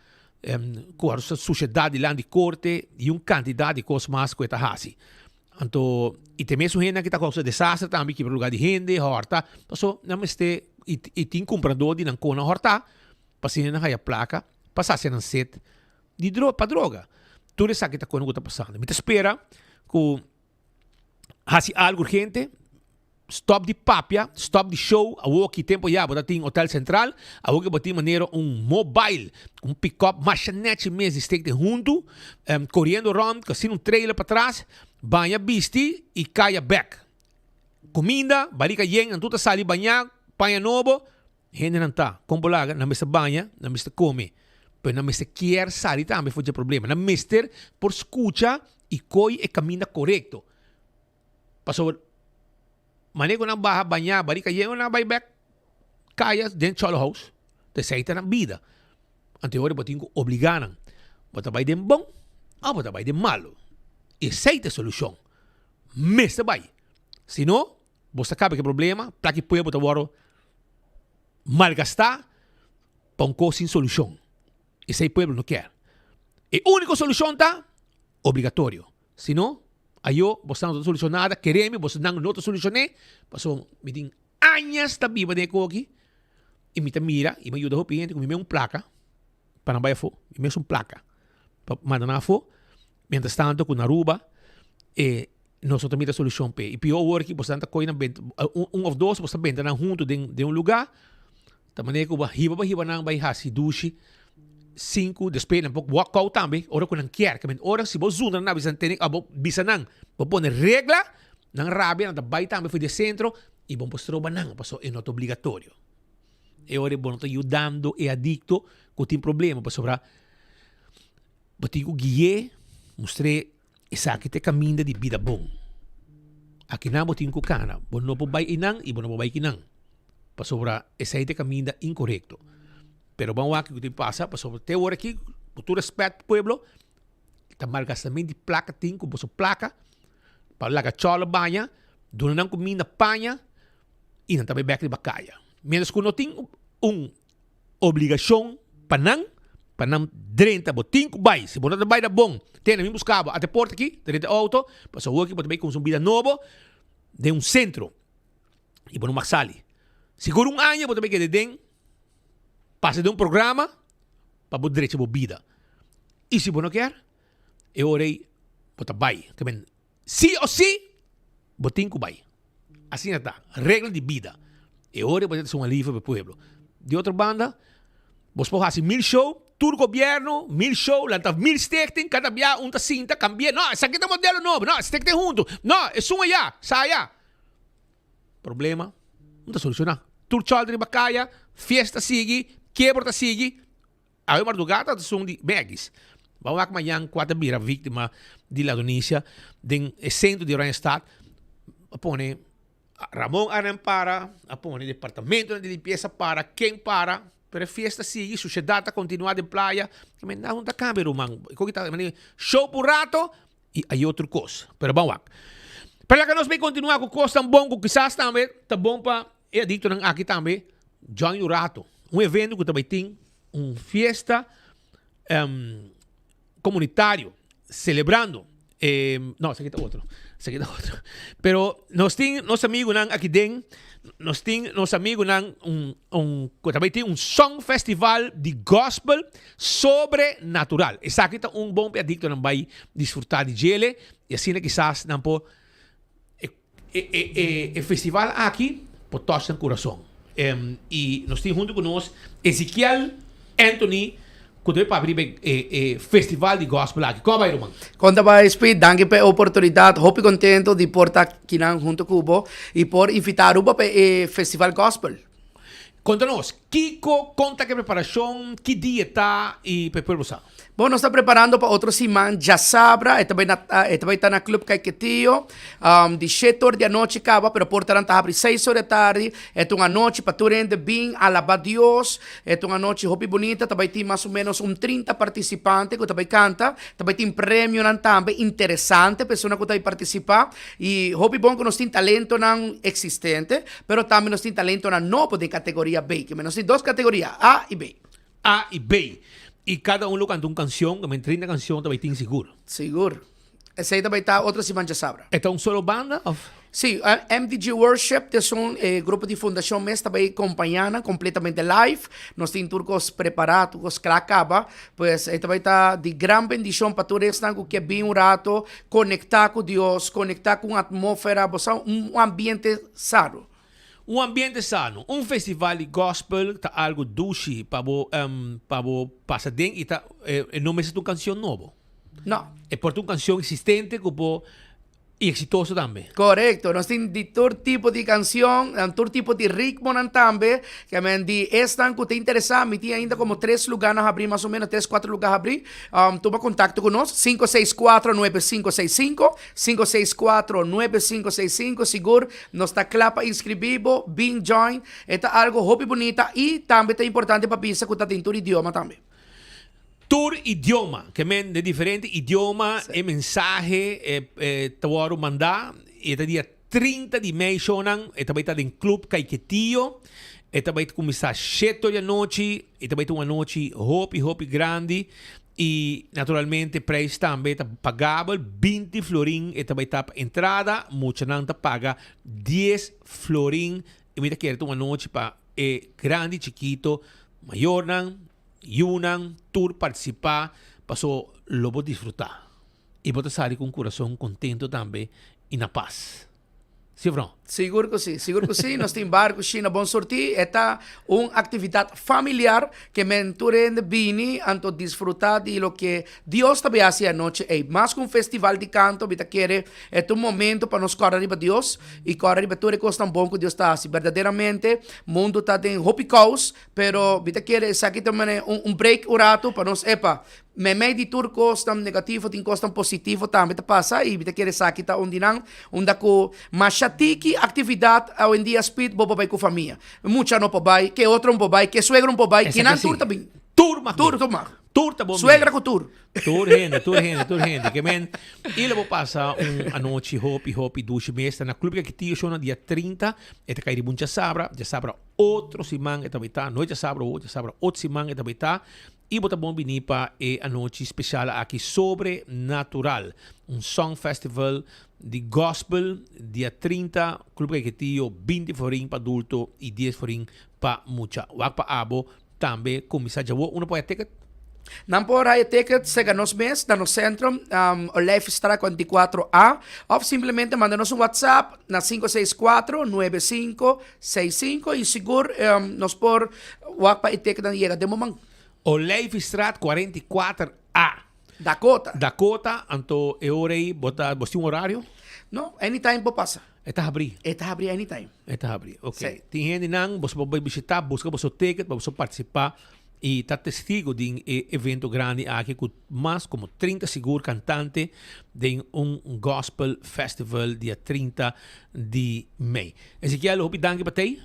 com a sociedade lá de corte e quantidade de coisas mais que está assim. Então, e tem mesmo gente que está causando desastre também, que o lugar de gente, horta. Então, não este e tem comprador de não com a horta, passando na placa, passar sem set de droga. Tudo isso que está passando. Me espera que haja algo urgente, stop de papia, stop de show, a que tempo já, bota tem hotel central, a que bota maneira mobile, pick-up, machinete mesmo, steak de junto, correndo around, assim trailer para trás, banha bisti e caia back. Comida, balica yen, ang tuta sali banha, panha novo, hindi não tá. Compolaga, na mesa banha, na mesa come. Pero na mesa quer sali também foi o problema. Na mister, por escucha e coi e camina correto. Passou, manego ng baha, banha, balica yen, na bay back, kaya, dentro do house, te saita ng vida. Ante hora, batin ko obliganan. Bota bay den bom, o bota bay den malo. E saita solusyon. Mesta bay. Se não, você sabe que é problema, para que pueda botar waro malgastar, ponco sem solução. Esse pueblo não quer. E a única solução tá obrigatório. Se não, aí você não solução nada, queremos, você não solução, passou, me tem anos da viva de aqui, e me mira, e me ajuda a cliente, me uma placa, para não vai for, me uma placa, para mandar na for, mientras tanto, com Aruba, e nós temos a solução para. E pior hora que você está coisa ou dois, você está junto de lugar, da maneira que o riba não vai hasi dushi, 5, depois um pouco walkout também, ora que não quer, que ora se você zunda na bisa tenik, abo bisa não, você põe regra, não rabia, não vai também foi de centro, e bom postroba não, passou é not obrigatório. E ora bom está ajudando e adicto, que tem problema, passou para batigo guie, mostrei essa aqui te caminho de vida bom. Aqui não botin ko kana, bom não vai inang, e bom não vai kinang. Passou para essa aí te caminho incorreto. Pero vamos aqui que te passa, passou te hora aqui, por tu respeito pueblo, tá malgastamento de placa tem com bosso placa, para lá que chola banha, dona não comida panha, e não também back de bacaya. Menos que não tem obrigação para não drenta botin ko vai, se não vai da bom, tem na mim buscava até porta aqui, drenta auto, passou aqui para também consumir vida novo de centro. E bom maxali. Seguro ano para também que de passa de programa para o direito de vida. E se você não quer, eu orei para vai. Sim ou sim, botin ko vai. Assim está, regra de vida. Eu orei para ter um alívio para o povo. De outra banda, você pode fazer 1000 shows, todo governo, 1000 shows, lanta 1000 stichting, cada dia uma cinta, cambia. Não, esse aqui é modelo novo, não, esse aqui é junto. Não, é só já, saia. Problema, não está solucionado. Tur chaldri bacaya, fiesta sigue, quebra sigue. Aí madrugada são de megis. Vamos lá que amanhã 4 bira vítima de la Indonesia, de centro de Randstad, apone Ramon Aran para, apone departamento de limpeza para, quem para, pero fiesta sigue, sociedade continua de playa, que me dá da câmera, man. Show por rato, e aí outra coisa. Pero vamos lá. Para que nós vamos continuar com coisa tão bom, que quizás também tá bom para é dito ng aqui também, Johnny Urato. Evento que também tem fiesta comunitário, celebrando. Não, esse aqui tá outro. Pero nós temos nosso amigo aqui dentro, nós temos nosso amigo também tem song festival de gospel sobrenatural. Esse aqui tá bom adicto não vai desfrutar de gele, e assim quizás não pode festival aqui por todos no coração. E nós temos junto conosco Ezequiel Anthony, que vai abrir festival de gospel aqui. Como vai, Roman? Conta para Speed, danke pela oportunidade. Hope contento de portar aqui junto com Cubo e por invitar Cubo para o festival gospel. Conta-nos, conta que preparação, que dia está e para o povo. Bom, nós estamos preparando para outra semana, já sabra, e também está na Clube Caiquetillo, de 7 horas da noite acaba, pero portarão está abre 6 horas da tarde, é uma noite para tu render bem, alabar Deus, é uma noite hopi bonita, também tem mais ou menos 30 participantes que também canta, também tem prêmio também interessante, pessoas que também participar, e hopi bom que nós temos talento não existente, pero também nós temos talento não novo de categoria B, que nós temos 2 categorias, A e B. A e B. E cada um canta uma canção, também 30 canções também tem seguro. Seguro. Essa aí também está outra semana já sabra. É um solo banda? Sim, MDG Worship, que é um grupo de fundação mesmo, também acompanhando completamente live. Nós temos turcos preparados, que acaba, pois também está de grande bendição para todos que bem rato, conectar com Deus, conectar com a atmosfera, um ambiente sano. Um ambiente sano, festival de gospel, tá algo doce para passar dentro e não é uma canção nova. Não. É por uma canção existente que Y exitoso también. Correcto, nós tem de todo tipo de canção, todo tipo de ritmo também, que de estão que te interessar, me tem ainda como 3 lugares a abrir, mais ou menos 3, 4 lugares a abrir. Toma contato conosco, 564-9565, 564-9565, seguro, nós está clapa inscribivo, bem join, é algo hobby bonita e também é importante para pensar que está em todo idioma também. Tour idioma, que men de diferente idioma e mensaje tawaro manda eta dia 30 de mei shonan eta baita den club Kaiketio eta baita começar 7 da noite eta baita uma noite hopi grande e naturalmente preço também tá pagável 20 florin eta baita entrada mucha não tá paga 10 florin e me quer uma noite para grande chiquito maior não Yunan, tour participar, pasó lobo disfrutar. Y vos salir con un corazón contento también y na paz. ¿Sí, bro? Seguro que sim. Nós temos barco China bom sortir. É uma atividade familiar que mentorem de bini anto desfrutar de lo que Deus também hace a noite. É mais que um festival de canto, bita quer é um momento para nós correr para Deus e correr para tudo que tão bom que Deus está assim. Verdadeiramente, o mundo está em hopi caos, pero bita quer isso aqui também break o rato para nós. Meio de tudo costa negativo, tem costa positivo também tá passa e bita quer isso aqui tá onde com machatiki atividade ao em dia speed bobo vai com família. Mucha no pobai, que outro não pobai, que suegra não pobai, que não tour também. Tour tá bom. Suegra com tour. Tour gente. Que men, ele vou passar a noite hopi duche mesta na clube que tio show no dia 30, eta cair de buncha sabra, outro simang eta bita, noite sabra, outro simang eta bita. E bota bom binipa a noite especial aqui sobrenatural, song festival de gospel dia 30, clube que tio 20 forin para adulto e 10 forin para mucha. Wak pa abo também começar já uno pode ticket. Não pode ter ticket, chega nos mês, no centro, Life Star 44A, ou simplesmente manda-nos um WhatsApp na 564-9565 e seguro nos por wak pa ticket na chega de momento. Olijf Straat 44A. Dakota, anto e ora aí, você um horário? Não, anytime pode passar. Está abrir anytime. Está abrir, ok. Tem gente não, você pode visitar, busca o seu ticket, para você participar e está testigo de um evento grande aqui com mais como 30 seguro cantantes de gospel festival dia 30 de mei. Ezequiel, eu danke para ti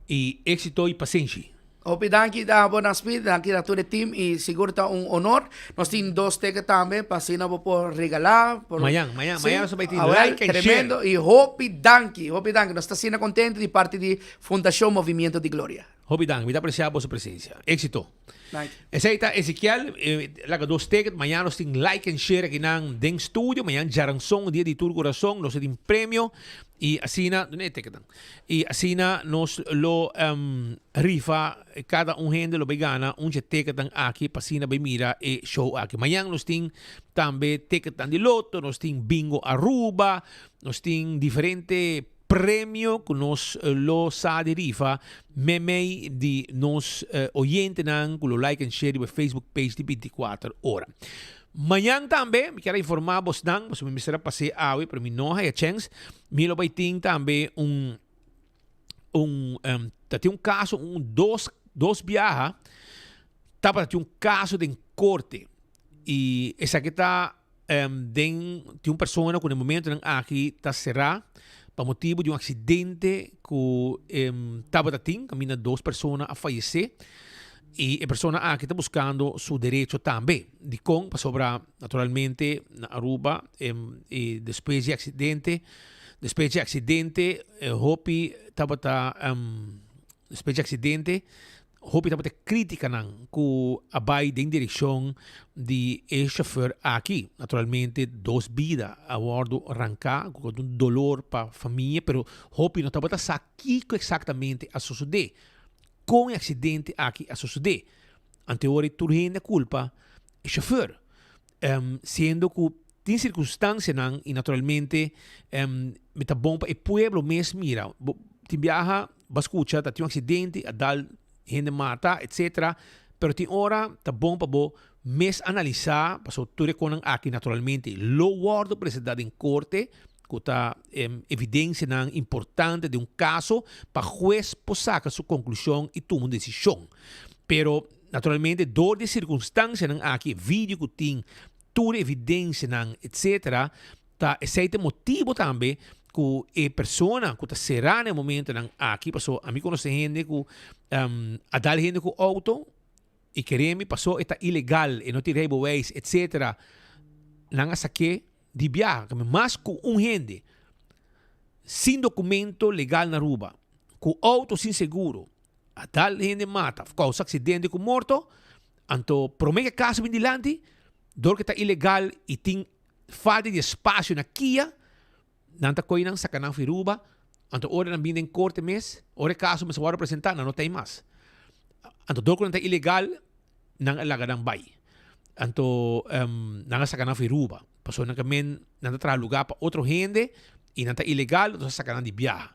e êxito e paciência. Hopi danki da boa speed, danki da todo team e seguro está honor. Nós temos 2 tickets também, para assim não vou regalar. Amanhã você vai ter like and tremendo. Share. E hopi danki, nós está sendo contente de parte de Fundação Movimento de Glória. Hopi danki, me apreciar a sua presença. Éxito. Essa aí está Ezequiel, laga 2 tickets, amanhã nós temos like and share aqui no Den Studio, amanhã Jaransong, dia de Tour Coração, nós temos prêmio e assim nós lo rifa, cada gente lo gana ticket aqui para assim vai mira e show aqui. Amanhã nós temos também ticket de loto, nós temos bingo Aruba, nós temos diferentes premio que nos lo sa de rifa meme de nos oyente nan con lo like and share de Facebook page de 24 horas. Manhã também, me quero informar vos dan, vos me será passei awe, pero me não há chance, me lo vai ter também tem caso, dois viaja, tava tem caso de corte e essa que tá tem pessoa que no momento aqui tá cerrado por motivo de acidente que estava caminhando 2 pessoas a falecer e a pessoa aqui está buscando seu direito também de com sobre naturalmente na Aruba e depois de acidente hopi estava depois de acidente hopi estava crítica não que abai em direção de chauffeur aqui naturalmente 2 vidas a bordo arrancar com dolor para a família pero hopi não estava aqui exatamente a suceder com o acidente aqui a suceder anterior turrende culpa o chauffeur sendo que tem circunstância não e naturalmente me tá bom para o pueblo mesmo mira te viaja vas escuchar tem acidente a dar gente mata, etc. Pero tem hora, tá bom para bo mes analisar, para so tudo com aqui naturalmente, lo guardo presidade em corte, kuta evidência não importante de caso para juez sacar sua conclusão e tomar uma decisão. Pero naturalmente dor de circunstância não aqui vídeo que tem toda evidência não etc. Tá esse motivo também que a pessoa que será no momento não aqui passou a mim conhece gente que a dar gente com auto e queremos passou está ilegal e não tirei boas etc. Não saque de viagem, mas com gente sem documento legal na Aruba, com auto sem seguro, a tal gente mata, causa acidente com morto, então promete que caso vem dilante, dor que está ilegal e tem falta de espaço na Kia, não está coinang sa kanang Firuba, então ora não vem em corte mês, ora caso mas agora apresentar, não tem mais. Então dor que não está ilegal, não é lagadang bay. Então não sa kanang Firuba. Pasó na kami nanta lugar para outro gente e nanta ilegal então sacanagem de viagem.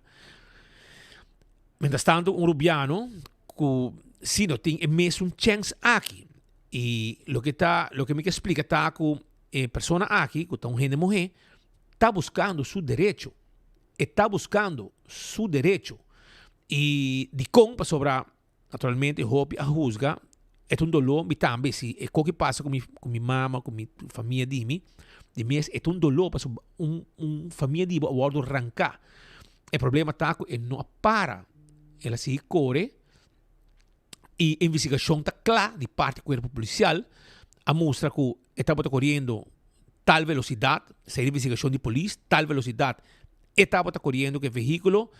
Mientras tanto, rubiano que se não tem mesmo chance aqui e lo que me explica tá que persona aqui que tá gente morrer está buscando seu direito e de como sobre naturalmente hobby a juzga é dolor me também se é o que passa com minha mama com minha família de mim de mês é dolor para família de o guardo arrancar o problema tá que não para ela se corre e a investigação está clara de parte do corpo policial a mostra que estava correndo tal velocidade se investigação de polícia tal velocidade estava correndo que veículo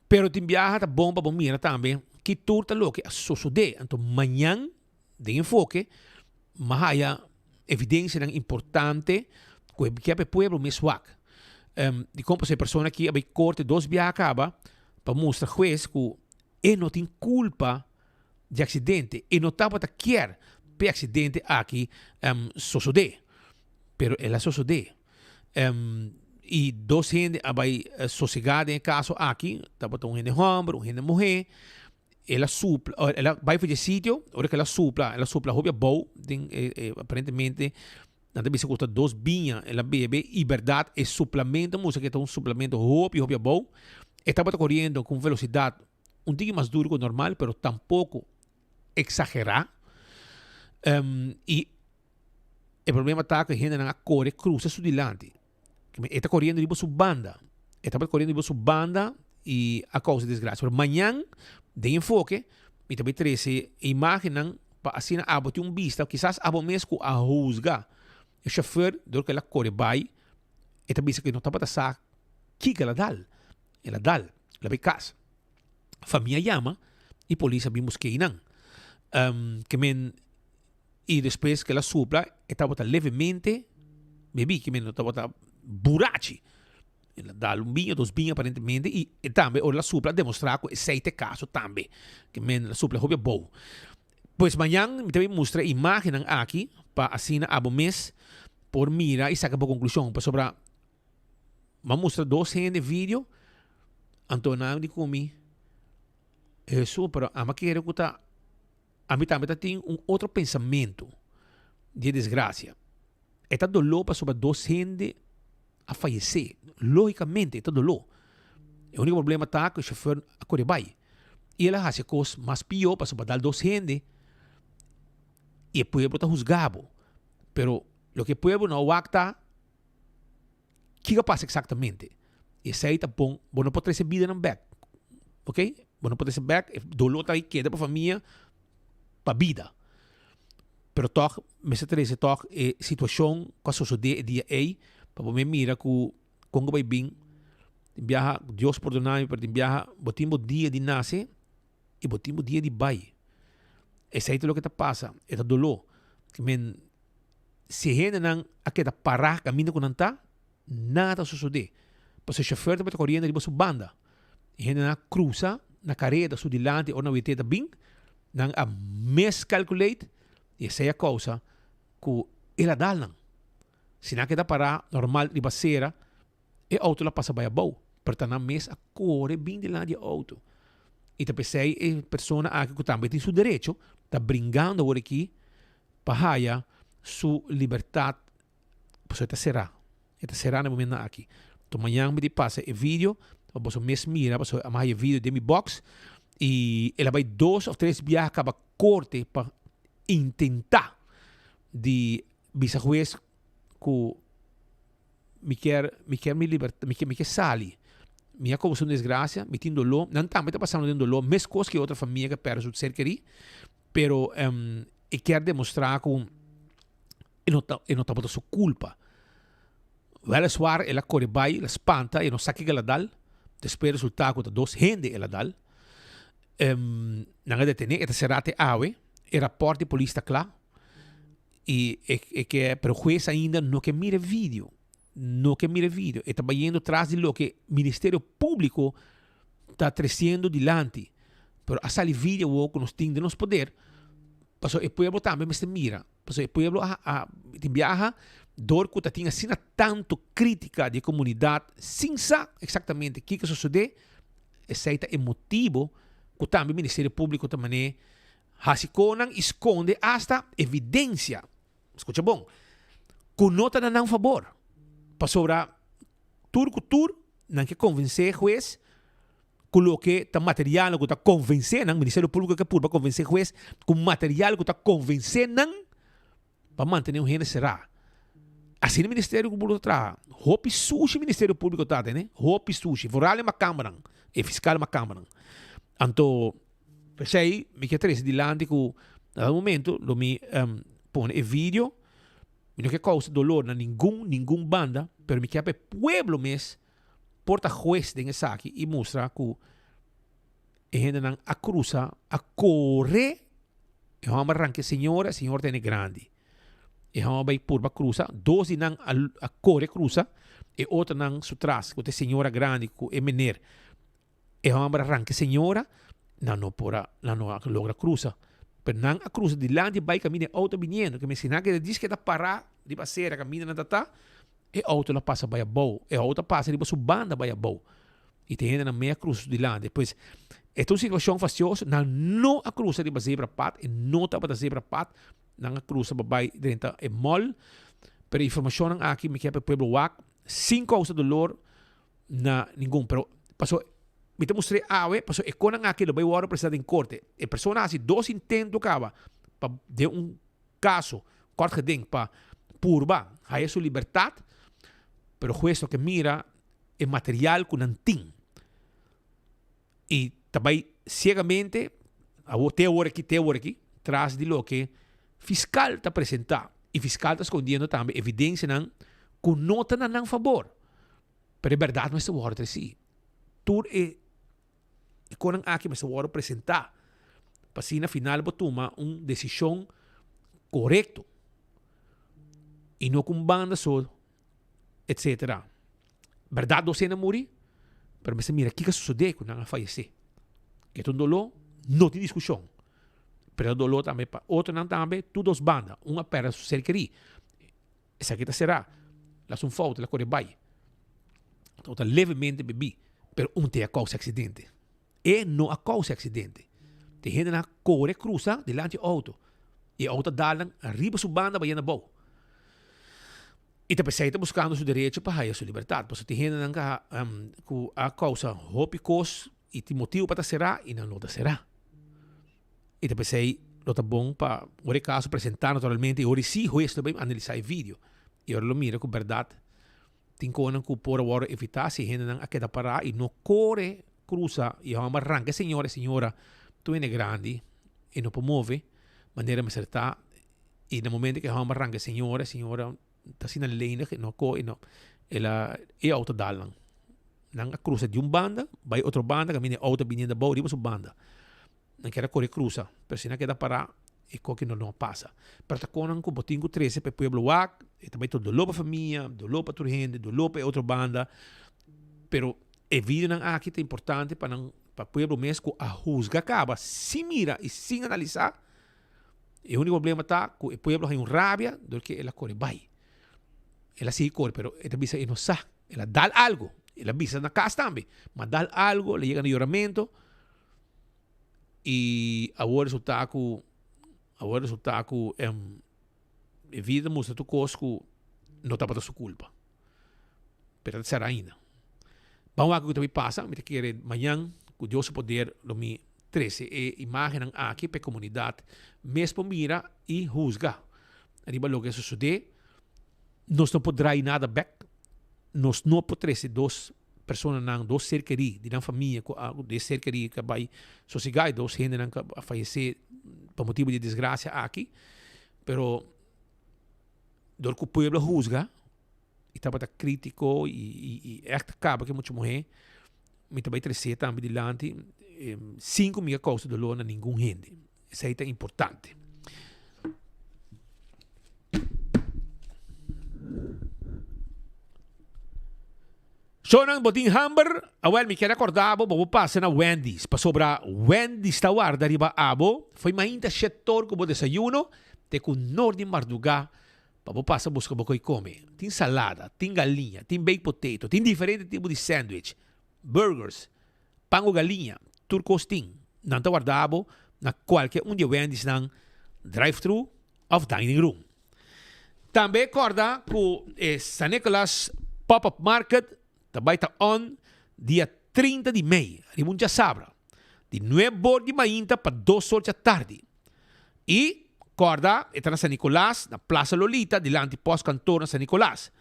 pero tem viaja bomba mira também que tudo lo que sucede então amanhã de enfoque mas há evidência importante que é o pueblo mesmo de como se pessoa que a corte dos viaja acaba para mostrar juez que ele não tem culpa de acidente e não estava a querer para acidente aqui suceder pero ela sucede e dois gente vai sossegada em caso aqui estava um gente homem gente mulher ela supla ela vai para o sítio hora que ela supla hobby boa aparentemente nada bisa custa 2 binha ela bebe e verdade é suplemento música que é um suplemento hobby boa estava correndo com velocidade pouquinho mais duro que o normal pero tampouco exagerar e o problema está que a gente não corre cruza su dilante está correndo de sua banda estava correndo de sua banda e a causa de desgraça pero amanhã de enfoque e também treze imaginan para assim a botar vista quizás a mesmo a juzgar o chofer do que ela corre vai e também que não está para saber que ela dá ela vai casa família chama e polícia vimos que não que men e depois que ela supla estava levemente bebi que men não estava burachi ela dá vinho, 2 vinhos aparentemente e também ela supla demonstrar que esse caso também que men ela supla hobby bom pois amanhã também mostra imagem aqui para assim a mês por mira e saca por conclusão para sobre mas mostra 2 gente vídeo Antonio de comi isso pero a maquera que tá a mim também tem outro pensamento de desgraça está dolor para sobre 2 gente a falecer logicamente está dolor o único problema está que o chofer a correr vai e ela faz coisas mais pior para sobre dar 2 gente e o pueblo está juzgado pero lo que o pueblo não acta que passa exatamente e isso aí está bom não pode trazer vida no back ok não pode ser back dolor está aí queda para a família para a vida pero toch me se trazer toch situação que sucede dia aí para me mira que quando vai bem viaja Deus perdonar para viaja botimos dia de nasce e botimos dia de vai esse aí é o que está passa é dolor que men se a gente não aqui parar caminho com não tá nada sucede porque o chofer está correndo de sua banda e a gente não cruza na careta su dilante ou na viteta bem não a miscalculate e essa é a causa que ela dá não se não queda parar normal de baseira e auto la passa bem a boa para na mes a corre bem dilante do auto e também sei a pessoa aqui que também tem seu direito está brincando agora aqui para sua liberdade, pues esta será no momento aqui. To manhã me passa o vídeo, você mesmo mira, você amarra o vídeo de mi box e ela vai 2 ou 3 viajes acaba corte para tentar de bisa juez que me quer libertar, me quer salir. Minha coisa desgraça, me tem dolor, não está passando de dolor, mais coisa que outra família que perde o ser querido, pero eu quero demonstrar que não está botando sua culpa. Weliswaar, ela corre bij, ela espanta, e não sabe que ela dá, depois resultado que 2 gente ela dá. Não é detener, esta será até awe, o rapport de polícia está claro, e que pero juez ainda não quer mira vídeo. No que mire vídeo, está yendo atrás de lo que o Ministério Público está trazendo dilante. Pero a salir vídeo que nos tem de nos poder, paso o pueblo também me mira. Paso o pueblo te viaja, dor que tinha assim tanto crítica de comunidade, sem saber exatamente o que sucede, aceita o motivo que também o Ministério Público também hasiconan esconde hasta evidência. Escucha bom, que nota não favor. Para turco, não que convencer juez, coloque o material que está convencendo, o Ministério Público que para convencer juez, com material que está convencendo, para manter o gente será. Assim o Ministério Público está, hopi sushi o Ministério Público está, né? Hopi sushi, foral é uma câmara, e fiscal é uma câmara. Então, pensei, me quer trazer dilante que, no momento, eu me põe o vídeo. Não que causa dolor na nenhum banda, pero me quer pueblo mes porta juez de essa aqui e mostra que a gente não acusa a correr e vamos arrancar senhora tem grande e vamos vai por cruza 12 não a correr cruza e outra não sutras que tem senhora grande que é menor e vamos arrancar senhora não logra cruza. Pero não a cruz de lá de vai caminha auto vindo que me ensina que diz que está parar de passeira caminha na tata e auto lá passa vai a bow e auto passa de sua banda vai a bow e tem ainda na meia cruz de lá depois é uma situação faciosa não a cruz de zebra pat e não tá para zebra pat não a cruz vai dentro é mall pero informação aqui me quer para pueblo wak 5 causa dolor na nenhum pero passou. Me te mostrei paso econan aqui, lo vai agora precisar em corte. E pessoa assim, 2 intentos acaba para de caso, corte de para purba, aí sua liberdade, pero juez que mira é material que não tem. E também cegamente, até agora aqui, traz de lo que fiscal está apresentando. E fiscal está escondendo também evidência não, que nota não favor. Pero é verdade, não é o ordem assim. Tudo é quando aqui mas eu apresentar para assim na final tomar uma decisão correta e não com banda só etc. Verdade você não morre, mas mira o que sucede quando ela falece. Que é um dolor, não tem discussão. Mas o dolor também para outro não também, tudo as bandas, uma perde seu ser querido. Essa aqui será, lá são falta, lá corre vai. Então está levemente bebi. Pero tem a causa acidente. E não a causa acidente. Tem gente na corre cruza delante do auto. E o auto dalam arriba sua banda vai na boa. E depois está buscando seu direito para a sua liberdade. Porque tem gente que a causa hopicos e tem motivo para será e não será. E depois aí, está bom para o caso apresentar naturalmente. E agora sim, o juiz também analisar o vídeo. E agora lo mira com verdade. Tem coisas que por agora evitar se a gente não quer parar e não corre, cruza e vamos arrancar senhora, tu é grande e não promove, maneira de acertar e no momento que vamos arrancar senhora está assim na linha que não corre, não, ela é autodalang. Não cruza de banda, vai outra banda, caminha outra vindo da boa, sua banda. Não quer correr cruza, mas se não quer parar e que não passa. Para tá com um botinho 13 para pueblo wak, e também todo dolor para família, dolor para tua gente, dolor para outra banda. Pero é vídeo não aqui é importante para pueblo mesmo a juzga acaba, se mira e sem analisar. E o único problema está que o pueblo tem rabia do que ela corre vai. Ela sim corre, pero ela visa e não sabe. Ela dá algo, ela visa na casa também, mas dá algo, ela chega no lloramento e agora resulta que a vida mostra tu coisa que não está para sua culpa. Pero será ainda. Vamos a que passa, me querer amanhã, com Deus poder, lo mi 13, imagem aqui para a comunidade, mesmo mira e juzga. Arriba lo que sucede, nós não podemos nada back, nós não podemos ser duas pessoas, dois seres queridos, de uma família, de seres queridos que vai sossegar, dois gente que vai falecer por motivo de desgraça aqui, pero do que o povo juzga, e estava crítico e acaba que muita mulher me também trazer também dilante 5 mil coisas de lona nenhum gente. Isso aí é importante. Sonang boting hamburger, awal me quer acordar vou passar na Wendy's, para sobrar Wendy's tawar da riba abo, foi mainta setor como desayuno, te com norte marduga, para passar buscar bocoi come. Tem salada, tem galinha, tem baked potato, tem diferentes tipos de sandwich, burgers, pango galinha, turcos ting, não tawar da abo, na qualquer de Wendy's nang drive-thru of dining room. Também acorda com San Nicolas Pop-Up Market, também está on dia 30 de maio, rimunja sabra, de 9 de mainta para 2 horas da tarde. E, corda, está na San Nicolás, na Plaza Lolita, dilante pós-cantor na San Nicolás.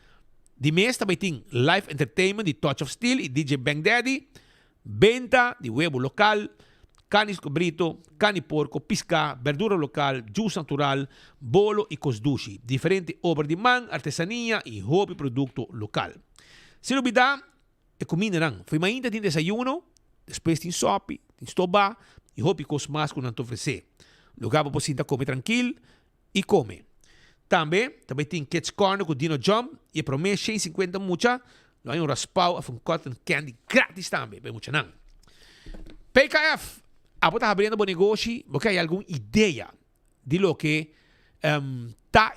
De mês também tem live entertainment de Touch of Steel e DJ Bang Daddy, venda de huevo local, canis cobrito, cani porco, pisca, verdura local, juice natural, bolo e cosdushi. Diferente obra de man, artesania e hobby produto local. Se olvidar, é comida não. Foi ainda tem desayuno, depois tem sopa, tem estoba e hobby cos mais que não te oferecer. Lugar para você comer tranquilo e come. Também tem Kids Corner com Dino Jump e promessa 150 mucha. Lá tem raspau e cotton candy grátis também, bem mucha não. PKF, a está abrindo um negócio, porque há alguma ideia de lo que está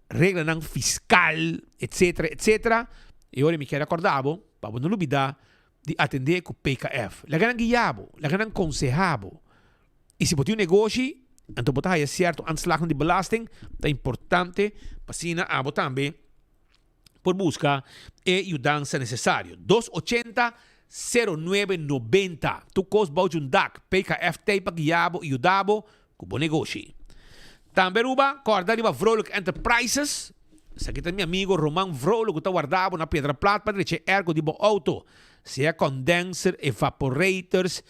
regra não fiscal, etc, etc. E ora me quero acordar, para não olvidar de atender com o PKF. La gran guiabo, la gran consejabo. E se você tem um negócio, então você tem certo anslag de belasting, é importante para sina abo também por buscar e ajudança necessário. 280-0990. Tu cos baujundak, PKF teipa guiabo e ajudabo com bom negócio. Também ruba, corda riba Vrolijk Enterprises. Sa kita mi amigo Roman Vrolo que está guardado na Pedra Plata para dizer ergo de bo auto. Se é condenser, evaporators,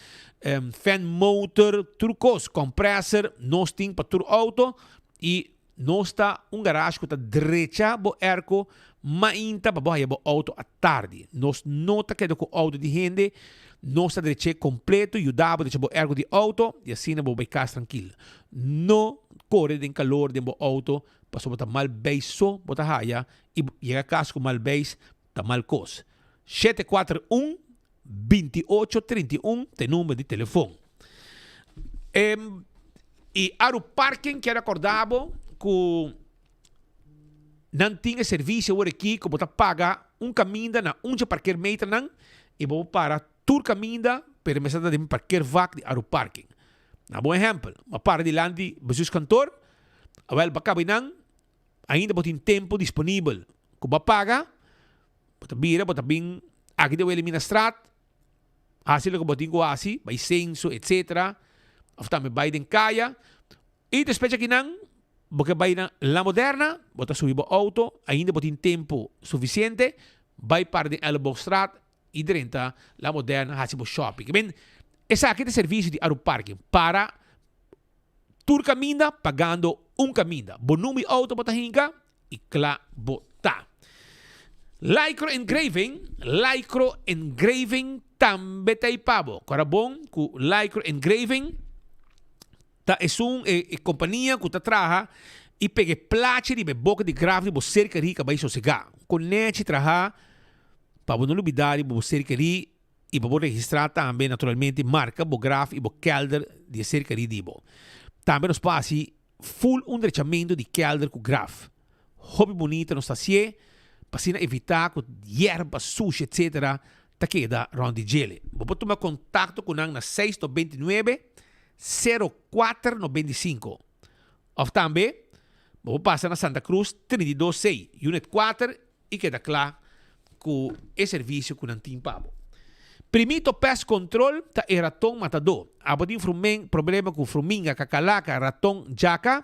fan motor, trucos, compressor, nós tem para tur auto e nós está garagem que está direita bo ergo, mainta para boa bo auto à tarde. Nós nota que com auto de gente, nós está direita completo e ajudava de bo ergo de auto e assim bo vai casa tranquilo. No corre de calor de bo auto. Pasó bota mal beiso, bota haya, y llega a casa con mal beis, ta mal cos. 741-2831, te número de teléfono. Y Aru Parking, que era acordado, que não tinha serviço agora aqui, que bota paga caminho na parquear meter nan, e vou para tur caminho, para me de parquear vac de Aru Parking. Na bom exemplo, uma para de landi, besus cantor, awel bakabi nang, ainda botin tempo disponível. Kuba paga, bota bira, bota bing, aqui deu eliminastrat, hasil ko botin ko asi, by senso, etc. After me bay den kaya, e despecha aqui nang, porque bay na la moderna, bota subibo auto, ainda botin tempo suficiente, bay para den elbowstrat, e drenta la moderna hasibo shopping. Ben, essa aqui é serviço de Aru Parking para tur caminda pagando caminda. Bonumi auto bota hinka e kla bota. Lycro engraving tambe tay pabo. Corabon ku Lycro engraving ta es companhia que ta traha e pegue plache de boca de grave bo cerca rica vai sossegar. Conete traha para não olvidar bo cerca ri e bo registrar também naturalmente marca bo graf e bo kelder de cerca ri dibo. Também nos passi full underchamento de kelder com graf. Hobby bonita no stacie, para evitar que hierba, sushi, etc. ta queda round de gele. Vou tomar contato com na 629-0495. Ou também, vou passar na Santa Cruz 326, Unit 4, e queda claro com o serviço que não tem pago. Primito pest control ta e ratong matador. Abodin problema com fruminga, cacalaca, ratong, jaca,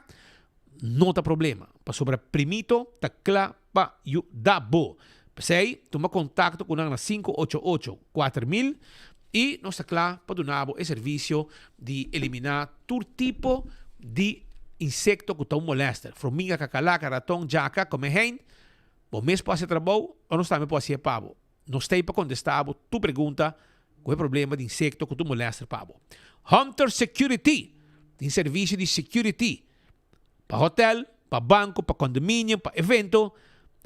não tá problema. Para sobre primito, ta cla pa yu dabo. Sei, toma contato com na 588-4000 e nós cla para donabo o serviço de eliminar todo tipo de insecto que tá molesta. Fruminga, cacalaca, ratong, jaca, como hen, o mês pode ser trabalho ou nós também pode ser pavo. Nós temos para contestar tu pergunta qual é o problema de insecto que tu molesta, pavo. Hunter Security tem serviço de security para hotel, para banco, para condomínio, para evento.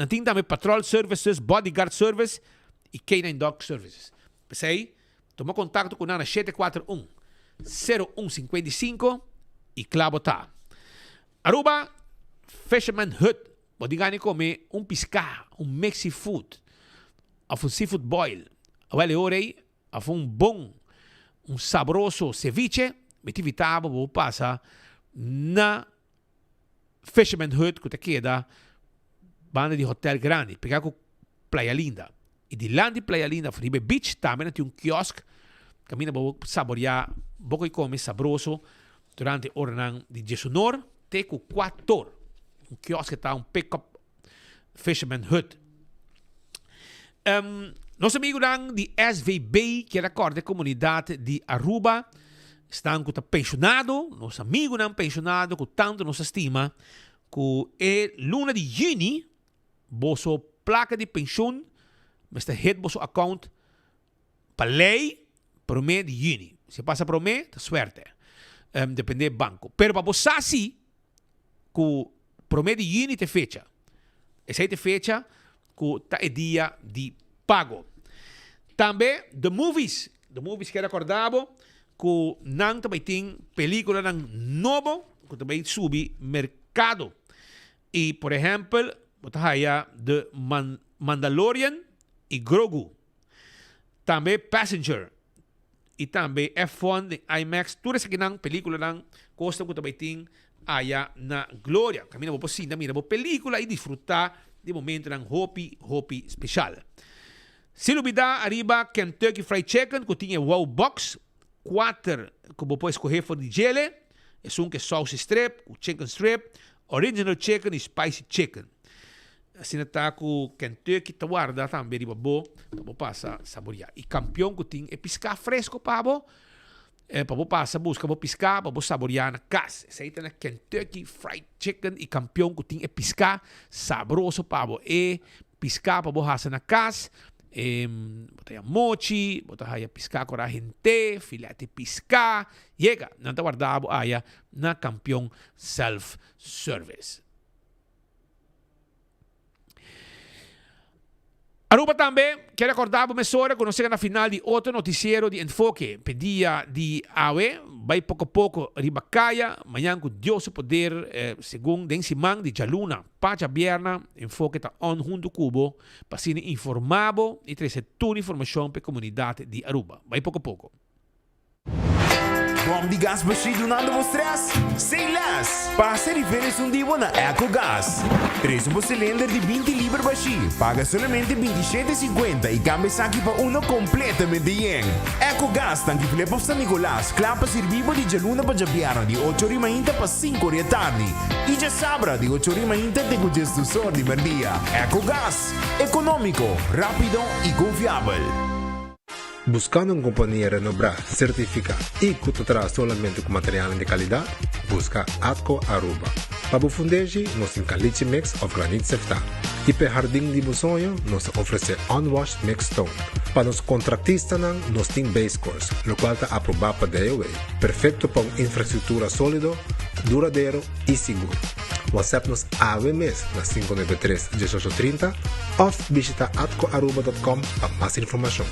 Tem também patrol services, bodyguard service e canine dog services. Pensei, toma contato com a 741-0155 e clavo tá. Aruba Fisherman Hut. Pode comer piscar, Mexi food, of seafood boil. Awele orei, of bom, saboroso ceviche, metivitabo, vou passar na Fisherman Hut, que te queda, banda de hotel grande, pegar com Playa Linda. E de lá de Playa Linda, Faribe Beach, também tem quiosque, caminha para saborear, pouco e come saboroso, durante o ornang de Jesunor, te com 4 quiosque está pick-up Fisherman Hut. Nosso amigo de SVB, que recorda a comunidade de Aruba, estão com pensionado, nosso amigo não pensionado, com tanto nos estima, que é luna de junho, bosso placa de pensão, mas está hit bosso account, para lei, para o mês de junho. Se passa para o mês, está suerte. Depende do banco. Pero para você, assim, que promete junho te fecha. Essa é a fecha que tá é dia de pago. Também, The Movies que recordava que não também tem película novo que também sube mercado. E, por exemplo, The Mandalorian e Grogu. Também Passenger. E também F1 de IMAX. Todas essas películas costam que também tem allá na Glória. Camina por cima, mira por película e desfrutar de momento ng hopi especial. Se olvidar, arriba Kentucky Fried Chicken, que tinha wow box, 4 que você pode escolher for de gele, é que é sauce strip, o chicken strip, original chicken e spicy chicken. Assim está com Kentucky, tá guarda também arriba bo, para passar saborear. E campeão que tem é piscar fresco para você. Para você passar, busca, para piscar, para você saborear na casa. Esse aí tem na Kentucky Fried Chicken e campeão que tem é piscar saboroso para você. E piscar para você passar na casa. Botar mochi, botar piscar com a gente, filete piscar. Chega, não está guardado aí na campeão self-service. Aruba também, quero recordar para vocês que nós chegamos na final de outro noticiero de enfoque, pedia de AWE, vai pouco a pouco ribacaia, amanhã com Deus o poder, segundo den simang de Jaluna, Pacha Bierna, enfoque está on junto Cubo, para ser informado e trazer toda a informação para a comunidade de Aruba, vai pouco a pouco. Bom de gás baixo nada vos stress? Sem less! Passa diferença divo na EcoGás. 3 cilindro de 20 libras baixo. Paga somente 27,50 e cambia aqui para uno completamente yen. EcoGás tanque flepa San Nicolás. Clapa servivo de Jaluna para Jabiara de 8h30 para 5h da tarde. E já sabra de 8h30 de congestor de merdia. EcoGás. Econômico, rápido e confiável. Buscando uma companhia renombrada, certificada e que te traz somente com material de qualidade, busca Atco Aruba. Para o fundejo, nós temos Caliche Mix of Granite Sefta. E para o jardim de sonho, nós oferecemos Unwashed Mix Stone. Para os contratistas, nós temos Base Course, o qual está aprovado para DOA. Perfeito para uma infraestrutura sólida, duradouro e seguro. WhatsApp-nos AWMS na 593-1830 ou visita atcoaruba.com para mais informação.